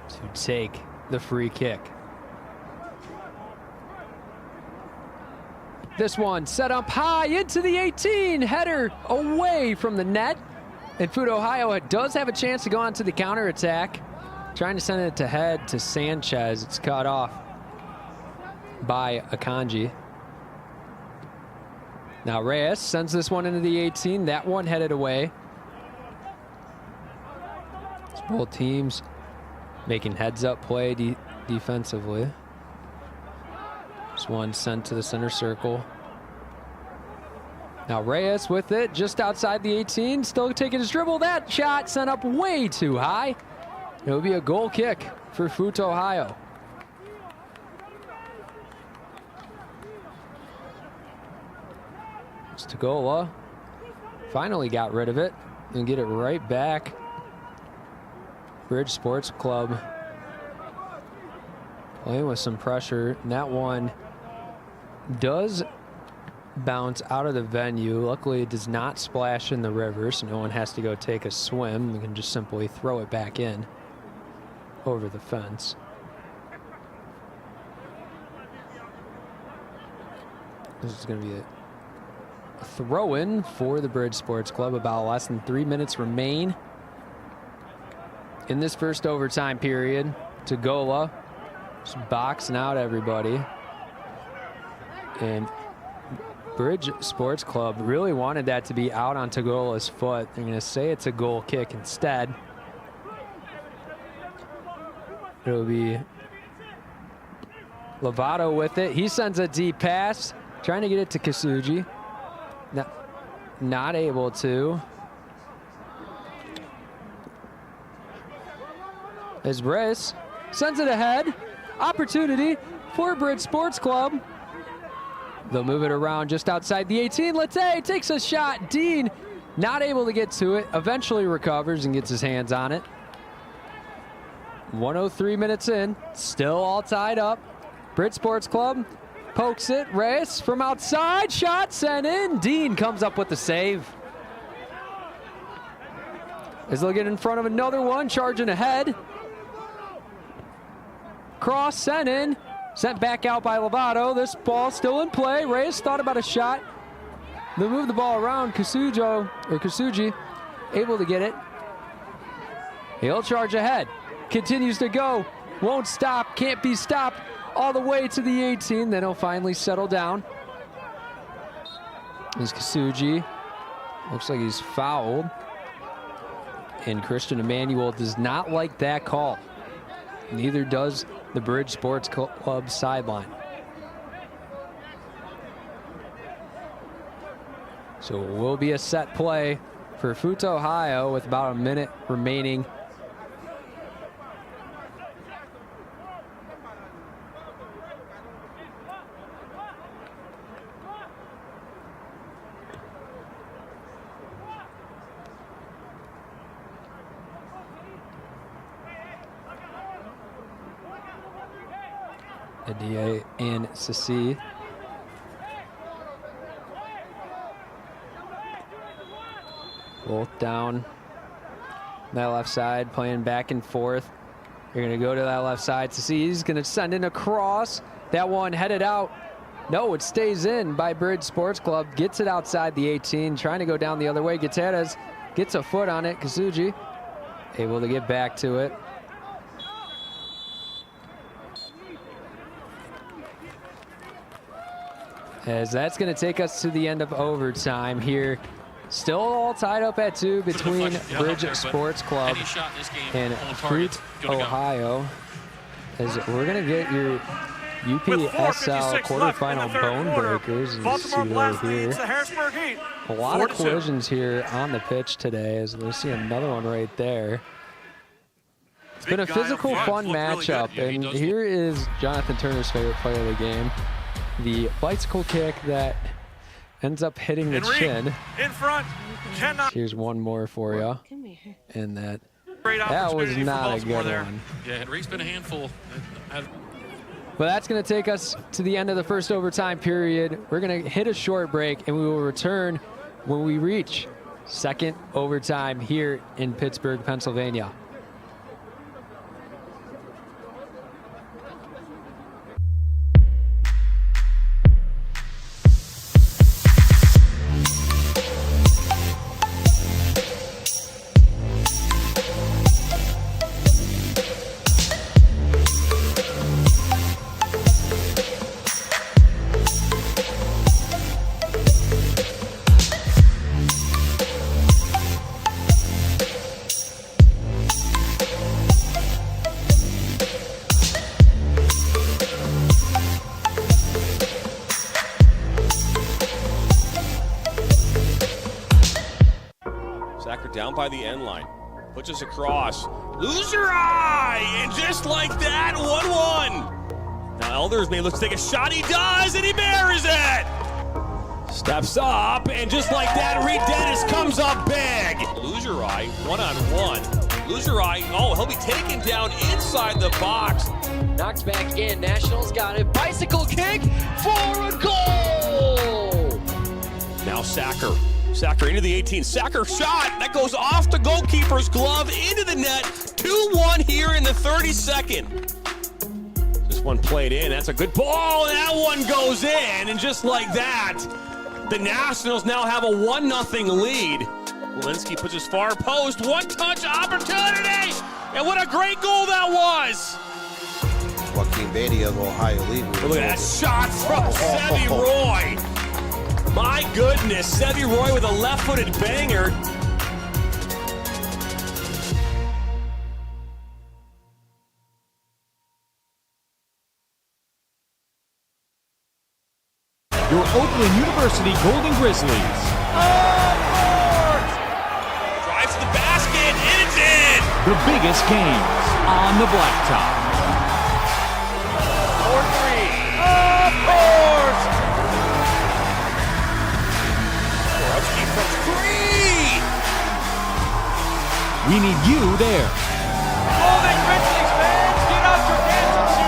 S1: to take the free kick. This one set up high into the 18, header away from the net. And FUT Ohio does have a chance to go on to the counterattack. Trying to send it to head to Sanchez. It's cut off by Akanji. Now Reyes sends this one into the 18. That one headed away. It's both teams making heads-up play defensively. This one sent to the center circle. Now Reyes with it, just outside the 18, still taking his dribble. That shot sent up way too high. It will be a goal kick for FUT Ohio. Stagola finally got rid of it and get it right back. Bridge Sports Club playing with some pressure, and that one does bounce out of the venue. Luckily, it does not splash in the river, so no one has to go take a swim. We can just simply throw it back in over the fence. This is going to be a throw-in for the Bridge Sports Club. About less than 3 minutes remain in this first overtime period. Tagola just boxing out everybody. And Bridge Sports Club really wanted that to be out on Tagola's foot. They're going to say it's a goal kick instead. It'll be Lovato with it. He sends a deep pass, trying to get it to Kasuji. Not able to. As Reyes sends it ahead. Opportunity for Bridge Sports Club. They'll move it around just outside the 18. Latte takes a shot. Dean not able to get to it. Eventually recovers and gets his hands on it. 103 minutes in. Still all tied up. Bridge Sports Club pokes it. Reyes from outside. Shot sent in. Dean comes up with the save. As they'll get in front of another one. Charging ahead. Cross sent in. Sent back out by Lovato. This ball still in play. Reyes thought about a shot. They move the ball around. Kasuji able to get it. He'll charge ahead. Continues to go. Won't stop. Can't be stopped. All the way to the 18. Then he'll finally settle down. There's Kasuji. Looks like he's fouled. And Christian Emmanuel does not like that call. Neither does the Bridge Sports Club sideline. So it will be a set play for FUT Ohio with about a minute remaining. Adia and Sissi. Both down that left side, playing back and forth. They're going to go to that left side. Sissi is going to send in a cross. That one headed out. No, it stays in by Bridge Sports Club. Gets it outside the 18, trying to go down the other way. Gutierrez gets a foot on it. Kasuji able to get back to it. As that's going to take us to the end of overtime here. Still all tied up at 2 between Bridge Sports Club and FUT Ohio. As we're going to get your UPSL quarterfinal bone breakers. A lot of collisions here on the pitch today, as we see another one right there. It's been a physical, fun matchup, and here is Jonathan Turner's favorite play of the game. The bicycle kick that ends up hitting the chin.
S8: In front.
S1: Here's one more for you. And that was not a good one.
S9: Yeah, Enrique's been a handful.
S1: But that's going to take us to the end of the first overtime period. We're going to hit a short break, and we will return when we reach second overtime here in Pittsburgh, Pennsylvania.
S3: Down by the end line, puts us across. Lose your eye, and just like that, 1-1. Now Elders may look to take a shot. He does, and he buries it. Steps up, and just like that, Reed Dennis comes up big. Lose your eye, 1-on-1. Lose your eye. Oh, he'll be taken down inside the box.
S10: Knocked back in. Nationals got it. Bicycle kick for a goal.
S3: Now Sacker. Sacker into the 18. Sacker shot. That goes off the goalkeeper's glove into the net. 2-1 here in the 32nd. This one played in. That's a good ball, and that one goes in. And just like that, the Nationals now have a 1-0 lead. Walensky puts his far post. One-touch opportunity. And what a great goal that was.
S11: Joaquin Beatty of Ohio lead.
S3: Look at that shot from Sevi Roy. My goodness, Sevi Roy with a left-footed banger.
S2: Your Oakland University Golden Grizzlies.
S3: Drives to the basket, and it's in.
S2: The biggest games on the blacktop.
S3: 4-3. Of course. From 3.
S2: We need you there.
S3: Golden Grizzlies fans, get out your dancing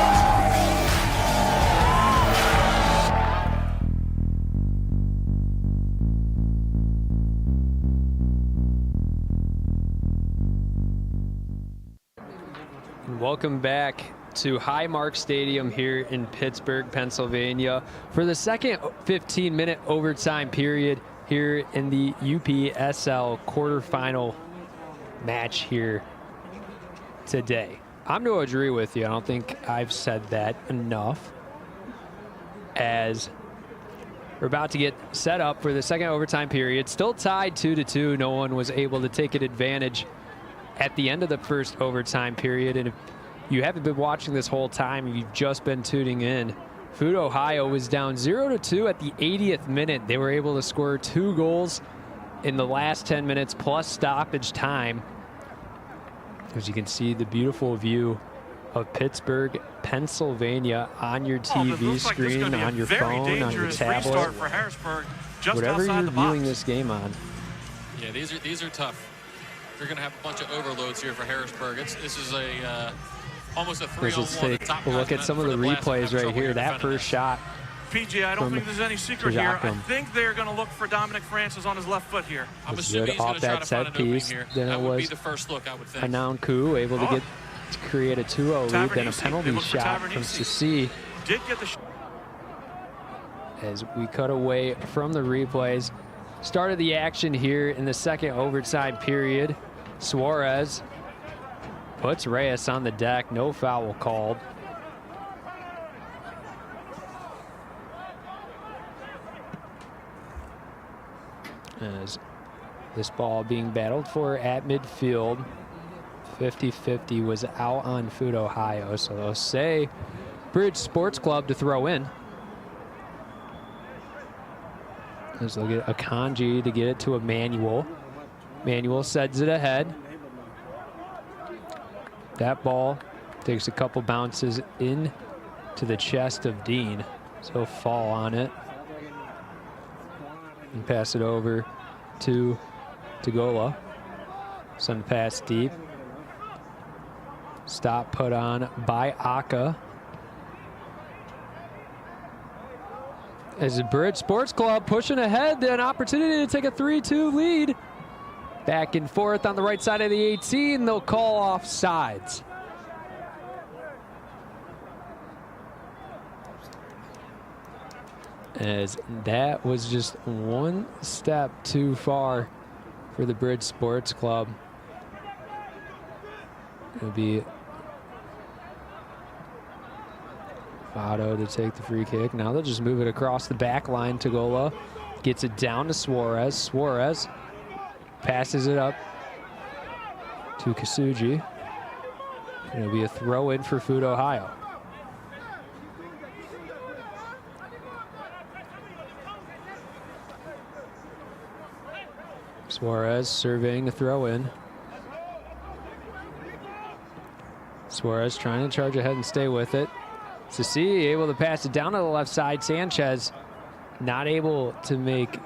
S1: Welcome back to Highmark Stadium here in Pittsburgh, Pennsylvania for the second 15-minute overtime period here in the UPSL quarterfinal match here today. I'm going to agree with you. I don't think I've said that enough, as we're about to get set up for the second overtime period. Still tied 2-2. No one was able to take an advantage at the end of the first overtime period. And if you haven't been watching this whole time, you've just been tuning in, FUT Ohio was down 0-2 at the 80th minute. They were able to score 2 goals in the last 10 minutes plus stoppage time. As you can see, the beautiful view of Pittsburgh, Pennsylvania on your TV screen, on your phone, on your tablet, whatever you're viewing this game on.
S9: Yeah, these are tough. You're going to have a bunch of overloads here for Harrisburg. This is a almost a 3-on-1.
S1: Let's take a look at some of the replays right here. That first shot.
S8: PJ, I don't think there's any secret here. I think they're going to look for Dominic Francis on his left foot here.
S9: I'm assuming he's going to try to find an opening here. That would be the first look, I would think.
S1: Ananku able to create a 2-0 lead, then a penalty shot from Sissi.
S8: Did get the
S1: as we cut away from the replays. Started the action here in the second overtime period. Suarez puts Reyes on the deck. No foul called. As this ball being battled for at midfield. 50-50 was out on FUT Ohio, so they'll say Bridge Sports Club to throw in. Let's look at Akanji to get it to Emmanuel. Emmanuel sends it ahead. That ball takes a couple bounces in to the chest of Dean, so he'll fall on it. And pass it over to Tagola. Send the pass deep. Stop put on by Aka. As the Bridge Sports Club pushing ahead, an opportunity to take a 3-2 lead. Back and forth on the right side of the 18, they'll call off sides. As that was just one step too far for the Bridge Sports Club. It'll be Votto to take the free kick. Now they'll just move it across the back line. Tagola gets it down to Suarez. Suarez passes it up to Kasuji. It'll be a throw in for FUT Ohio. Suarez surveying the throw in. Suarez trying to charge ahead and stay with it. Sissi able to pass it down to the left side. Sanchez not able to make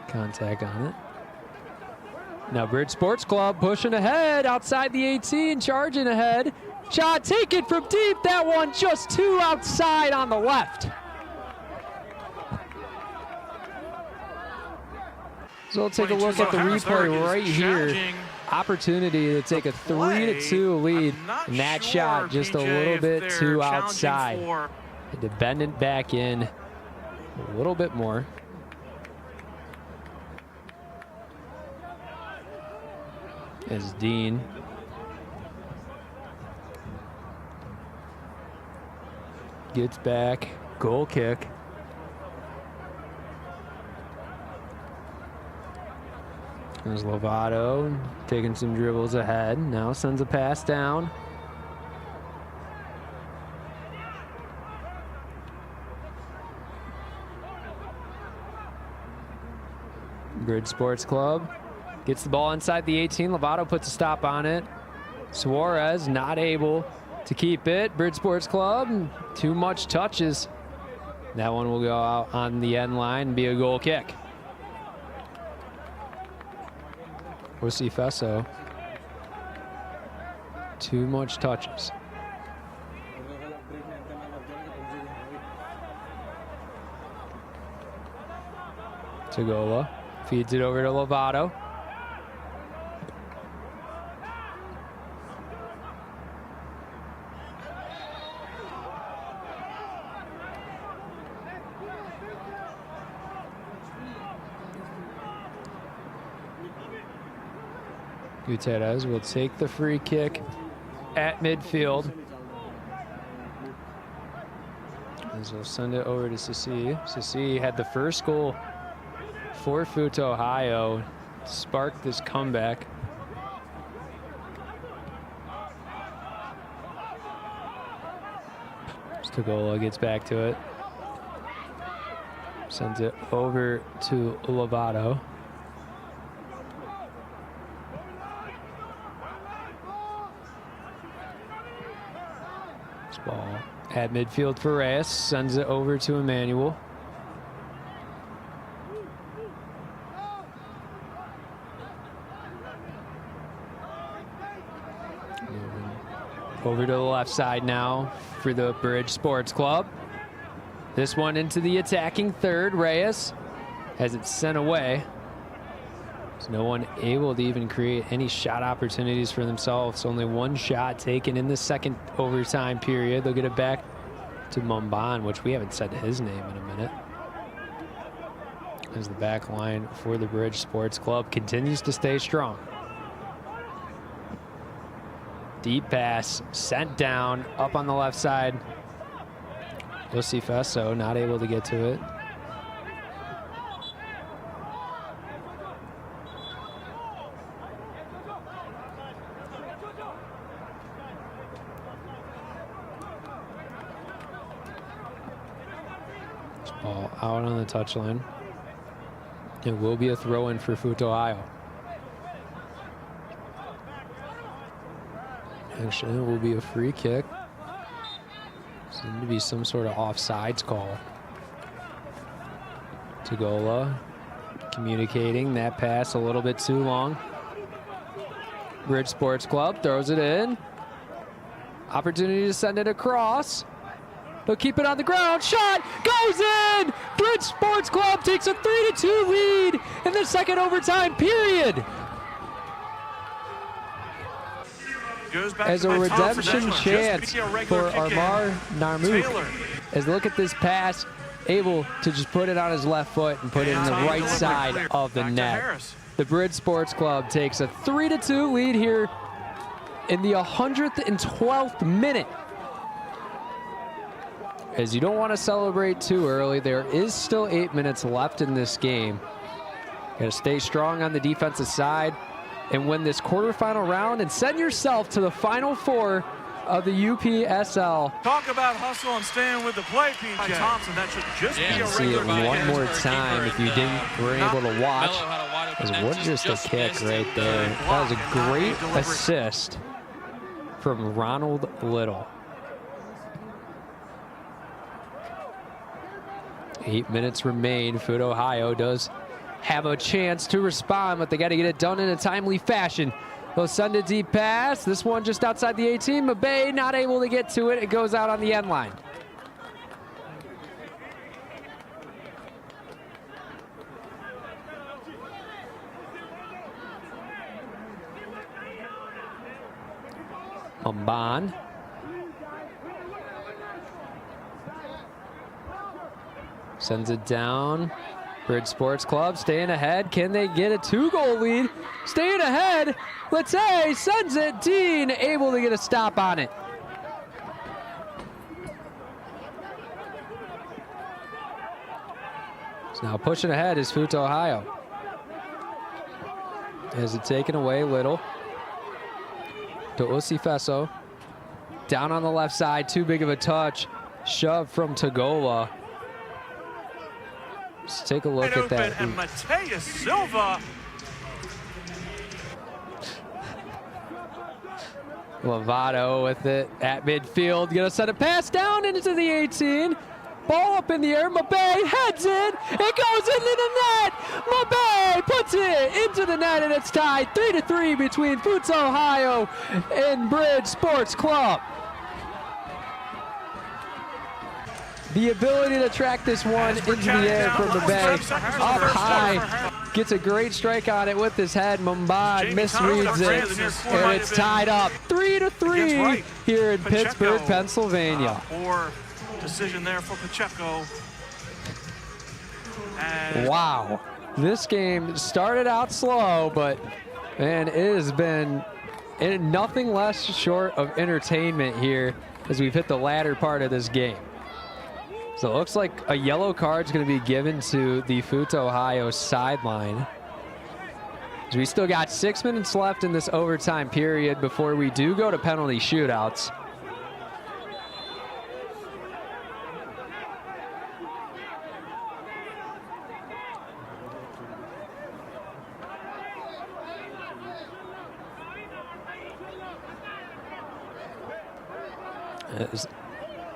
S1: contact on it. Now Bridge Sports Club pushing ahead outside the 18, charging ahead. Shot taken from deep. That one just too outside on the left. So we'll take a look at the replay right here. Opportunity to take a 3-2 lead, and that shot just a little bit too outside. To bend it back in a little bit more. As Dean gets back, goal kick. There's Lovato taking some dribbles ahead. Now sends a pass down. Bridge Sports Club gets the ball inside the 18. Lovato puts a stop on it. Suarez not able to keep it. Bridge Sports Club, too much touches. That one will go out on the end line and be a goal kick. Wussy Fesso. Too much touches. Tagola feeds it over to Lovato. Gutierrez will take the free kick at midfield. As we'll send it over to Sisi. Sisi had the first goal for FUT Ohio, sparked this comeback. Tagola gets back to it. Sends it over to Lovato. This ball at midfield for Reyes. Sends it over to Emmanuel. Over to the left side now for the Bridge Sports Club. This one into the attacking third. Reyes has it sent away. There's no one able to even create any shot opportunities for themselves. Only one shot taken in the second overtime period. They'll get it back to Mumban, which we haven't said his name in a minute. As the back line for the Bridge Sports Club continues to stay strong. Deep pass sent down up on the left side. Lucifeso not able to get to it. This ball out on the touchline. It will be a throw-in for FUT Ohio. Actually, it will be a free kick. Seemed to be some sort of offsides call. Tagola communicating that pass a little bit too long. Bridge Sports Club throws it in. Opportunity to send it across. They'll keep it on the ground. Shot goes in! Bridge Sports Club takes a 3-2 lead in the second overtime period. As a redemption chance for Armar Narmouk. As look at this pass, able to just put it on his left foot and put it in the right side of the net. The Bridge Sports Club takes a 3-2 lead here in the 112th minute. As you don't want to celebrate too early, there is still 8 minutes left in this game. Got to stay strong on the defensive side and win this quarterfinal round and send yourself to the Final Four of the UPSL.
S8: Talk about hustle and staying with the play, PJ. Thompson, that should just be a
S1: see it one more time if you weren't able to watch. It was just a kick right there. That was a great assist from Ronald Little. 8 minutes remain. FUT Ohio does have a chance to respond, but they got to get it done in a timely fashion. They'll send a deep pass. This one just outside the 18. Mabay not able to get to it. It goes out on the end line. Mumban. Sends it down. Bridge Sports Club staying ahead. Can they get a 2-goal lead? Staying ahead. Let's say sends it. Dean able to get a stop on it. So now pushing ahead is FUT Ohio. Has it taken away Little to Lucifeso. Down on the left side. Too big of a touch. Shove from Tagola. Let's take a look at that.
S8: And Mateus Silva.
S1: Lovato with it at midfield. Gonna send a pass down into the 18. Ball up in the air. Mabay heads in. It goes into the net. Mabay puts it into the net, and it's tied 3-3 between FUT Ohio and Bridge Sports Club. The ability to track this one into the air from Mabay, up high, gets a great strike on it with his head. Mumban misreads it, and it's tied up 3-3 here in Pittsburgh, Pennsylvania.
S8: Poor decision there for Pacheco.
S1: Wow, this game started out slow, but And it has been nothing less short of entertainment here as we've hit the latter part of this game. So it looks like a yellow card is going to be given to the FUT Ohio sideline. So we still got 6 minutes left in this overtime period before we do go to penalty shootouts.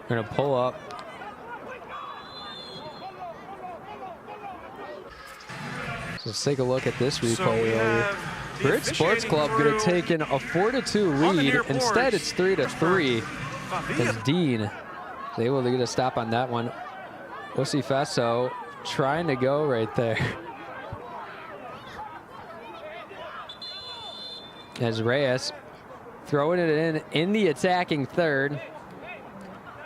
S1: We're going to pull up. So let's take a look at this replay. Bridge Sports Club going to take in a 4-2 lead. Instead, it's 3-3. As Dean is able to get a stop on that one. Osifeso trying to go right there. As Reyes throwing it in the attacking third.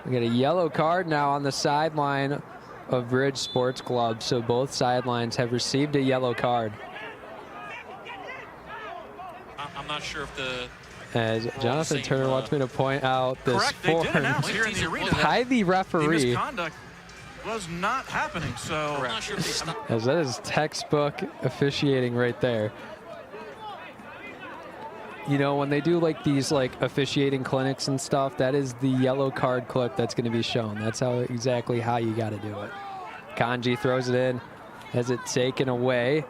S1: We got a yellow card now on the sideline of Bridge Sports Club, so both sidelines have received a yellow card.
S9: I'm not sure if the...
S1: As Jonathan Turner wants me to point out this form by the referee.
S8: The misconduct was not happening, so...
S1: As that is textbook officiating right there. You know, when they do like these like officiating clinics and stuff, that is the yellow card clip that's going to be shown. That's exactly how you got to do it. Kanji throws it in, has it taken away,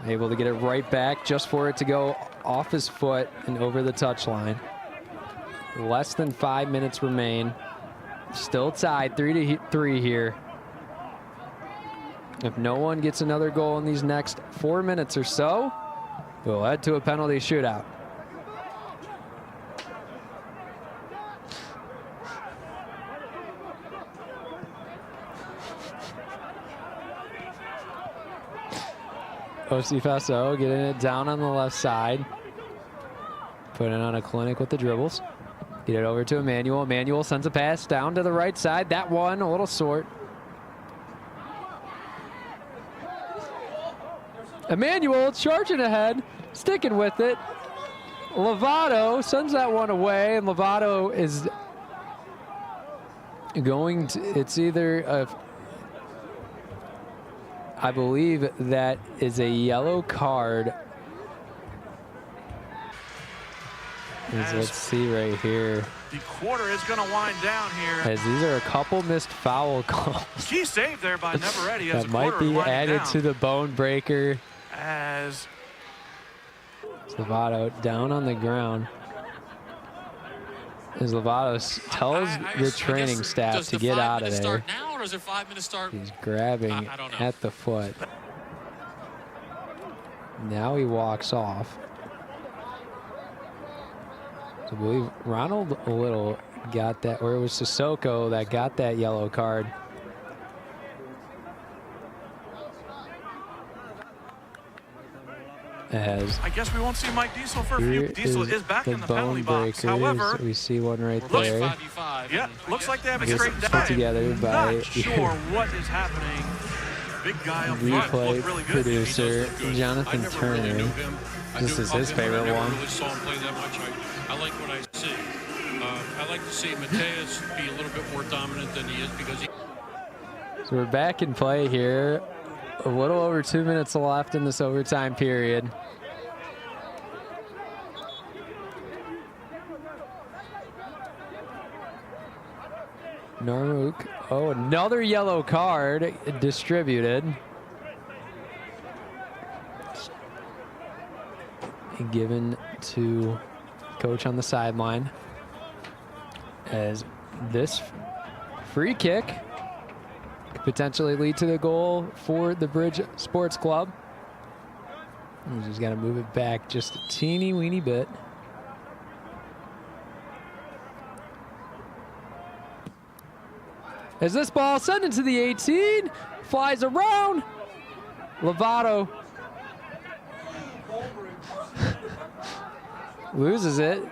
S1: able to get it right back just for it to go off his foot and over the touchline. Less than 5 minutes remain. Still tied 3-3 here. If no one gets another goal in these next 4 minutes or so, we'll head to a penalty shootout. Osifeso getting it down on the left side. Putting on a clinic with the dribbles. Get it over to Emmanuel. Emmanuel sends a pass down to the right side. That one, a little short. Emmanuel charging ahead, sticking with it. Lovato sends that one away, and Lovato is going to, it's either a, I believe that is a yellow card. Let's see right here.
S8: The quarter is going to wind down here.
S1: As these are a couple missed foul calls.
S8: Key save there by Neveretti.
S1: That might be added to the bone breaker.
S8: As
S1: Lovato down on the ground. As Lovato tells the training staff to get out of there.
S9: Start now, or is it 5 minutes start?
S1: He's grabbing at the foot. Now he walks off. I believe Ronald Little got that, or it was Sissoko that got that yellow card. As
S8: I guess we won't see Mike Diesel for a few. Diesel is back in the penalty box. However,
S1: we see one right there.
S8: Yeah, looks like they have a straight down.
S1: Put together by
S8: Not sure what is happening. Big guy up front.
S1: Replay
S8: Really good.
S1: producer Jonathan Turner. This is his favorite one.
S9: I never really saw him play that much. I like what I see. I like to see Mateus be a little bit more dominant than he is because he...
S1: So we're back in play here. A little over 2 minutes left in this overtime period. Narmuk, oh, another yellow card distributed. And given to coach on the sideline. As this free kick could potentially lead to the goal for the Bridge Sports Club. We just got to move it back just a teeny weeny bit. As this ball sent into the 18, flies around. Lovato loses it.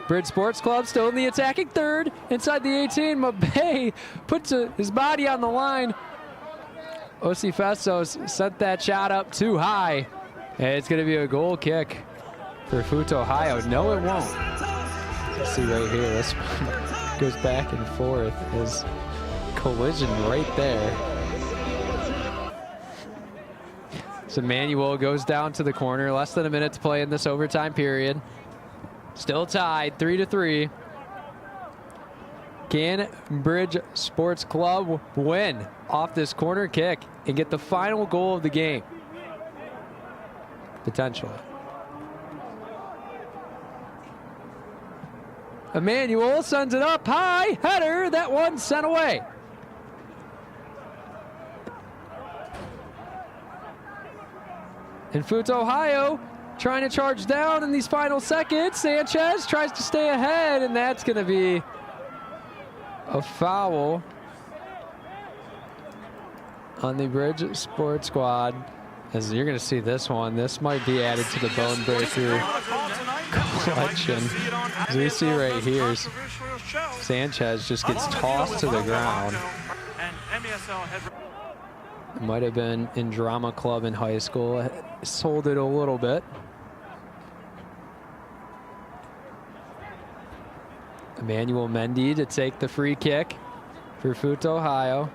S1: Bridge Sports Club still in the attacking third. Inside the 18, Mbappe puts his body on the line. Osifeso sent that shot up too high. And it's going to be a goal kick for FUT Ohio. No, it won't. Let's see right here. This one goes back and forth. His collision right there. So Manuel goes down to the corner. Less than a minute to play in this overtime period. Still tied, 3-3. Can Bridge Sports Club win off this corner kick and get the final goal of the game? Potentially. Emmanuel sends it up high, header, that one sent away. And FUT Ohio trying to charge down in these final seconds. Sanchez tries to stay ahead, and that's going to be a foul on the Bridge Sports Squad. As you're going to see this one, this might be added to the bone breaker collection. As we see right here, Sanchez just gets tossed to the ground. Might have been in drama club in high school. Sold it a little bit. Emmanuel Mendy to take the free kick for FUT Ohio.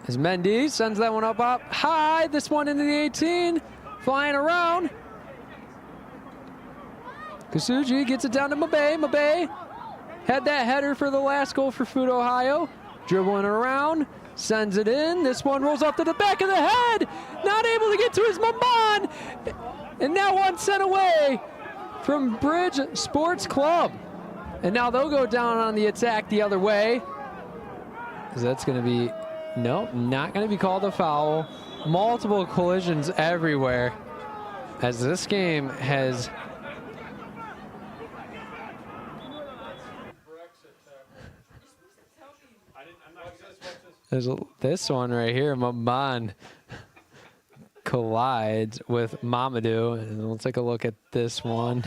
S1: As Mendy sends that one up high. This one into the 18, flying around. Kasuji gets it down to Mabe. Mabe had that header for the last goal for FUT Ohio. Dribbling around, sends it in. This one rolls up to the back of the head. Not able to get to his Maman. And now one sent away from Bridge Sports Club. And now they'll go down on the attack the other way. Because that's going to be, no, not going to be called a foul. Multiple collisions everywhere. As this game has... There's this one right here. Maman collides with Mamadou. And we'll take a look at this one.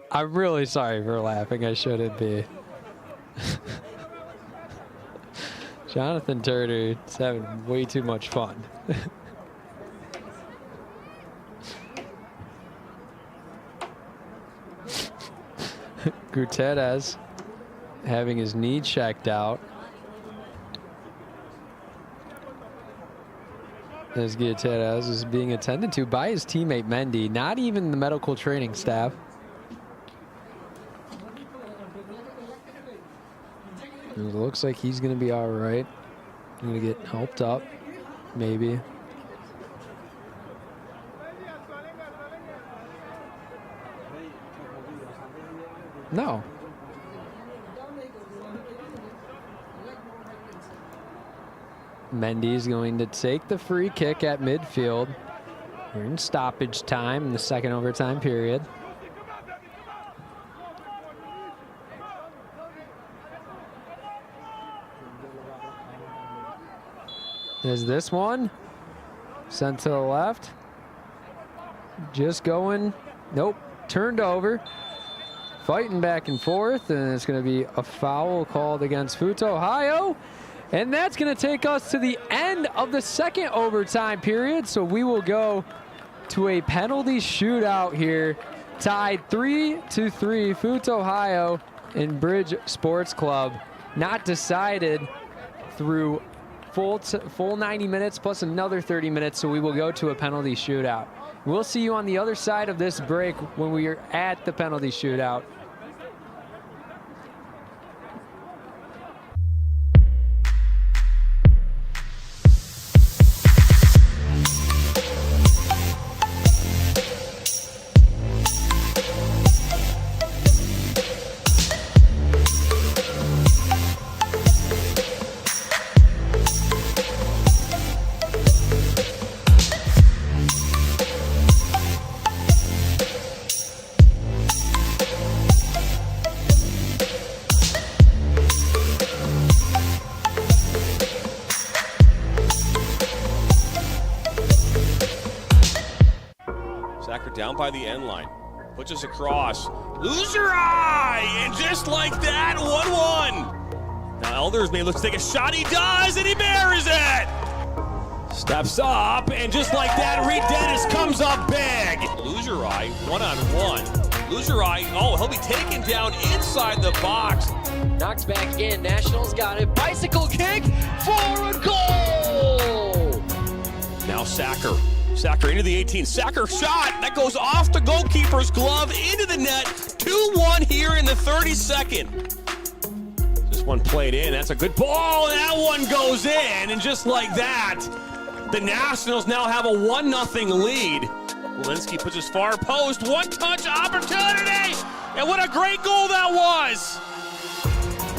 S1: I'm really sorry for laughing. I shouldn't be. Jonathan Turner is having way too much fun. Gutierrez having his knee checked out. As Gutierrez is being attended to by his teammate Mendy, not even the medical training staff. It looks like he's going to be all right. Going to get helped up, maybe. No. Mendy's going to take the free kick at midfield. We're in stoppage time in the second overtime period. There's this one. Sent to the left. Just going. Nope. Turned over. Fighting back and forth. And it's going to be a foul called against FUT Ohio. And that's going to take us to the end of the second overtime period. So we will go to a penalty shootout here. Tied 3-3. FUT Ohio and Bridge Sports Club. Not decided through full 90 minutes plus another 30 minutes. So we will go to a penalty shootout. We'll see you on the other side of this break when we are at the penalty shootout.
S3: Down by the end line. Pushes across. Lose your eye! And just like that, 1-1. Now Elders may look to take a shot. He does, and he buries it! Steps up, and just like that, Reed Dennis comes up big. Lose your eye, 1-on-1. Lose your eye. Oh, he'll be taken down inside the box.
S10: Knocked back in. Nationals got it. Bicycle kick for a goal!
S3: Now Sacker. Sacker into the 18. Sacker shot. That goes off the goalkeeper's glove into the net. 2-1 here in the 32nd. This one played in. That's a good ball. And that one goes in. And just like that, the Nationals now have a 1-0 lead. Walensky puts his far post. One-touch opportunity. And what a great goal that was.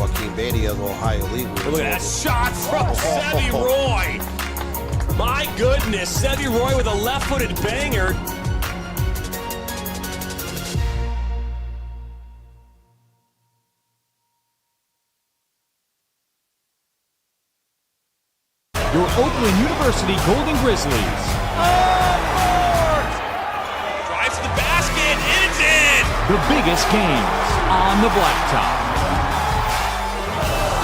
S11: Joaquin Badia of Ohio League.
S3: Look at that shot from Sevi Roy. My goodness, Sevi Roy with a left-footed banger.
S2: Your Oakland University Golden Grizzlies.
S3: Drives to the basket, and it's in.
S2: The biggest games on the blacktop.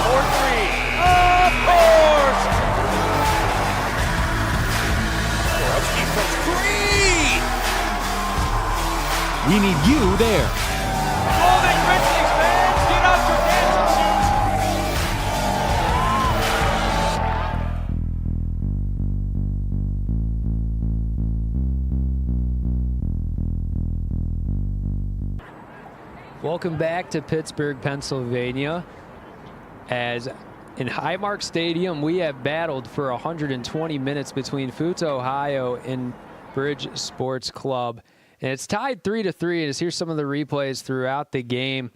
S3: 4-3. Of course. Borowski from 3.
S2: We need you there.
S3: Golden Grizzlies fans, get out your dancing shoes.
S1: Welcome back to Pittsburgh, Pennsylvania. As in Highmark Stadium, we have battled for 120 minutes between FUT, Ohio and Bridge Sports Club. And it's tied 3-3, and here's some of the replays throughout the game.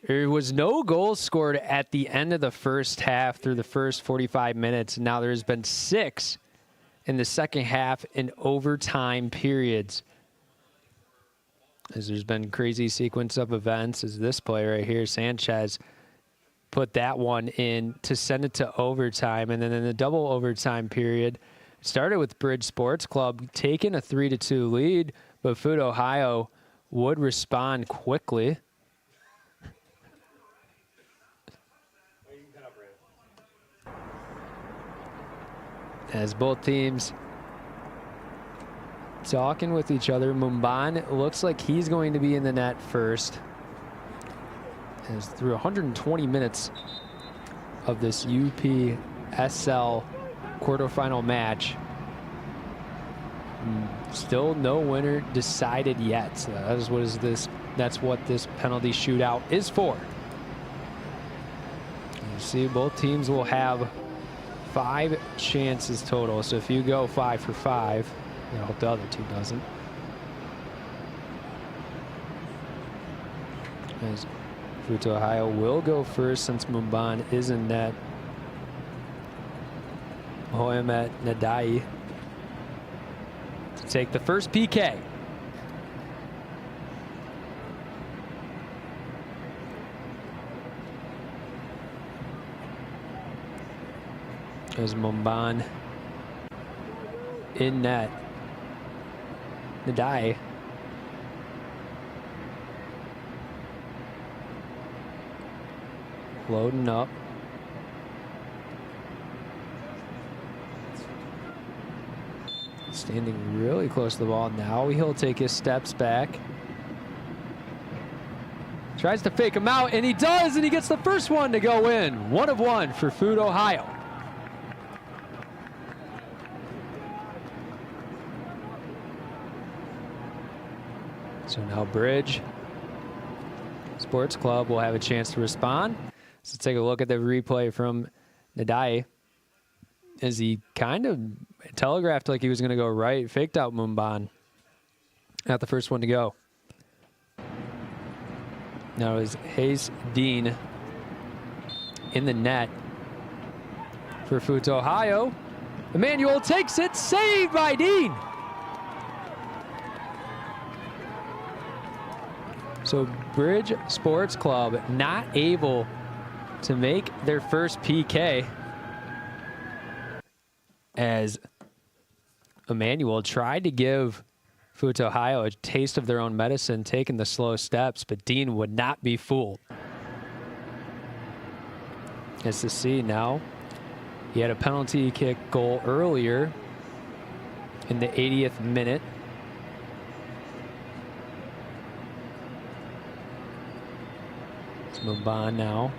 S1: There was no goals scored at the end of the first half through the first 45 minutes. Now there's been 6 in the second half in overtime periods. As there's been crazy sequence of events, as this play right here, Sanchez, put that one in to send it to overtime. And then in the double overtime period, it started with Bridge Sports Club taking a 3-2 lead, but FUT Ohio would respond quickly. As both teams talking with each other. Mumban looks like he's going to be in the net first. As through 120 minutes of this UPSL quarterfinal match, still no winner decided yet. So that's what this penalty shootout is for. You see, both teams will have 5 chances total. So if you go 5 for 5, I hope the other team doesn't. As FUT Ohio will go first since Mumban is in net. Mohamed Nadai to take the first PK. As Mumban in net. Nadai. Loading up. Standing really close to the ball. Now he'll take his steps back. Tries to fake him out, and he does, and he gets the first one to go in. 1 of 1 for FUT Ohio. So now Bridge Sports Club will have a chance to respond. So let's take a look at the replay from Nadai, as he kind of telegraphed like he was going to go right, faked out Mumban. Not the first one to go. Now it was Hayes Dean in the net for FUT Ohio. Emmanuel takes it, saved by Dean. So Bridge Sports Club not able to make their first PK, as Emmanuel tried to give FUT Ohio, a taste of their own medicine, taking the slow steps, but Dean would not be fooled. As to see now, he had a penalty kick goal earlier in the 80th minute. Let's move on now.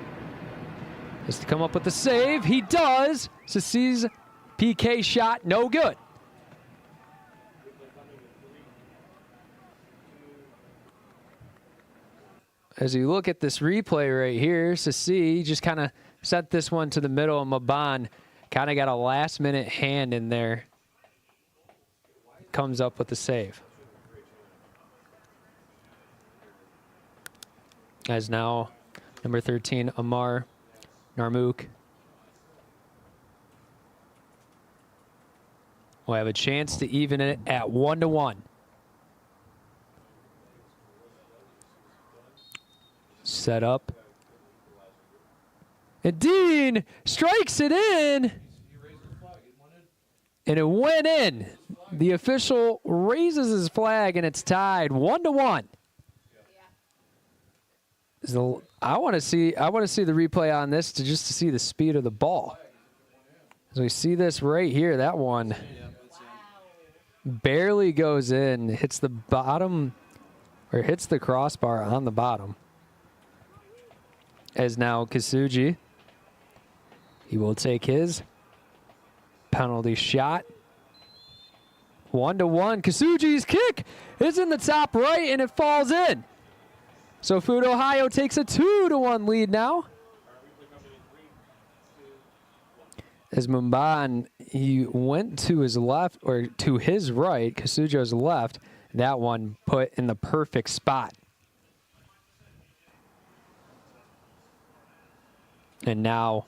S1: Has to come up with the save. He does. Sissy's PK shot, no good. As you look at this replay right here, Sissy just kind of sent this one to the middle, and Maban kind of got a last-minute hand in there. Comes up with the save. As now, number 13, Amar Narmouk will have a chance to even it at 1-1. Set up. And Dean strikes it in. And it went in. The official raises his flag, and it's tied 1-1. So I want to see the replay on this to see the speed of the ball. As we see this right here, that one barely goes in, hits the bottom, or hits the crossbar on the bottom. As now Kasuji, he will take his penalty shot. 1-1. Kasuji's kick is in the top right, and it falls in. So FUT Ohio takes a 2-1 lead now. As Mumban, he went to his left, or to his right, Kasujo's left. That one put in the perfect spot. And now,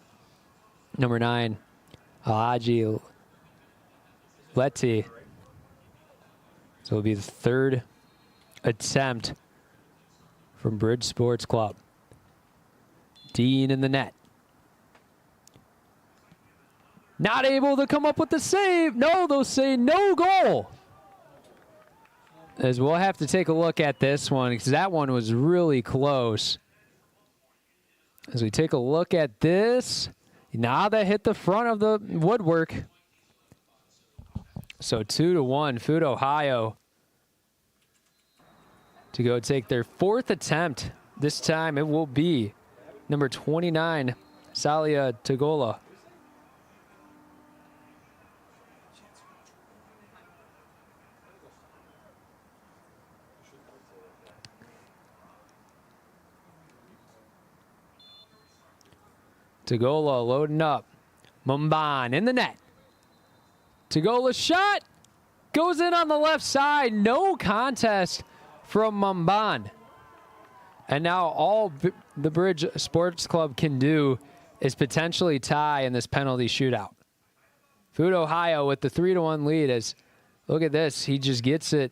S1: number 9, Alhaji Leti. So it'll be the third attempt from Bridge Sports Club. Dean in the net. Not able to come up with the save. No, they'll say no goal. As we'll have to take a look at this one, because that one was really close. As we take a look at this, now that hit the front of the woodwork. So 2-1, FUT Ohio to go take their fourth attempt. This time it will be number 29, Salia Tagola. Tagola loading up. Mumban in the net. Tagola shot. Goes in on the left side. No contest from Mumban. And now all the Bridge Sports Club can do is potentially tie in this penalty shootout. FUT Ohio with the 3-1 lead. As look at this. He just gets it.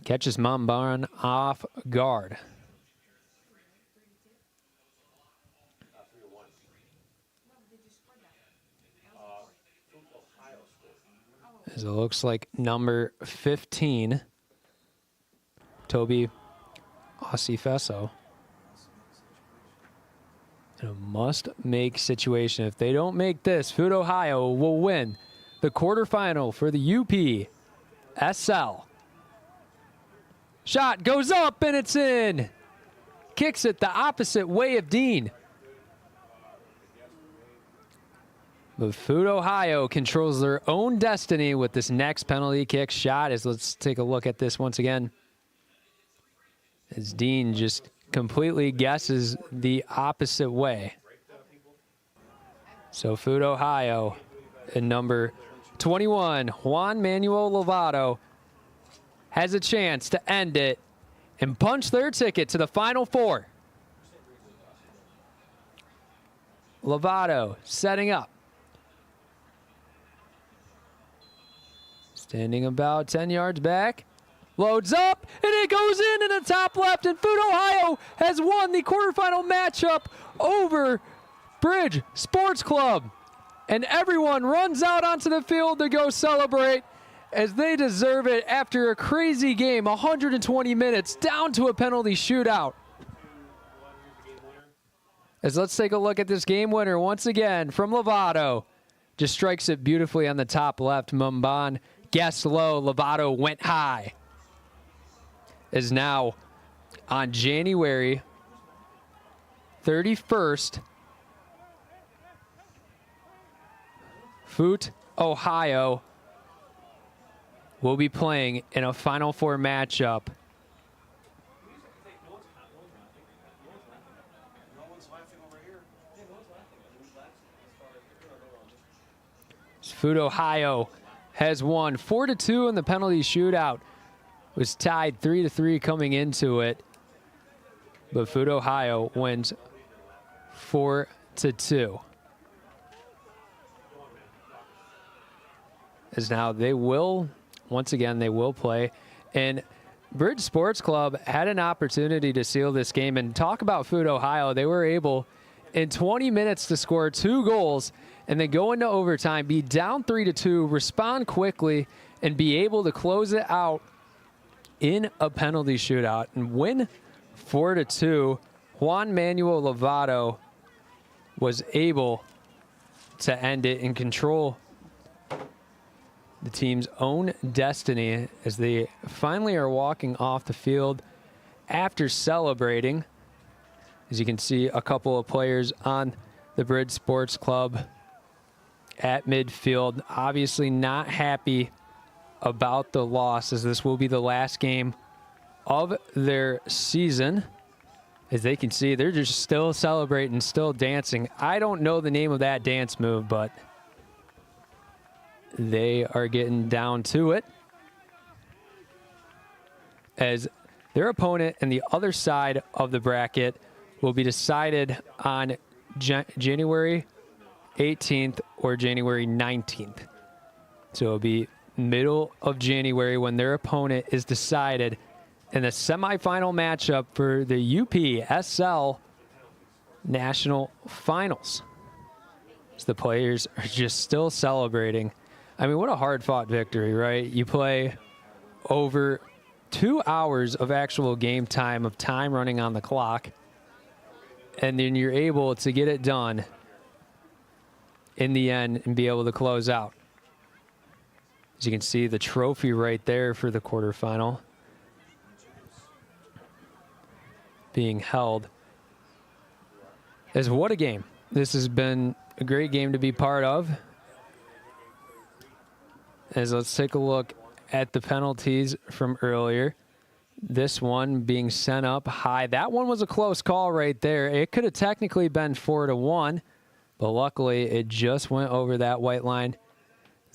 S1: Catches Mumban off guard. As it looks like number 15, Toby Osifeso, in a must-make situation. If they don't make this, FUT Ohio will win the quarterfinal for the UPSL. Shot goes up, and it's in. Kicks it the opposite way of Dean. But FUT Ohio controls their own destiny with this next penalty kick shot. Let's take a look at this once again. As Dean just completely guesses the opposite way. So FUT Ohio and number 21, Juan Manuel Lovato, has a chance to end it and punch their ticket to the Final Four. Lovato setting up. Standing about 10 yards back. Loads up, and it goes in the top left, and FUT Ohio has won the quarterfinal matchup over Bridge Sports Club. And everyone runs out onto the field to go celebrate as they deserve it after a crazy game, 120 minutes, down to a penalty shootout. As let's take a look at this game winner once again from Lovato. Just strikes it beautifully on the top left. Mumban guessed low. Lovato went high. Is now on January 31st. FUT, Ohio will be playing in a Final Four matchup. FUT, Ohio has won 4-2 in the penalty shootout. Was tied 3-3 coming into it. But FUT, Ohio wins 4-2. As now they will, once again, they will play. And Bridge Sports Club had an opportunity to seal this game. And talk about FUT, Ohio. They were able in 20 minutes to score 2 goals and then go into overtime, be down 3-2, respond quickly, and be able to close it out in a penalty shootout and win 4-2. Juan Manuel Lovato was able to end it and control the team's own destiny as they finally are walking off the field after celebrating. As you can see, a couple of players on the Bridge Sports Club at midfield, obviously not happy about the loss, as this will be the last game of their season. As they can see, they're just still celebrating, still dancing. I don't know the name of that dance move, but they are getting down to it. As their opponent in the other side of the bracket will be decided on January 18th or January 19th. So it'll be middle of January when their opponent is decided in the semifinal matchup for the UPSL National Finals. So the players are just still celebrating. I mean, what a hard-fought victory, right? You play over 2 hours of actual game time, of time running on the clock, and then you're able to get it done in the end and be able to close out. As you can see, the trophy right there for the quarterfinal being held. As what a game. This has been a great game to be part of. As let's take a look at the penalties from earlier. This one being sent up high. That one was a close call right there. It could have technically been 4-1, but luckily it just went over that white line.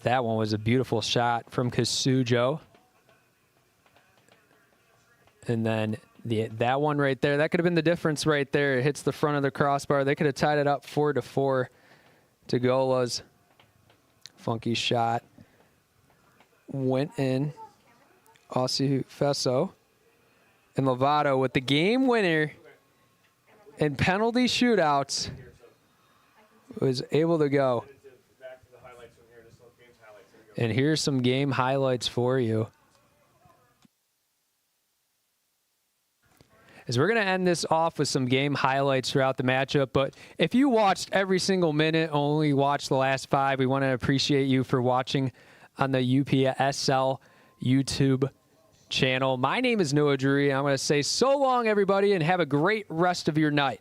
S1: That one was a beautiful shot from Kasujo. And then that one right there, that could have been the difference right there. It hits the front of the crossbar. They could have tied it up 4-4. Tagola's funky shot went in. Aussie Fesso. And Lovato with the game winner in penalty shootouts was able to go. And here's some game highlights for you. As we're going to end this off with some game highlights throughout the matchup, but if you watched every single minute, only watched the last 5, we want to appreciate you for watching on the UPSL YouTube channel. My name is Noah Drury. I'm going to say so long, everybody, and have a great rest of your night.